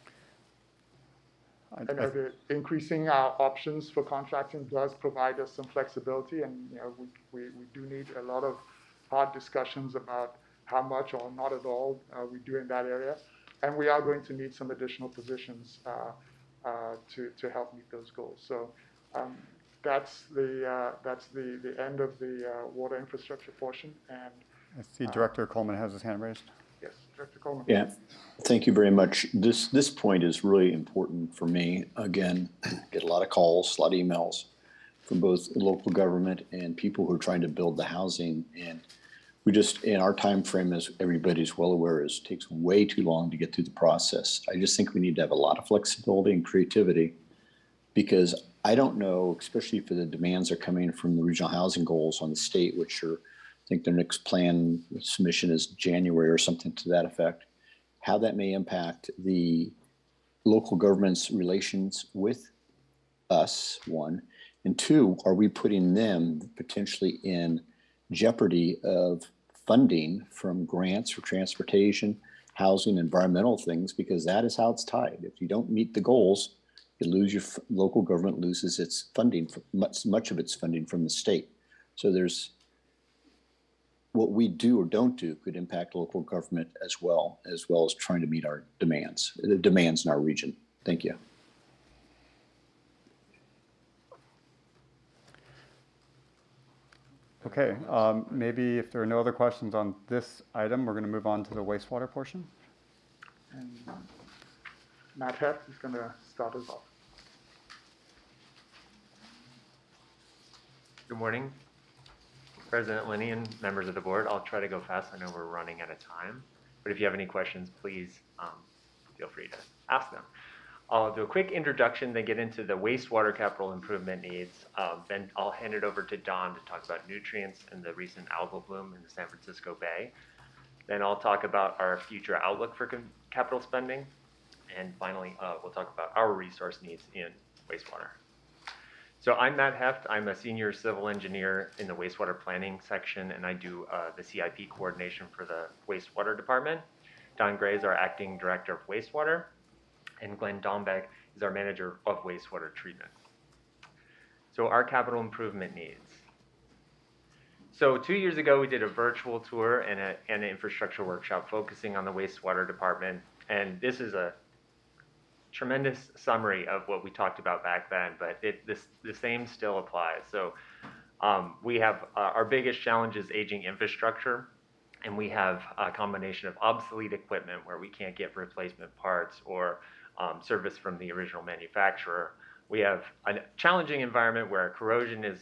I know that increasing our options for contracting does provide us some flexibility, and we do need a lot of hard discussions about how much or not at all we do in that area, and we are going to need some additional positions to help meet those goals. So that's the end of the water infrastructure portion. And I see Director Coleman has his hand raised. Yes, Director Coleman. Yeah, thank you very much. This point is really important for me. Again, get a lot of calls, a lot of emails from both local government and people who are trying to build the housing. And we just, in our time frame, as everybody's well aware, takes way too long to get through the process. I just think we need to have a lot of flexibility and creativity, because I don't know, especially if the demands are coming from the regional housing goals on the state, which are, I think their next plan submission is January or something to that effect, how that may impact the local government's relations with us, one, and two, are we putting them potentially in jeopardy of funding from grants for transportation, housing, environmental things, because that is how it's tied. If you don't meet the goals, you lose your local government loses its funding, much of its funding from the state. So there's what we do or don't do could impact local government as well as trying to meet our demands, the demands in our region. Thank you. Okay, maybe if there are no other questions on this item, we're going to move on to the wastewater portion. And Matt Heft is going to start us off. Good morning, President Linney and members of the board. I'll try to go fast. I know we're running out of time, but if you have any questions, please feel free to ask them. I'll do a quick introduction, then get into the wastewater capital improvement needs. Then I'll hand it over to Don to talk about nutrients and the recent algal bloom in the San Francisco Bay. Then I'll talk about our future outlook for capital spending. And finally, we'll talk about our resource needs in wastewater. So I'm Matt Heft. I'm a senior civil engineer in the wastewater planning section, and I do the CIP coordination for the wastewater department. Don Gray is our acting director of wastewater, and Glenn Dombeck is our manager of wastewater treatment. So our capital improvement needs. So 2 years ago, we did a virtual tour and an infrastructure workshop focusing on the wastewater department, and this is a tremendous summary of what we talked about back then, but the same still applies. So we have our biggest challenge is aging infrastructure, and we have a combination of obsolete equipment where we can't get replacement parts or service from the original manufacturer. We have a challenging environment where corrosion is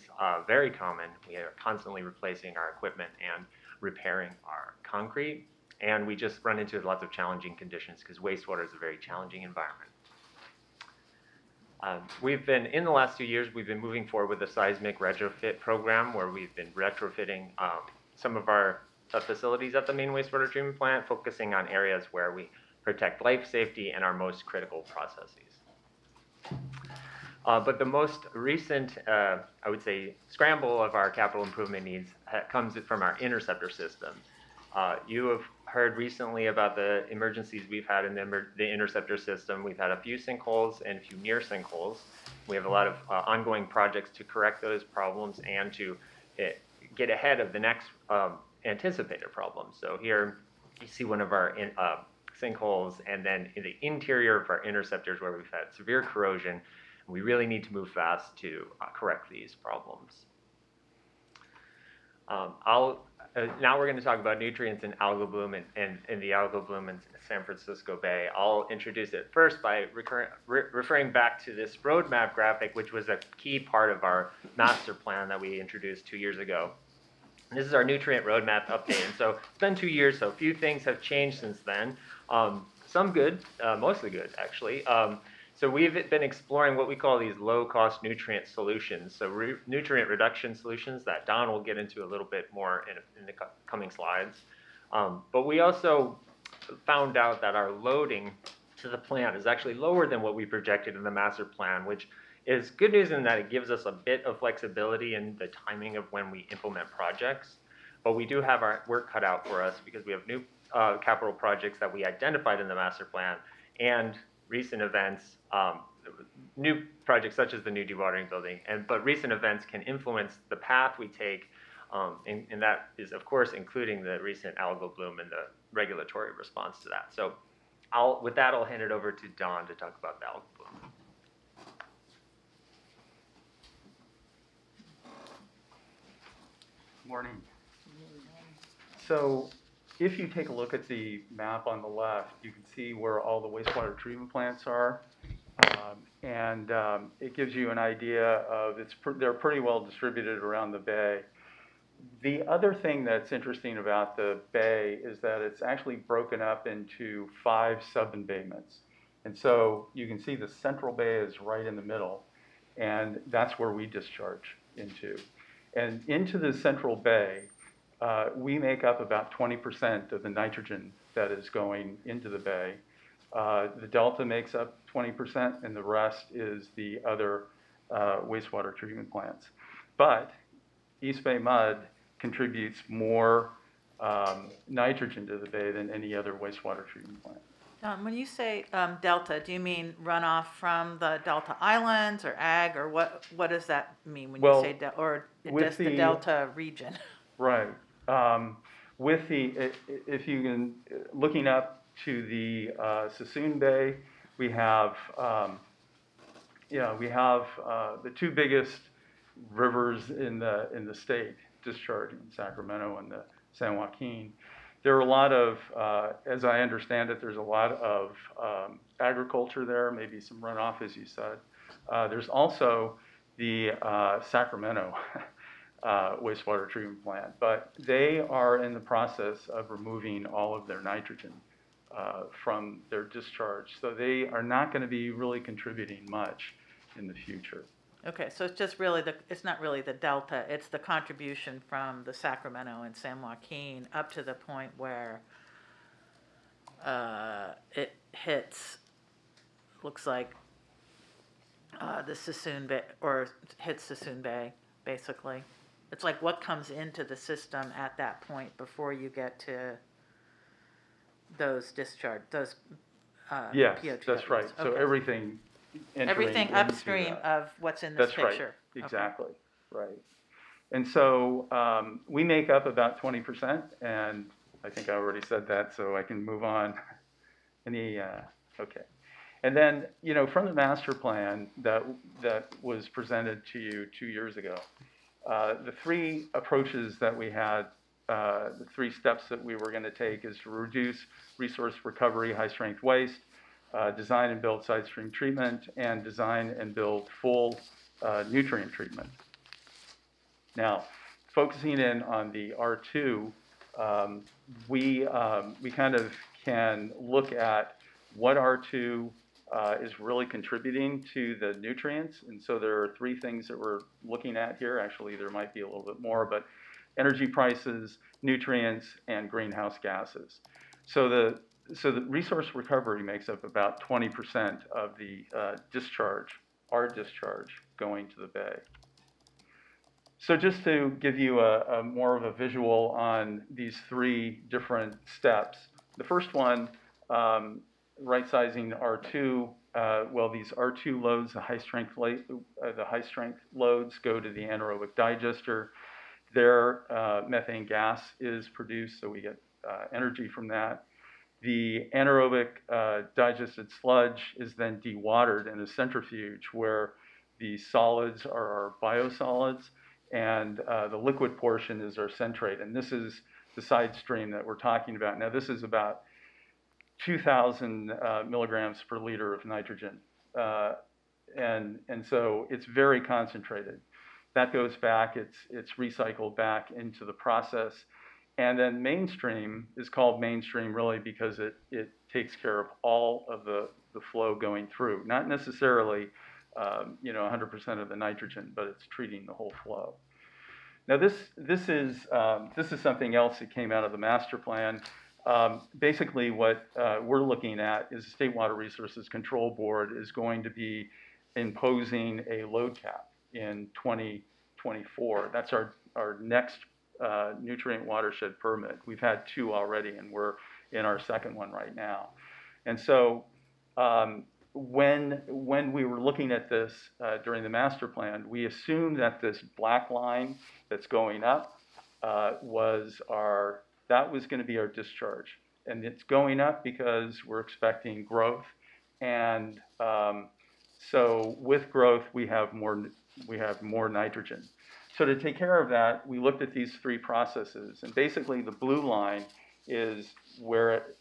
very common. We are constantly replacing our equipment and repairing our concrete, and we just run into lots of challenging conditions because wastewater is a very challenging environment. In the last 2 years, we've been moving forward with a seismic retrofit program where we've been retrofitting some of our facilities at the main wastewater treatment plant, focusing on areas where we protect life safety and our most critical processes. But the most recent, I would say, scramble of our capital improvement needs comes from our interceptor system. You have heard recently about the emergencies we've had in the interceptor system. We've had a few sinkholes and a few near sinkholes. We have a lot of ongoing projects to correct those problems and to get ahead of the next anticipated problems. So here you see one of our sinkholes, and then in the interior of our interceptors where we've had severe corrosion. We really need to move fast to correct these problems. Now we're going to talk about nutrients in algal bloom and the algal bloom in San Francisco Bay. I'll introduce it first by referring back to this roadmap graphic, which was a key part of our master plan that we introduced 2 years ago. And this is our nutrient roadmap update. And so it's been 2 years, so a few things have changed since then. Some good, mostly good, actually. So we've been exploring what we call these low-cost nutrient solutions, so nutrient reduction solutions that Don will get into a little bit more in the coming slides. But we also found out that our loading to the plant is actually lower than what we projected in the master plan, which is good news in that it gives us a bit of flexibility in the timing of when we implement projects. But we do have our work cut out for us because we have new capital projects that we identified in the master plan and recent events, new projects such as the new dewatering building. But recent events can influence the path we take, and that is, of course, including the recent algal bloom and the regulatory response to that. So with that, I'll hand it over to Don to talk about the algal bloom. Morning. So if you take a look at the map on the left, you can see where all the wastewater treatment plants are. It gives you an idea of, they're pretty well distributed around the bay. The other thing that's interesting about the bay is that it's actually broken up into 5 sub-embayments. And so you can see the central bay is right in the middle, and that's where we discharge into. And into the central bay, we make up about 20% of the nitrogen that is going into the bay. The delta makes up 20%, and the rest is the other wastewater treatment plants. But East Bay Mud contributes more nitrogen to the bay than any other wastewater treatment plant. Don, when you say delta, do you mean runoff from the delta islands or ag, or what does that mean when you say or just the delta region? Right. If you can, looking up to the Sassoon Bay, we have the 2 biggest rivers in the state discharging, Sacramento and the San Joaquin. There are a lot of, as I understand it, there's a lot of agriculture there, maybe some runoff, as you said. There's also the Sacramento wastewater treatment plant, but they are in the process of removing all of their nitrogen from their discharge. So they are not going to be really contributing much in the future. Okay, so it's just really it's not really the delta, it's the contribution from the Sacramento and San Joaquin up to the point where it hits, looks like the Sassoon Bay, or hits Sassoon Bay, basically. It's like what comes into the system at that point before you get to those discharge, those yes, PO2. that's right. Okay. So everything upstream of what's in this picture. Right, exactly, right. And so we make up about 20%, and I think I already said that, so I can move on. Okay. And then, from the master plan that was presented to you 2 years ago, the 3 approaches that we had, the 3 steps that we were going to take is to reduce resource recovery, high-strength waste, design and build side stream treatment, and design and build full nutrient treatment. Now, focusing in on the R2, we kind of can look at what R2 is really contributing to the nutrients. And so there are 3 things that we're looking at here. Actually, there might be a little bit more, but energy prices, nutrients, and greenhouse gases. So the resource recovery makes up about 20% of the discharge, our discharge going to the bay. So just to give you a more of a visual on these 3 different steps, the first one, right-sizing R2, well, these R2 loads, the high-strength loads go to the anaerobic digester. Their methane gas is produced, so we get energy from that. The anaerobic digested sludge is then dewatered in a centrifuge where the solids are our biosolids, and the liquid portion is our centrate. And this is the side stream that we're talking about. Now, this is about 2,000 milligrams per liter of nitrogen. And so it's very concentrated. That goes back, it's recycled back into the process. And then mainstream is called mainstream really because it takes care of all of the flow going through. Not necessarily 100% of the nitrogen, but it's treating the whole flow. Now this is something else that came out of the master plan. basically what we're looking at is the State Water Resources Control Board is going to be imposing a load cap in 2024. That's our next nutrient watershed permit. We've had 2 already, and we're in our second one right now. And so when we were looking at this during the master plan, we assumed that this black line that's going up was going to be our discharge. And it's going up because we're expecting growth. And so with growth, we have more nitrogen. So to take care of that, we looked at these 3 processes. And basically, the blue line is where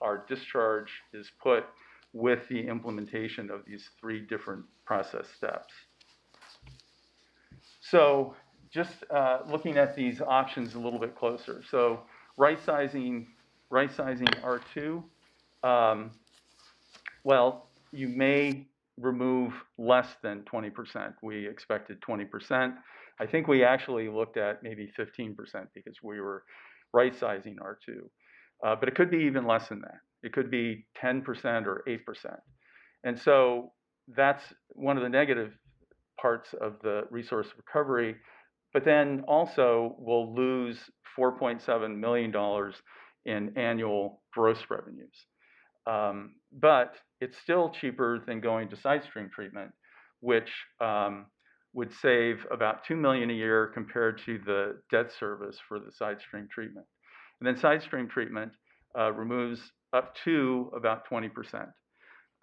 our discharge is put with the implementation of these 3 different process steps. So just looking at these options a little bit closer. So right-sizing R2, well, you may remove less than 20%. We expected 20%. I think we actually looked at maybe 15% because we were right-sizing R2. But it could be even less than that. It could be 10% or 8%. And so that's one of the negative parts of the resource recovery. But then also we'll lose $4.7 million in annual gross revenues. But it's still cheaper than going to side stream treatment, which would save about $2 million a year compared to the debt service for the side stream treatment. And then side stream treatment removes up to about 20%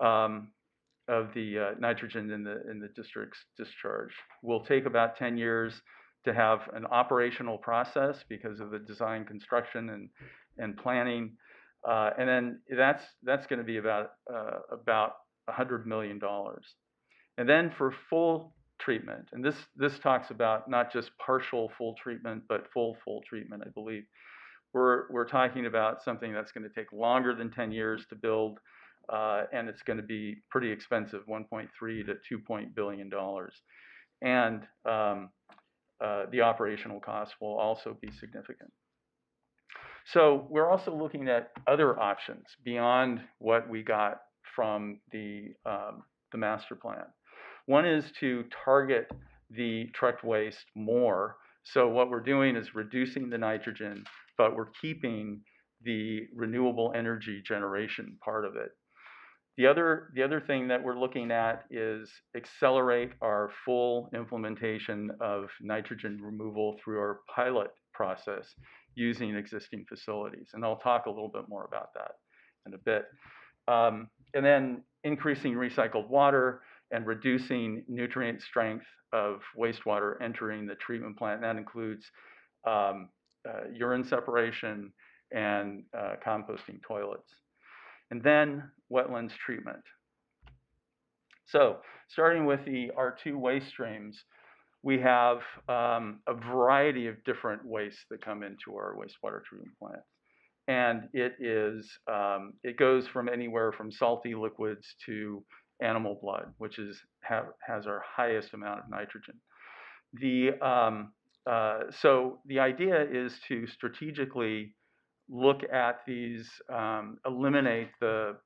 of the nitrogen in the district's discharge. Will take about 10 years to have an operational process because of the design, construction, and planning. And then that's going to be about $100 million. And then for full treatment, and this talks about not just partial full treatment, but full treatment, I believe. We're talking about something that's going to take longer than 10 years to build, and it's going to be pretty expensive, $1.3 to $2 billion. And the operational costs will also be significant. So we're also looking at other options beyond what we got from the master plan. One is to target the trucked waste more. So what we're doing is reducing the nitrogen, but we're keeping the renewable energy generation part of it. The other thing that we're looking at is accelerate our full implementation of nitrogen removal through our pilot process using existing facilities. And I'll talk a little bit more about that in a bit. And then increasing recycled water and reducing nutrient strength of wastewater entering the treatment plant. And that includes urine separation and composting toilets. And then wetlands treatment. So starting with the R2 waste streams, we have a variety of different wastes that come into our wastewater treatment plant. And it goes from anywhere from salty liquids to animal blood, which has our highest amount of nitrogen. So the idea is to strategically look at these, eliminate the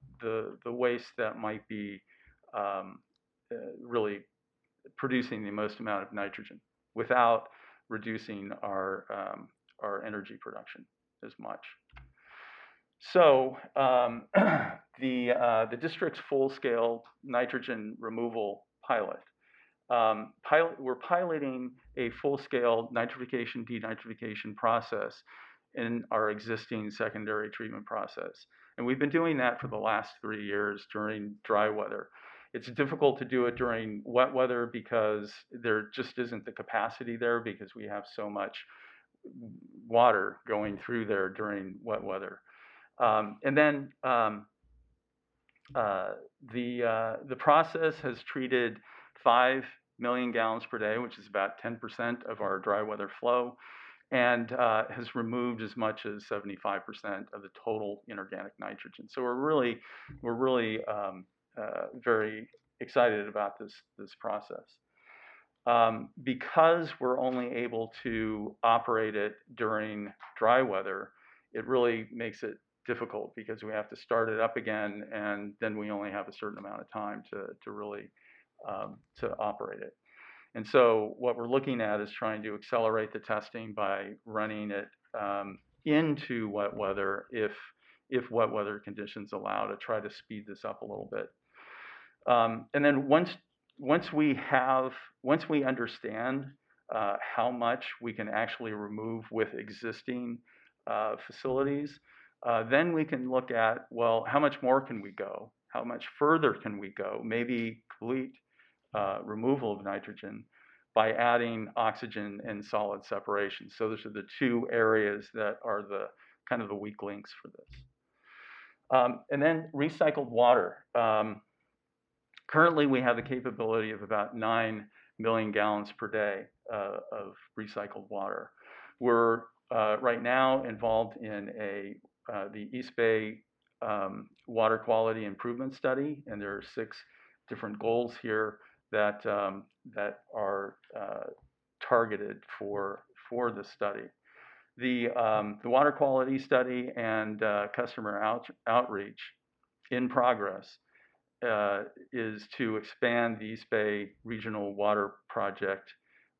waste that might be really producing the most amount of nitrogen without reducing our energy production as much. So the district's full-scale nitrogen removal pilot. We're piloting a full-scale nitrification denitrification process in our existing secondary treatment process. And we've been doing that for the last 3 years during dry weather. It's difficult to do it during wet weather because there just isn't the capacity there because we have so much water going through there during wet weather. And then the process has treated 5 million gallons per day, which is about 10% of our dry weather flow, and has removed as much as 75% of the total inorganic nitrogen. So we're really very excited about this process. Because we're only able to operate it during dry weather, it really makes it difficult because we have to start it up again, and then we only have a certain amount of time to really to operate it. And so what we're looking at is trying to accelerate the testing by running it into wet weather if wet weather conditions allow, to try to speed this up a little bit. And then once we understand how much we can actually remove with existing facilities, then we can look at, well, how much more can we go? How much further can we go? Maybe complete removal of nitrogen by adding oxygen and solid separation. So those are the two areas that are the kind of the weak links for this. And then recycled water. Currently, we have the capability of about 9 million gallons per day of recycled water. We're right now involved in the East Bay water quality improvement study, and there are 6 different goals here that are targeted for the study. The water quality study and customer outreach in progress is to expand the East Bay Regional Water Project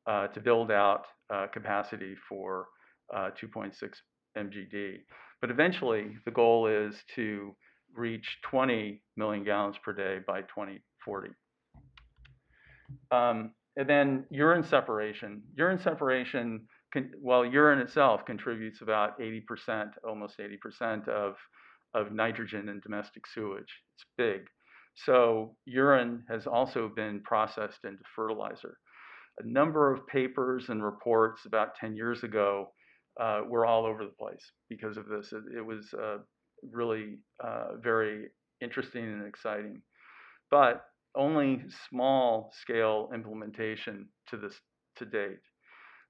to build out capacity for 2.6 MGD. But eventually, the goal is to reach 20 million gallons per day by 2040. And then urine separation. Urine separation, well, urine itself contributes about 80%, almost 80% of nitrogen in domestic sewage. It's big. So urine has also been processed into fertilizer. A number of papers and reports about 10 years ago were all over the place because of this. It was really very interesting and exciting, but only small scale implementation to date.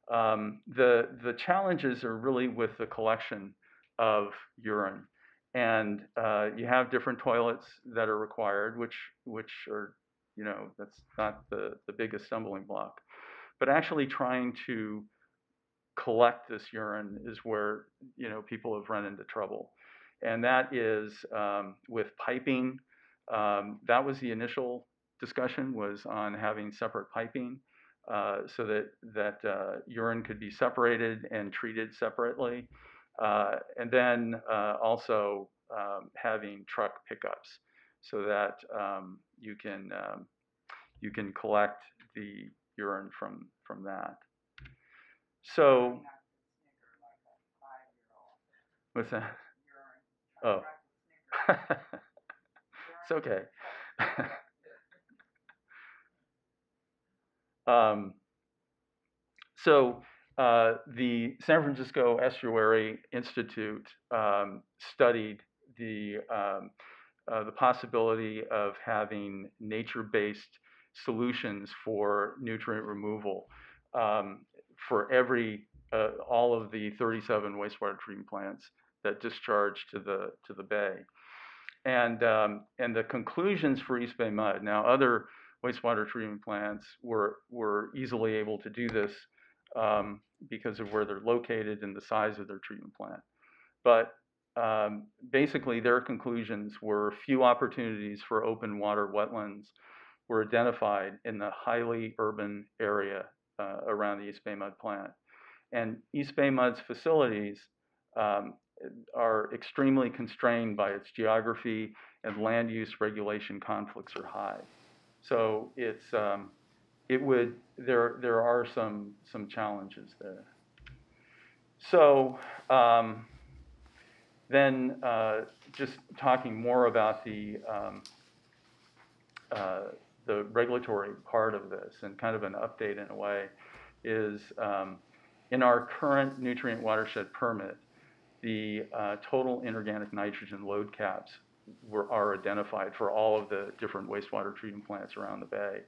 The challenges are really with the collection of urine. And you have different toilets that are required, which are, you know, that's not the biggest stumbling block. But actually trying to collect this urine is where, you know, people have run into trouble. And that is with piping. That was the initial discussion, was on having separate piping so that urine could be separated and treated separately. And then also having truck pickups so that you can collect the urine from that. So, what's that? Oh, it's okay. So the San Francisco Estuary Institute studied the possibility of having nature-based solutions for nutrient removal for all of the 37 wastewater treatment plants that discharge to the bay. And the conclusions for East Bay MUD. Now, other wastewater treatment plants were easily able to do this because of where they're located and the size of their treatment plant. But basically, their conclusions were few opportunities for open water wetlands were identified in the highly urban area around the East Bay MUD plant. And East Bay MUD's facilities are extremely constrained by its geography, and land use regulation conflicts are high. So there are some challenges there. So then just talking more about the regulatory part of this, and kind of an update in a way, is in our current nutrient watershed permit, the total inorganic nitrogen load caps are identified for all of the different wastewater treatment plants around the bay.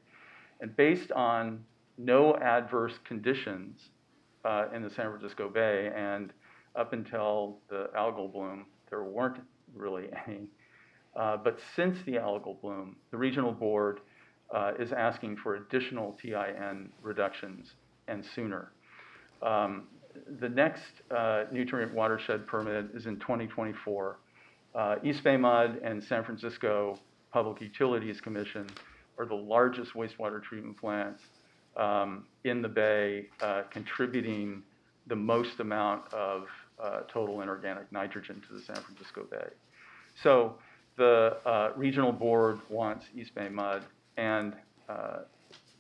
And based on no adverse conditions in the San Francisco Bay, and up until the algal bloom, there weren't really any. But since the algal bloom, the regional board is asking for additional TIN reductions, and sooner. the next nutrient watershed permit is in 2024. East Bay MUD and San Francisco Public Utilities Commission are the largest wastewater treatment plants in the Bay, contributing the most amount of total inorganic nitrogen to the San Francisco Bay. So the regional board wants East Bay MUD and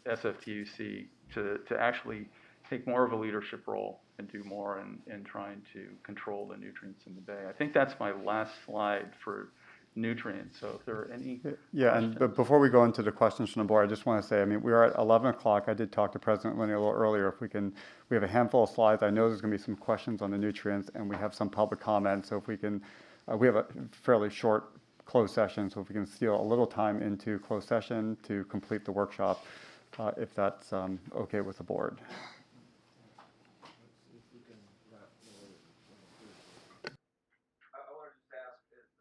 SFTUC to actually take more of a leadership role and do more in trying to control the nutrients in the Bay. I think that's my last slide for nutrients. So if there are any questions. But before we go into the questions from the board, I just want to say, I mean, we are at 11 o'clock. I did talk to President Linney a little earlier. If we can, we have a handful of slides. I know there's going to be some questions on the nutrients, and we have some public comments. So if we can, we have a fairly short closed session. So if we can steal a little time into closed session to complete the workshop, if that's okay with the board.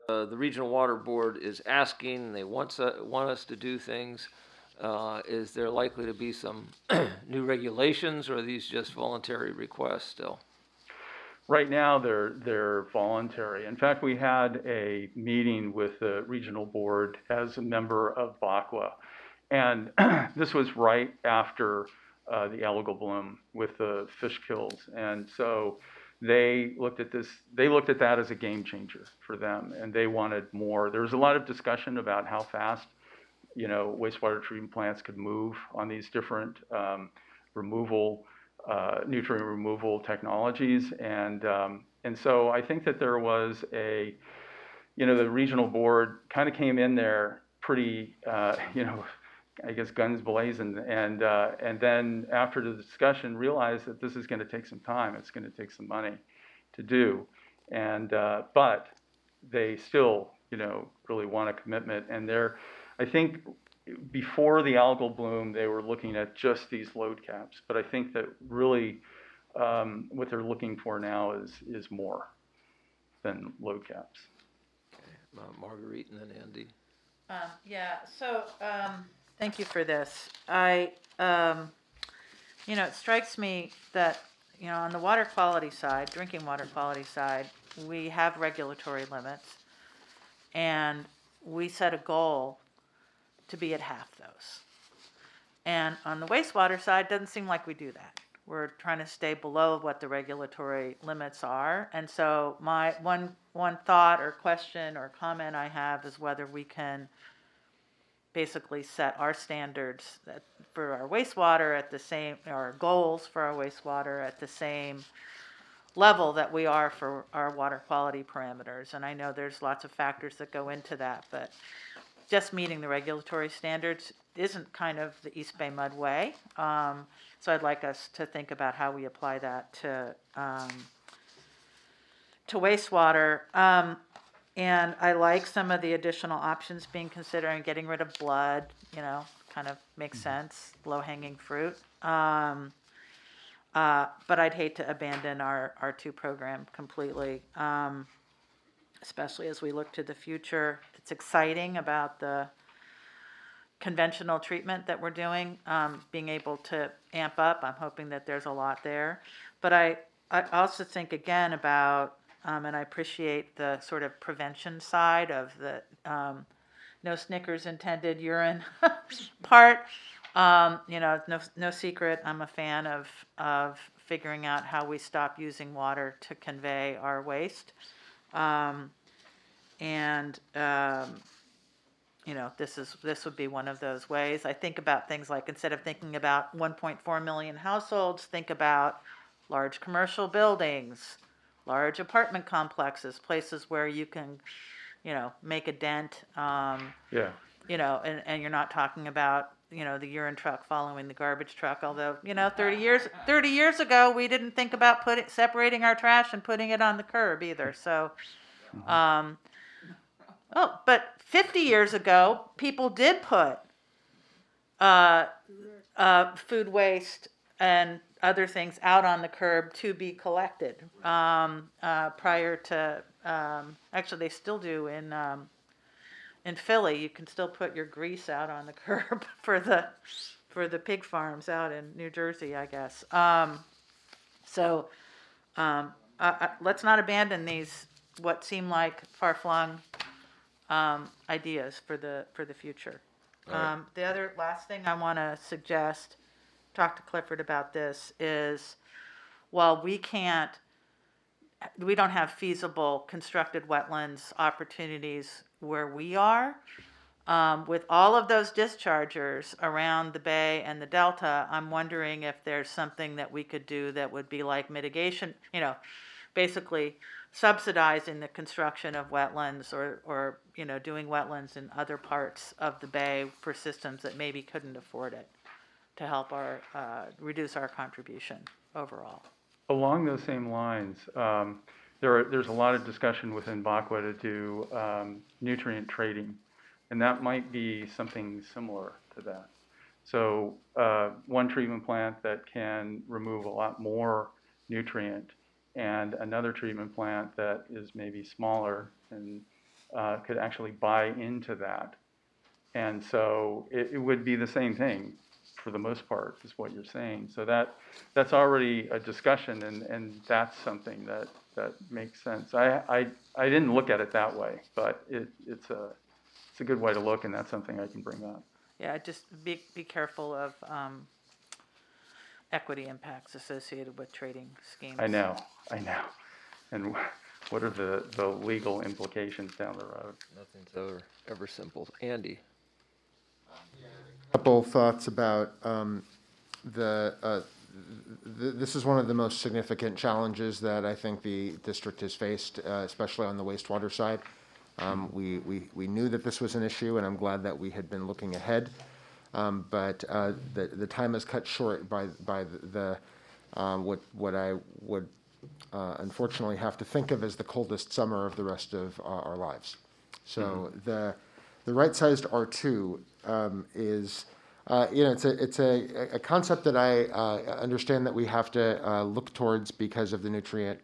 The Regional Water Board is asking, they want us to do things. Is there likely to be some new regulations, or are these just voluntary requests still? Right now, they're voluntary. In fact, we had a meeting with the regional board as a member of BACWA, and this was right after the algal bloom with the fish kills, and so they looked at this. They looked at that as a game changer for them, and they wanted more. There was a lot of discussion about how fast, wastewater treatment plants could move on these different nutrient removal technologies, and so I think that there was the regional board kind of came in there pretty, I guess guns blazing, and then after the discussion realized that this is going to take some time. It's going to take some money to do, and but they still, really want a commitment, and I think before the algal bloom, they were looking at just these load caps, but I think that really what they're looking for now is more than load caps. Okay. Marguerite and then Andy. Thank you for this. It strikes me that, on the water quality side, drinking water quality side, we have regulatory limits, and we set a goal to be at half those. And on the wastewater side, it doesn't seem like we do that. We're trying to stay below what the regulatory limits are. And so my one thought or question or comment I have is whether we can basically set our standards for our wastewater at the same, our goals for our wastewater at the same level that we are for our water quality parameters. And I know there's lots of factors that go into that, but just meeting the regulatory standards isn't kind of the East Bay MUD way. So I'd like us to think about how we apply that to wastewater. And I like some of the additional options being considered, and getting rid of blood, kind of makes sense, low-hanging fruit. But I'd hate to abandon our R2 program completely, especially as we look to the future. It's exciting about the conventional treatment that we're doing, being able to amp up. I'm hoping that there's a lot there. But I also think, again, about and I appreciate the sort of prevention side of the no Snickers intended urine part. No secret, I'm a fan of figuring out how we stop using water to convey our waste. This would be one of those ways. I think about things like, instead of thinking about 1.4 million households, think about large commercial buildings, large apartment complexes, places where you can, make a dent. And you're not talking about, the urine truck following the garbage truck. Although, 30 years ago, we didn't think about separating our trash and putting it on the curb either. So, but 50 years ago, people did put food waste and other things out on the curb to be collected prior to, actually they still do in Philly. You can still put your grease out on the curb for the pig farms out in New Jersey, I guess. So let's not abandon these, what seem like far-flung ideas for the future. All right. The other last thing I want to suggest, talk to Clifford about this, is while we don't have feasible constructed wetlands opportunities where we are, with all of those dischargers around the bay and the delta, I'm wondering if there's something that we could do that would be like mitigation, basically subsidizing the construction of wetlands or doing wetlands in other parts of the bay for systems that maybe couldn't afford it, to help reduce our contribution overall. Along those same lines, there's a lot of discussion within BACWA to do nutrient trading, and that might be something similar to that. So one treatment plant that can remove a lot more nutrient, and another treatment plant that is maybe smaller and could actually buy into that. And so it would be the same thing for the most part, is what you're saying. So that's already a discussion, and that's something that makes sense. I didn't look at it that way, but it's a good way to look, and that's something I can bring up. Yeah, just be careful of equity impacts associated with trading schemes. I know. And what are the legal implications down the road? Nothing's ever simple. Andy? Couple thoughts about this is one of the most significant challenges that I think the district has faced, especially on the wastewater side. We knew that this was an issue, and I'm glad that we had been looking ahead. But the time is cut short by what I would unfortunately have to think of as the coldest summer of the rest of our lives. So the right-sized R2 is, it's a concept that I understand that we have to look towards because of the nutrient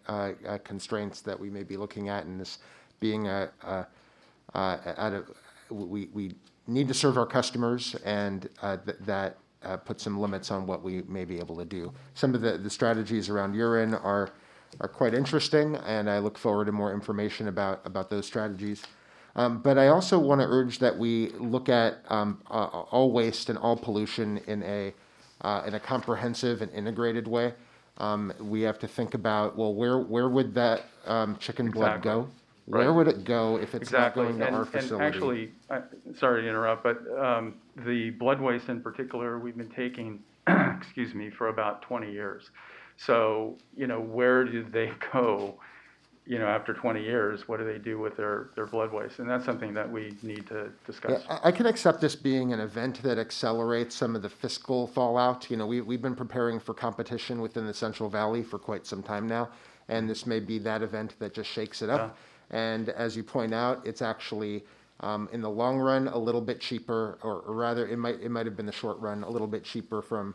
constraints that we may be looking at, and this being we need to serve our customers, and that puts some limits on what we may be able to do. Some of the strategies around urine are quite interesting, and I look forward to more information about those strategies. But I also want to urge that we look at all waste and all pollution in a comprehensive and integrated way. We have to think about, well, where would that chicken blood go? Right. Where would it go if it's not going to our facility? And actually, sorry to interrupt, but the blood waste in particular, we've been taking, excuse me, for about 20 years. So, where do they go, after 20 years? What do they do with their blood waste? And that's something that we need to discuss. Yeah, I can accept this being an event that accelerates some of the fiscal fallout. We've been preparing for competition within the Central Valley for quite some time now, and this may be that event that just shakes it up. Yeah. And as you point out, it's actually, in the long run, a little bit cheaper, or rather, it might have been the short run, a little bit cheaper from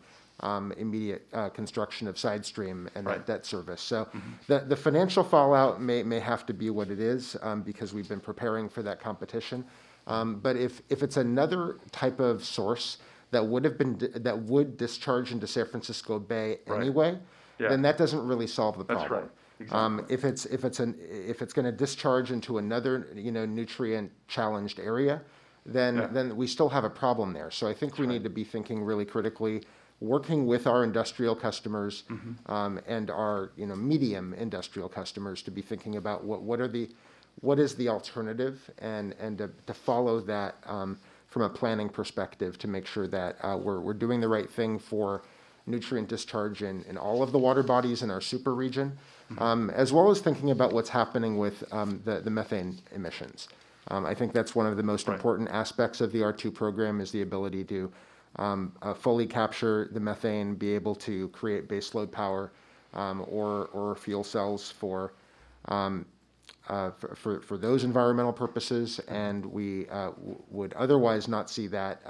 immediate construction of side stream and that debt service. So the financial fallout may have to be what it is, because we've been preparing for that competition. But if it's another type of source that would discharge into San Francisco Bay anyway, then that doesn't really solve the problem. That's right. Exactly. If it's going to discharge into another nutrient challenged area, then we still have a problem there. So I think we need to be thinking really critically, working with our industrial customers and our medium industrial customers to be thinking about what is the alternative, and to follow that from a planning perspective to make sure that we're doing the right thing for nutrient discharge in all of the water bodies in our super region, as well as thinking about what's happening with the methane emissions. I think that's one of the most important aspects of the R2 program, is the ability to fully capture the methane, be able to create baseload power or fuel cells for those environmental purposes, and we would otherwise not see that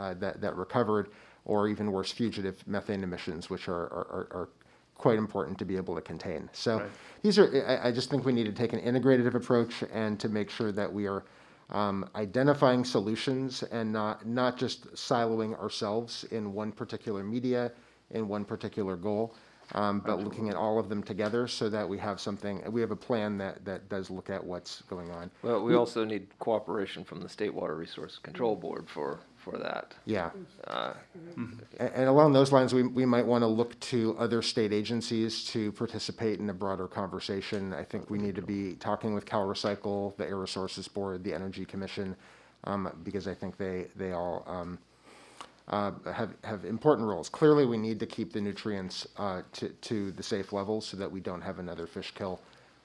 recovered, or even worse, fugitive methane emissions, which are quite important to be able to contain. So these are, I just think we need to take an integrative approach, and to make sure that we are identifying solutions and not just siloing ourselves in one particular media, in one particular goal. but looking at all of them together so that we have we have a plan that does look at what's going on. Well, we also need cooperation from the State Water Resources Control Board for that. Yeah. And along those lines, we might want to look to other state agencies to participate in a broader conversation. I think we need to be talking with Cal Recycle, the Air Resources Board, the Energy Commission, because I think they all have important roles. Clearly, we need to keep the nutrients to the safe levels so that we don't have another fish kill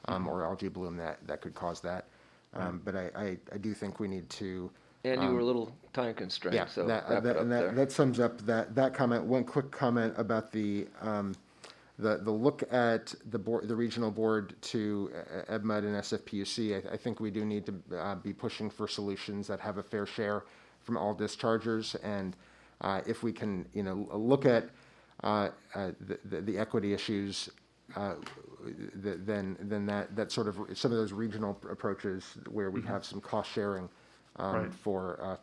or algae bloom that could cause that. But I do think we need to. And you were a little time constrained, Yeah, so that sums up that comment. One quick comment about the look at the regional board to EBMUD and SFPUC. I think we do need to be pushing for solutions that have a fair share from all dischargers, and if we can, look at the equity issues, then that sort of some of those regional approaches where we have some cost sharing for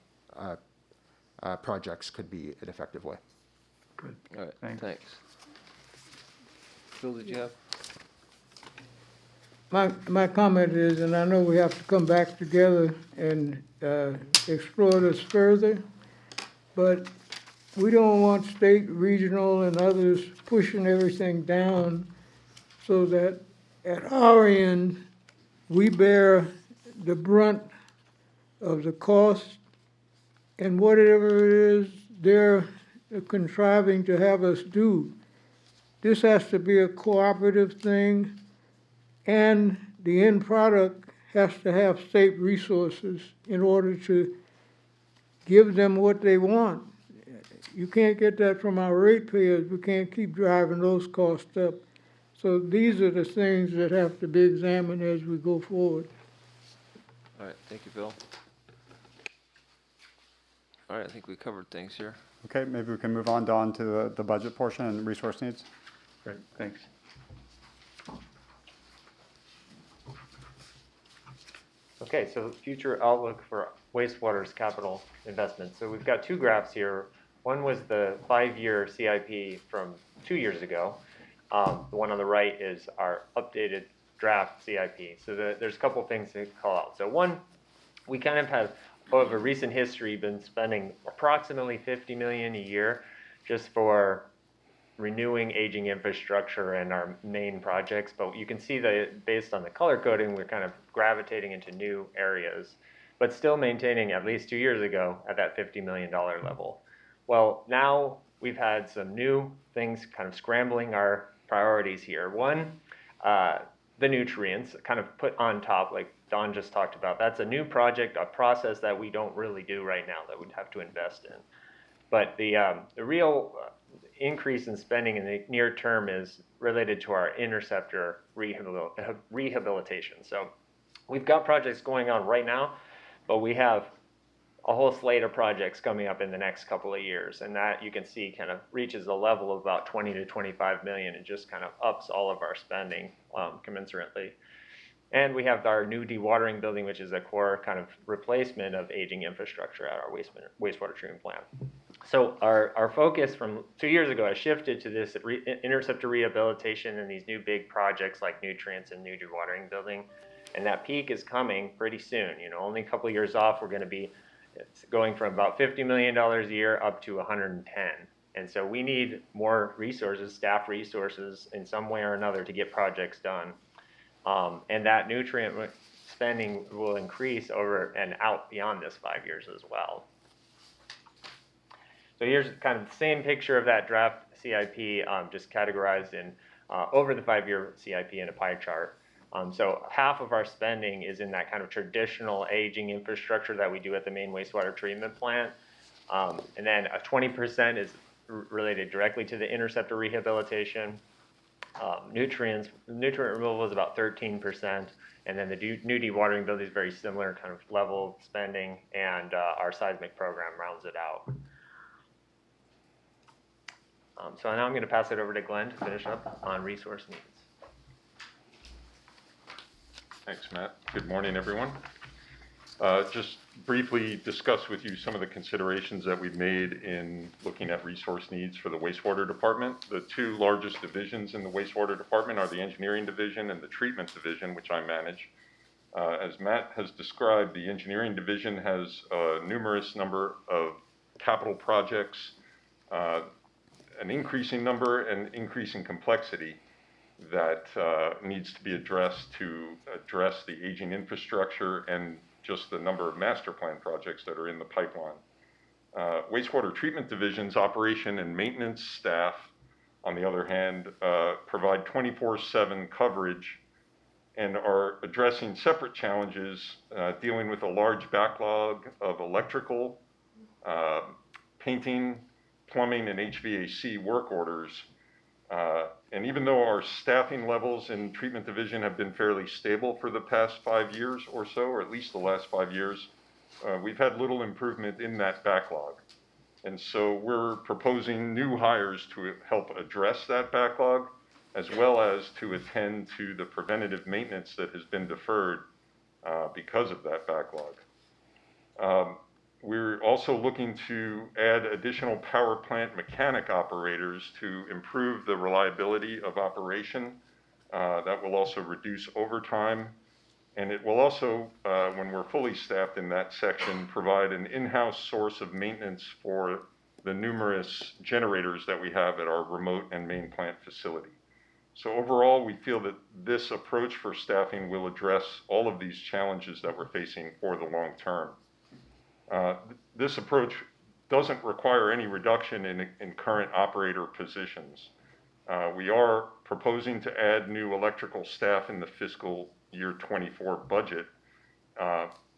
projects could be an effective way. Good. All right, thanks. Phil, did you have? My comment is, and I know we have to come back together and explore this further, but we don't want state, regional, and others pushing everything down so that at our end, we bear the brunt of the cost and whatever it is they're contriving to have us do. This has to be a cooperative thing, and the end product has to have state resources in order to give them what they want. You can't get that from our ratepayers. We can't keep driving those costs up. So these are the things that have to be examined as we go forward. All right, thank you, Bill. All right, I think we covered things here. Okay, maybe we can move on to the budget portion and resource needs. Great, thanks. Okay, so future outlook for wastewater's capital investments. So we've got two graphs here. One was the 5-year CIP from 2 years ago. The one on the right is our updated draft CIP. So there's a couple things to call out. So one, we kind of have, over recent history, been spending approximately $50 million a year just for renewing aging infrastructure and our main projects. But you can see that based on the color coding, we're kind of gravitating into new areas, but still maintaining, at least 2 years ago, at that $50 million level. Well, now we've had some new things kind of scrambling our priorities here. One, the nutrients kind of put on top, like Don just talked about. That's a new project, a process that we don't really do right now that we'd have to invest in. But the real increase in spending in the near term is related to our interceptor rehabilitation. So we've got projects going on right now, but we have a whole slate of projects coming up in the next couple of years, and that you can see kind of reaches a level of about 20 to 25 million and just kind of ups all of our spending commensurately. And we have our new dewatering building, which is a core kind of replacement of aging infrastructure at our wastewater treatment plant. So our focus from 2 years ago has shifted to this interceptor rehabilitation and these new big projects like nutrients and new dewatering building. And that peak is coming pretty soon. Only a couple of years off, we're going to be going from about $50 million a year up to 110. And so we need more resources, staff resources in some way or another to get projects done. And that nutrient spending will increase over and out beyond this 5 years as well. So here's kind of the same picture of that draft CIP, just categorized in over the 5-year CIP in a pie chart. So half of our spending is in that kind of traditional aging infrastructure that we do at the main wastewater treatment plant. And then 20% is related directly to the interceptor rehabilitation. Nutrient removal is about 13%. And then the new dewatering building is very similar kind of level of spending, and our seismic program rounds it out. So now I'm going to pass it over to Glenn to finish up on resource needs. Thanks, Matt. Good morning, everyone. Just briefly discuss with you some of the considerations that we've made in looking at resource needs for the wastewater department. The two largest divisions in the wastewater department are the engineering division and the treatment division, which I manage. As Matt has described, the engineering division has a numerous number of capital projects, an increasing number and increasing complexity that needs to be addressed to address the aging infrastructure and just the number of master plan projects that are in the pipeline. Wastewater treatment division's operation and maintenance staff, on the other hand, provide 24/7 coverage and are addressing separate challenges, dealing with a large backlog of electrical, painting, plumbing, and HVAC work orders. And even though our staffing levels in treatment division have been fairly stable for the past 5 years or so, or at least the last 5 years, we've had little improvement in that backlog. And so we're proposing new hires to help address that backlog, as well as to attend to the preventative maintenance that has been deferred because of that backlog. We're also looking to add additional power plant mechanic operators to improve the reliability of operation. That will also reduce overtime. And it will also, when we're fully staffed in that section, provide an in-house source of maintenance for the numerous generators that we have at our remote and main plant facility. So overall, we feel that this approach for staffing will address all of these challenges that we're facing for the long term. This approach doesn't require any reduction in current operator positions. We are proposing to add new electrical staff in the fiscal year 24 budget.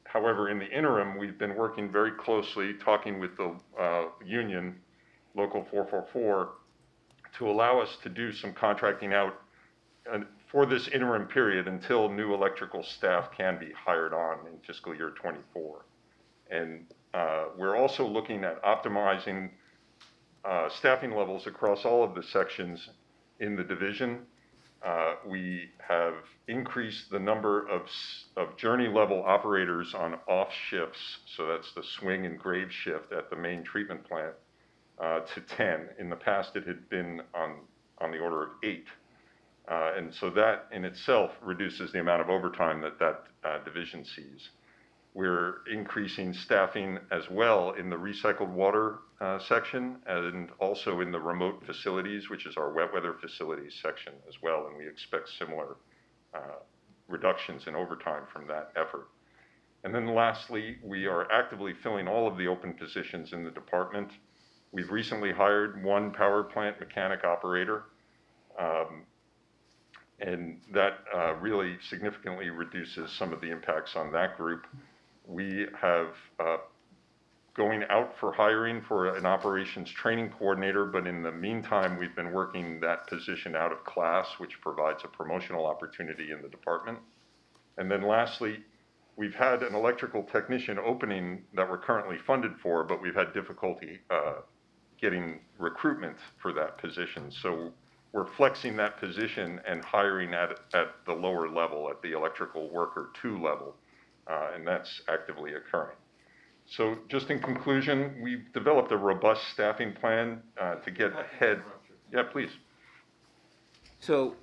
However, in the interim, we've been working very closely, talking with the union, Local 444, to allow us to do some contracting out for this interim period until new electrical staff can be hired on in fiscal year 24. And we're also looking at optimizing staffing levels across all of the sections in the division. We have increased the number of journey level operators on off shifts, so that's the swing and grave shift at the main treatment plant, to 10. In the past, it had been on the order of 8. And so that in itself reduces the amount of overtime that division sees. We're increasing staffing as well in the recycled water section and also in the remote facilities, which is our wet weather facilities section as well. And we expect similar reductions in overtime from that effort. And then lastly, we are actively filling all of the open positions in the department. We've recently hired 1 power plant mechanic operator. And that really significantly reduces some of the impacts on that group. We have going out for hiring for an operations training coordinator, but in the meantime, we've been working that position out of class, which provides a promotional opportunity in the department. And then lastly, we've had an electrical technician opening that we're currently funded for, but we've had difficulty getting recruitment for that position. So we're flexing that position and hiring at the lower level, at the electrical worker 2 level. And that's actively occurring. So just in conclusion, we've developed a robust staffing plan to get ahead. Yeah, please. So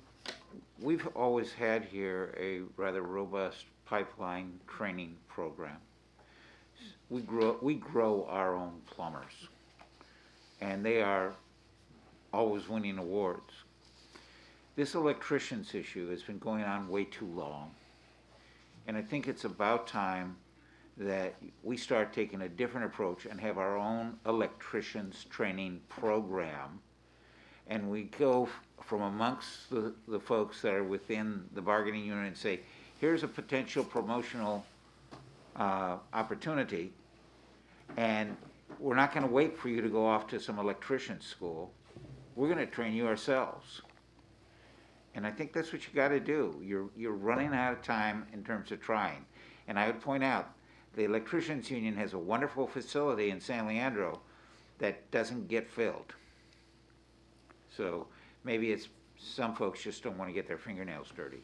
we've always had here a rather robust pipeline training program. We grow our own plumbers, and they are always winning awards. This electricians issue has been going on way too long. And I think it's about time that we start taking a different approach and have our own electricians training program. And we go from amongst the folks that are within the bargaining unit and say, here's a potential promotional opportunity. And we're not going to wait for you to go off to some electrician school. We're going to train you ourselves. And I think that's what you got to do. You're running out of time in terms of trying. And I would point out, the Electricians Union has a wonderful facility in San Leandro that doesn't get filled. So maybe it's some folks just don't want to get their fingernails dirty.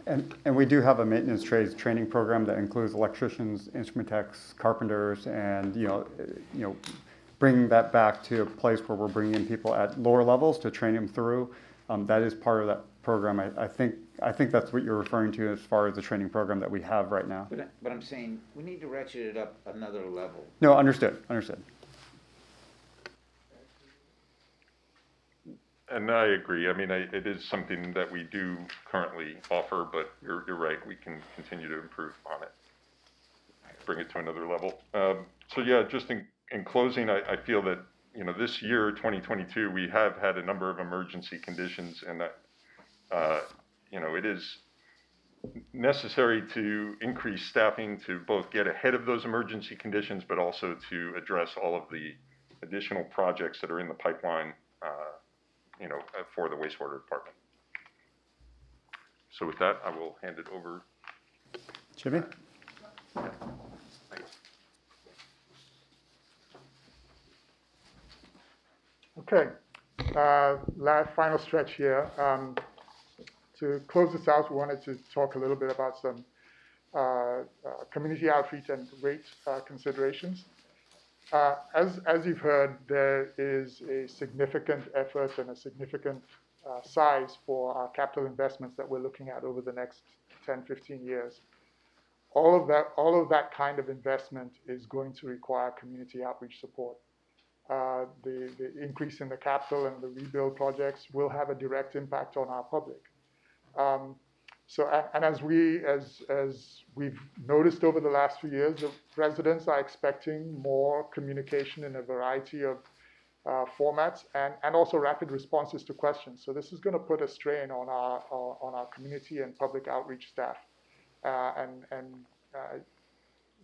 And we do have a maintenance trades training program that includes electricians, instrument techs, carpenters, and bringing that back to a place where we're bringing in people at lower levels to train them through. That is part of that program. I think that's what you're referring to as far as the training program that we have right now. But I'm saying we need to ratchet it up another level. No, understood. And I agree. I mean, it is something that we do currently offer, but you're right. We can continue to improve on it, bring it to another level. So yeah, just in closing, I feel that, this year, 2022, we have had a number of emergency conditions, and that, it is necessary to increase staffing to both get ahead of those emergency conditions, but also to address all of the additional projects that are in the pipeline, for the wastewater department. So with that, I will hand it over. Jimmy? Okay, final stretch here. To close this out, we wanted to talk a little bit about some community outreach and rate considerations. As you've heard, there is a significant effort and a significant size for our capital investments that we're looking at over the next 10, 15 years. All of that kind of investment is going to require community outreach support. The increase in the capital and the rebuild projects will have a direct impact on our public. As we've noticed over the last few years, the residents are expecting more communication in a variety of formats and also rapid responses to questions. So this is going to put a strain on our community and public outreach staff.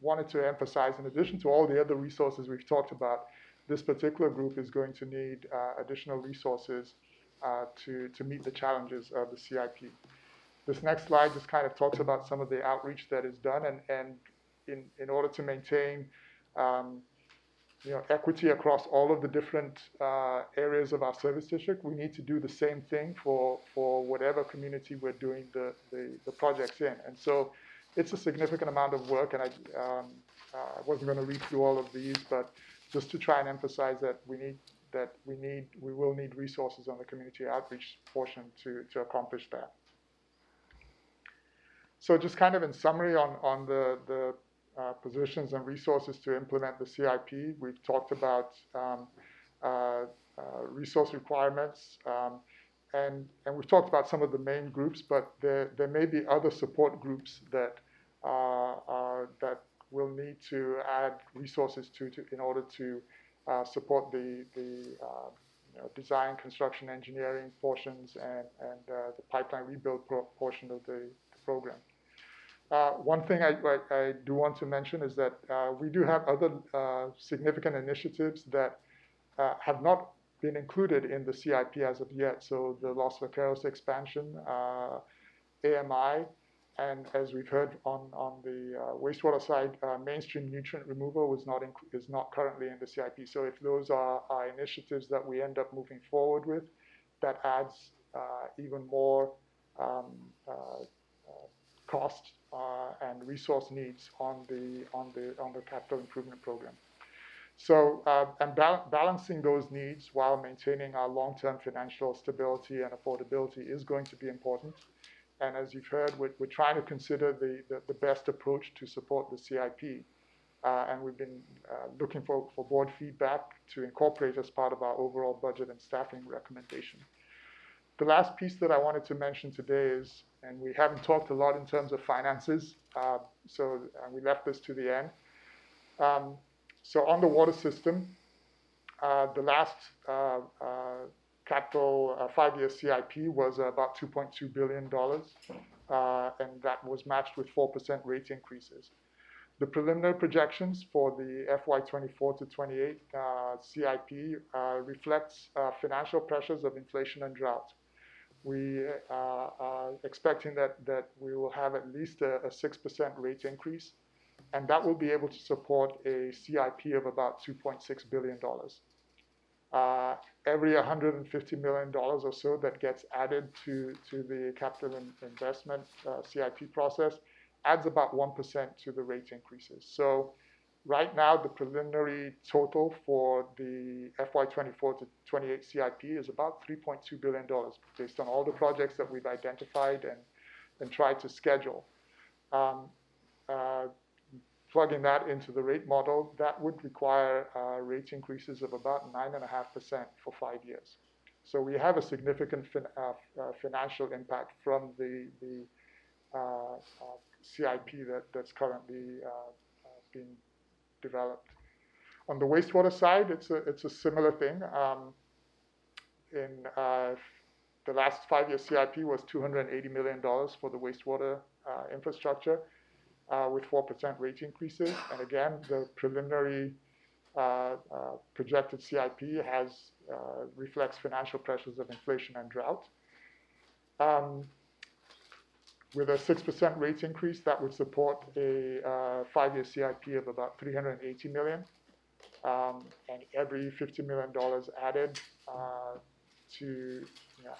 Wanted to emphasize, in addition to all the other resources we've talked about, this particular group is going to need additional resources to meet the challenges of the CIP. This next slide just kind of talks about some of the outreach that is done, and in order to maintain equity across all of the different areas of our service district, we need to do the same thing for whatever community we're doing the projects in. And so it's a significant amount of work, and I wasn't going to read through all of these, but just to try and emphasize that we will need resources on the community outreach portion to accomplish that. So just kind of in summary on the positions and resources to implement the CIP, we've talked about resource requirements, and we've talked about some of the main groups, but there may be other support groups that will need to add resources to in order to support the design, construction, engineering portions and the pipeline rebuild portion of the program. One thing I do want to mention is that we do have other significant initiatives that have not been included in the CIP as of yet. So the Los Vaqueros expansion, AMI, and as we've heard on the wastewater side, mainstream nutrient removal is not currently in the CIP. So if those are initiatives that we end up moving forward with, that adds even more cost and resource needs on the capital improvement program. So balancing those needs while maintaining our long-term financial stability and affordability is going to be important. And as you've heard, we're trying to consider the best approach to support the CIP. And we've been looking for board feedback to incorporate as part of our overall budget and staffing recommendation. The last piece that I wanted to mention today is, and we haven't talked a lot in terms of finances, so we left this to the end. So on the water system, the last capital 5-year CIP was about $2.2 billion, and that was matched with 4% rate increases. The preliminary projections for the FY24 to 28 CIP reflects financial pressures of inflation and drought. We are expecting that we will have at least a 6% rate increase, and that will be able to support a CIP of about $2.6 billion. Every $150 million or so that gets added to the capital investment CIP process adds about 1% to the rate increases. So right now, the preliminary total for the FY24 to 28 CIP is about $3.2 billion based on all the projects that we've identified and tried to schedule. Plugging that into the rate model, that would require rate increases of about 9.5% for 5 years. So we have a significant financial impact from the CIP that's currently being developed. On the wastewater side, it's a similar thing. In the last 5-year CIP was $280 million for the wastewater infrastructure, with 4% rate increases. And again, the preliminary projected CIP reflects financial pressures of inflation and drought. With a 6% rate increase, that would support a 5-year CIP of about $380 million. And every $50 million added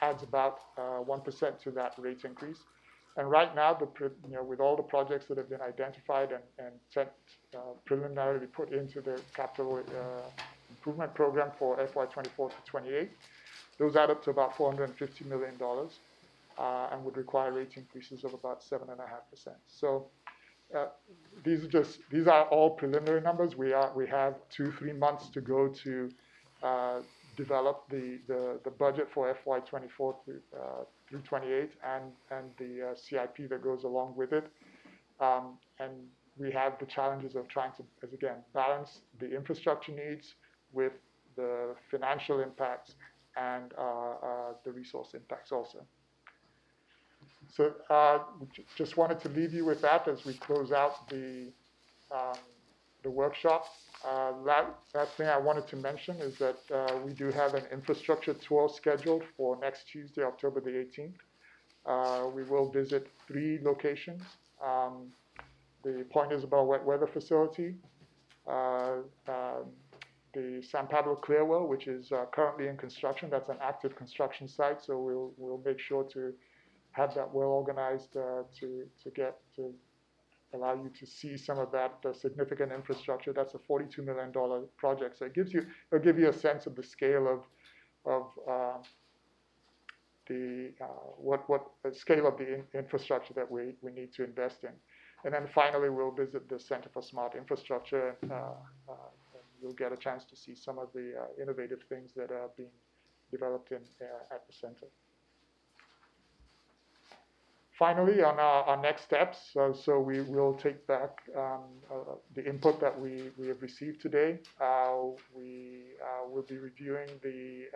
adds about 1% to that rate increase. And right now, with all the projects that have been identified and preliminarily put into the capital improvement program for FY24 to 28, those add up to about $450 million and would require rate increases of about 7.5%. So these are all preliminary numbers. We have 2-3 months to go to develop the budget for FY24 through 28 and the CIP that goes along with it. And we have the challenges of trying to, again, balance the infrastructure needs with the financial impacts and the resource impacts also. So just wanted to leave you with that as we close out the workshop. Last thing I wanted to mention is that we do have an infrastructure tour scheduled for next Tuesday, October the 18th. We will visit 3 locations. The Point Isabel wet weather facility, the San Pablo Clearwell, which is currently in construction. That's an active construction site, so we'll make sure to have that well organized to allow you to see some of that significant infrastructure. That's a $42 million project. So it'll give you a sense of the scale of the scale of the infrastructure that we need to invest in. And then finally, we'll visit the Center for Smart Infrastructure. And you'll get a chance to see some of the innovative things that are being developed at the center. Finally, on our next steps, so we will take back the input that we have received today. We will be reviewing the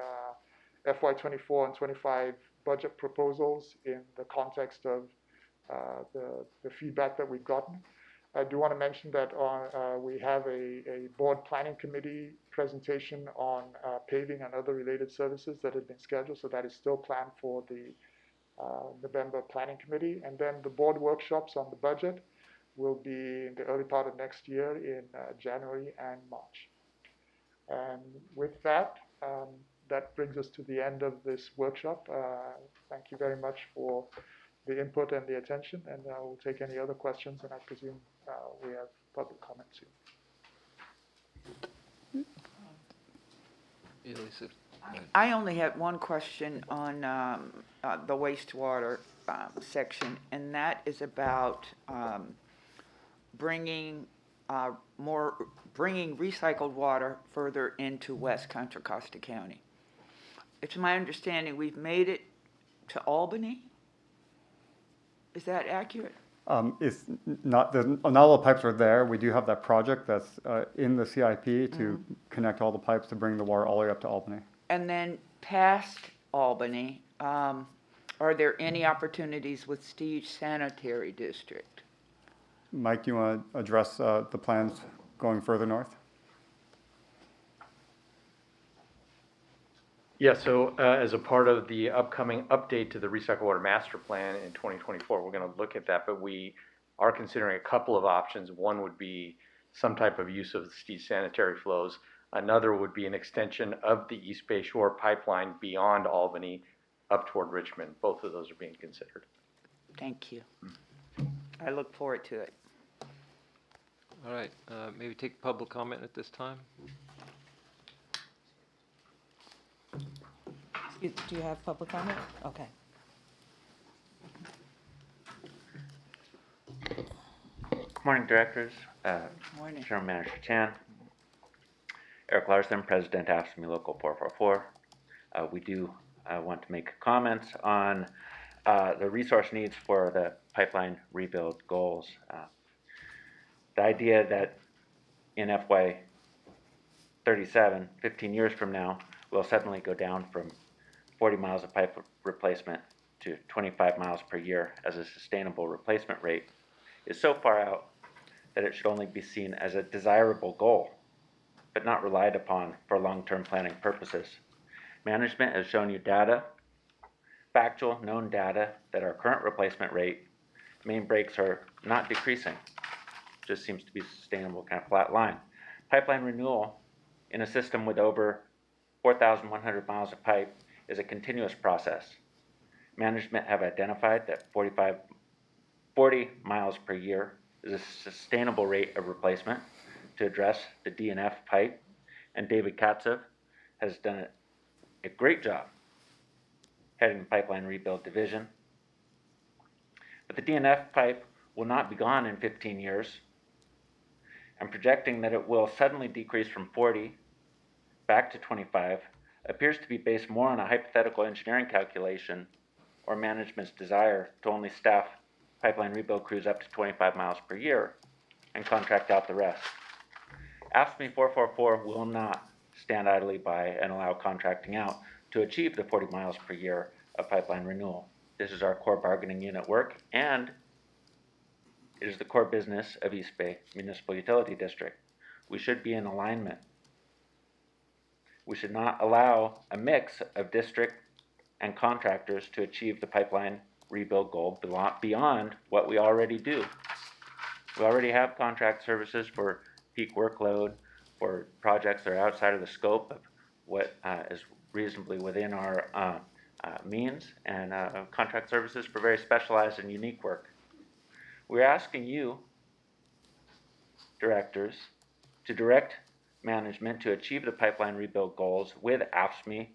FY24 and 25 budget proposals in the context of the feedback that we've gotten. I do want to mention that we have a board planning committee presentation on paving and other related services that have been scheduled, so that is still planned for the November Planning Committee. And then the board workshops on the budget will be in the early part of next year in January and March. And with that, that brings us to the end of this workshop. Thank you very much for the input and the attention, and we'll take any other questions, and I presume we have public comment soon. I only had one question on the wastewater section, and that is about bringing recycled water further into West Contra Costa County. It's my understanding we've made it to Albany. Is that accurate? It's not all the pipes are there. We do have that project that's in the CIP to connect all the pipes to bring the water all the way up to Albany. And then past Albany, are there any opportunities with Stige Sanitary District? Mike, do you want to address the plans going further north? Yeah, so as a part of the upcoming update to the Recycled Water Master Plan in 2024, we're going to look at that, but we are considering a couple of options. One would be some type of use of the Stige sanitary flows. Another would be an extension of the East Bay Shore pipeline beyond Albany up toward Richmond. Both of those are being considered. Thank you. I look forward to it. All right, maybe take public comment at this time. Do you have public comment? Okay. Good morning, directors. Morning. General Manager Chan. Eric Larson, President, AFSCME Local 444. We do want to make comments on the resource needs for the pipeline rebuild goals. The idea that in FY 37, 15 years from now, we'll suddenly go down from 40 miles of pipe replacement to 25 miles per year as a sustainable replacement rate is so far out that it should only be seen as a desirable goal, but not relied upon for long-term planning purposes. Management has shown you data, factual, known data, that our current replacement rate, main breaks are not decreasing. Just seems to be a sustainable kind of flat line. Pipeline renewal in a system with over 4,100 miles of pipe is a continuous process. Management have identified that 40 miles per year is a sustainable rate of replacement to address the DNF pipe, and David Katzev has done a great job heading the Pipeline Rebuild Division. But the DNF pipe will not be gone in 15 years, and projecting that it will suddenly decrease from 40 back to 25 appears to be based more on a hypothetical engineering calculation or management's desire to only staff pipeline rebuild crews up to 25 miles per year and contract out the rest. AFSCME 444 will not stand idly by and allow contracting out to achieve the 40 miles per year of pipeline renewal. This is our core bargaining unit work, and it is the core business of East Bay Municipal Utility District. We should be in alignment. We should not allow a mix of district and contractors to achieve the pipeline rebuild goal beyond what we already do. We already have contract services for peak workload, for projects that are outside of the scope of what is reasonably within our means, and contract services for very specialized and unique work. We're asking you, directors, to direct management to achieve the pipeline rebuild goals with AFSCME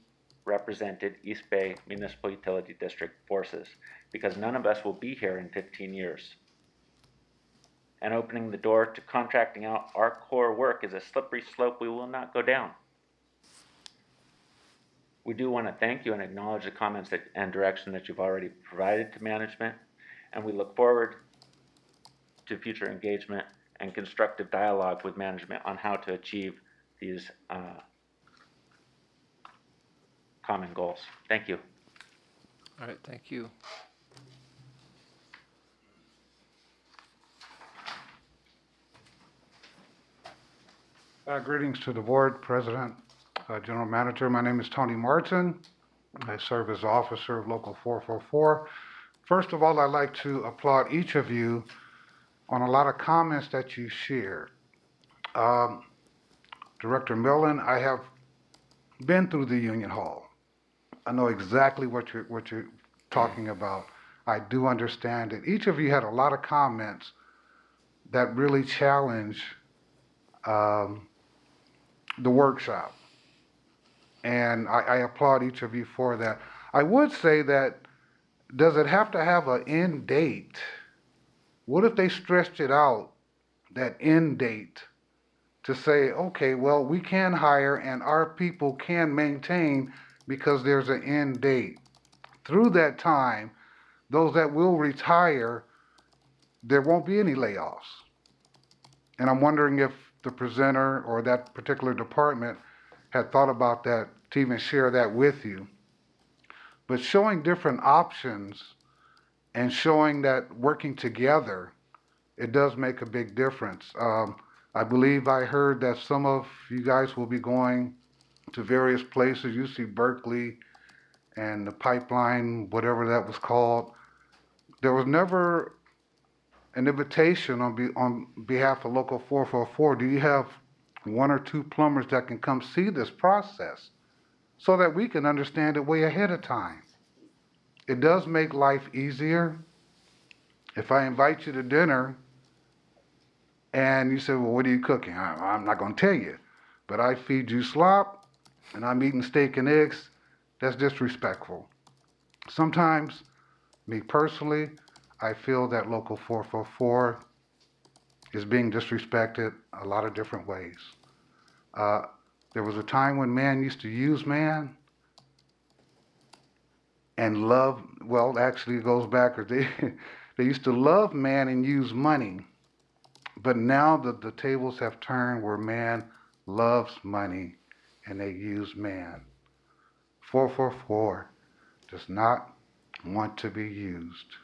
represented East Bay Municipal Utility District forces, because none of us will be here in 15 years. And opening the door to contracting out our core work is a slippery slope we will not go down. We do want to thank you and acknowledge the comments and direction that you've already provided to management, and we look forward to future engagement and constructive dialogue with management on how to achieve these common goals. Thank you. All right, thank you. Greetings to the board, President, General Manager. My name is Tony Martin. I serve as officer of Local 444. First of all, I'd like to applaud each of you on a lot of comments that you shared. Director Millen, I have been through the Union Hall. I know exactly what you're talking about. I do understand it. Each of you had a lot of comments that really challenge the workshop. And I applaud each of you for that. I would say that, does it have to have an end date? What if they stretched it out, that end date, to say, okay, well, we can hire and our people can maintain because there's an end date. Through that time, those that will retire, there won't be any layoffs. And I'm wondering if the presenter or that particular department had thought about that, to even share that with you. But showing different options and showing that working together, it does make a big difference. I believe I heard that some of you guys will be going to various places, UC Berkeley and the pipeline, whatever that was called. There was never an invitation on behalf of Local 444. Do you have one or two plumbers that can come see this process so that we can understand it way ahead of time. It does make life easier. If I invite you to dinner and you say, well, what are you cooking? I'm not going to tell you, but I feed you slop and I'm eating steak and eggs. That's disrespectful. Sometimes, me personally, I feel that Local 444 is being disrespected a lot of different ways. There was a time when man used to use man and love, well, actually it goes backwards. They used to love man and use money. But now the tables have turned where man loves money and they use man. 444 does not want to be used.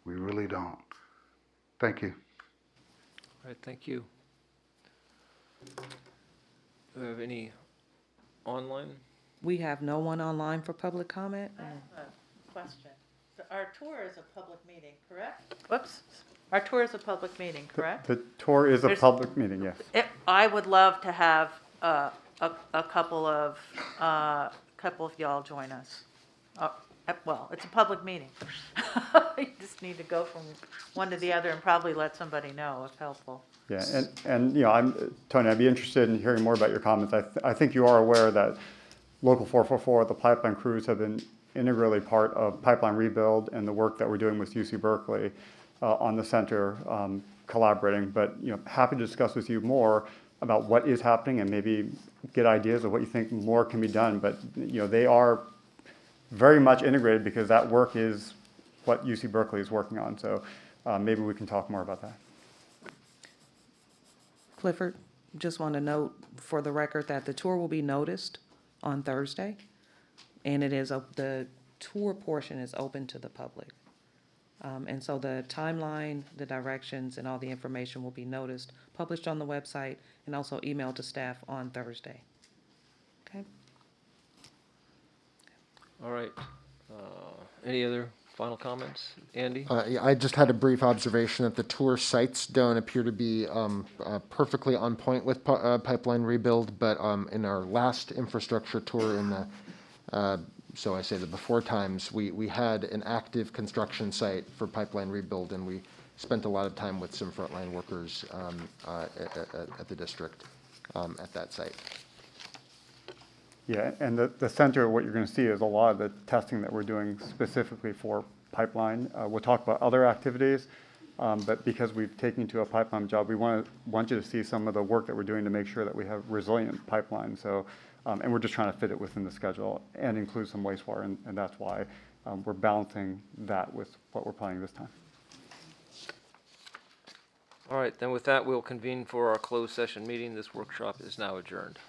We really don't. Thank you. All right, thank you. Do we have any online? We have no one online for public comment. I have a question. So our tour is a public meeting, correct? Whoops. Our tour is a public meeting, correct? The tour is a There's- public meeting, yes. I would love to have a couple of y'all join us. Well, it's a public meeting. You just need to go from one to the other and probably let somebody know if helpful. Yeah, and you know, Tony, I'd be interested in hearing more about your comments. I think you are aware that Local 444, the pipeline crews have been integrally part of pipeline rebuild and the work that we're doing with UC Berkeley on the center, collaborating. But you know, happy to discuss with you more about what is happening and maybe get ideas of what you think more can be done. But you know, they are very much integrated because that work is what UC Berkeley is working on. So maybe we can talk more about that. Clifford, just want to note for the record that the tour will be noticed on Thursday, and it is the tour portion is open to the public. And so the timeline, the directions, and all the information will be noticed, published on the website, and also emailed to staff on Thursday. Okay? All right. Any other final comments? Andy? Yeah, I just had a brief observation that the tour sites don't appear to be perfectly on point with pipeline rebuild, but in our last infrastructure tour in the, so I say the before times, we had an active construction site for pipeline rebuild, and we spent a lot of time with some frontline workers at the district at that site. Yeah, and the center, what you're going to see is a lot of the testing that we're doing specifically for pipeline. We'll talk about other activities, but because we've taken to a pipeline job, we want you to see some of the work that we're doing to make sure that we have resilient pipelines. So, and we're just trying to fit it within the schedule and include some wastewater, and that's why we're balancing that with what we're planning this time. All right, then with that, we'll convene for our closed session meeting. This workshop is now adjourned.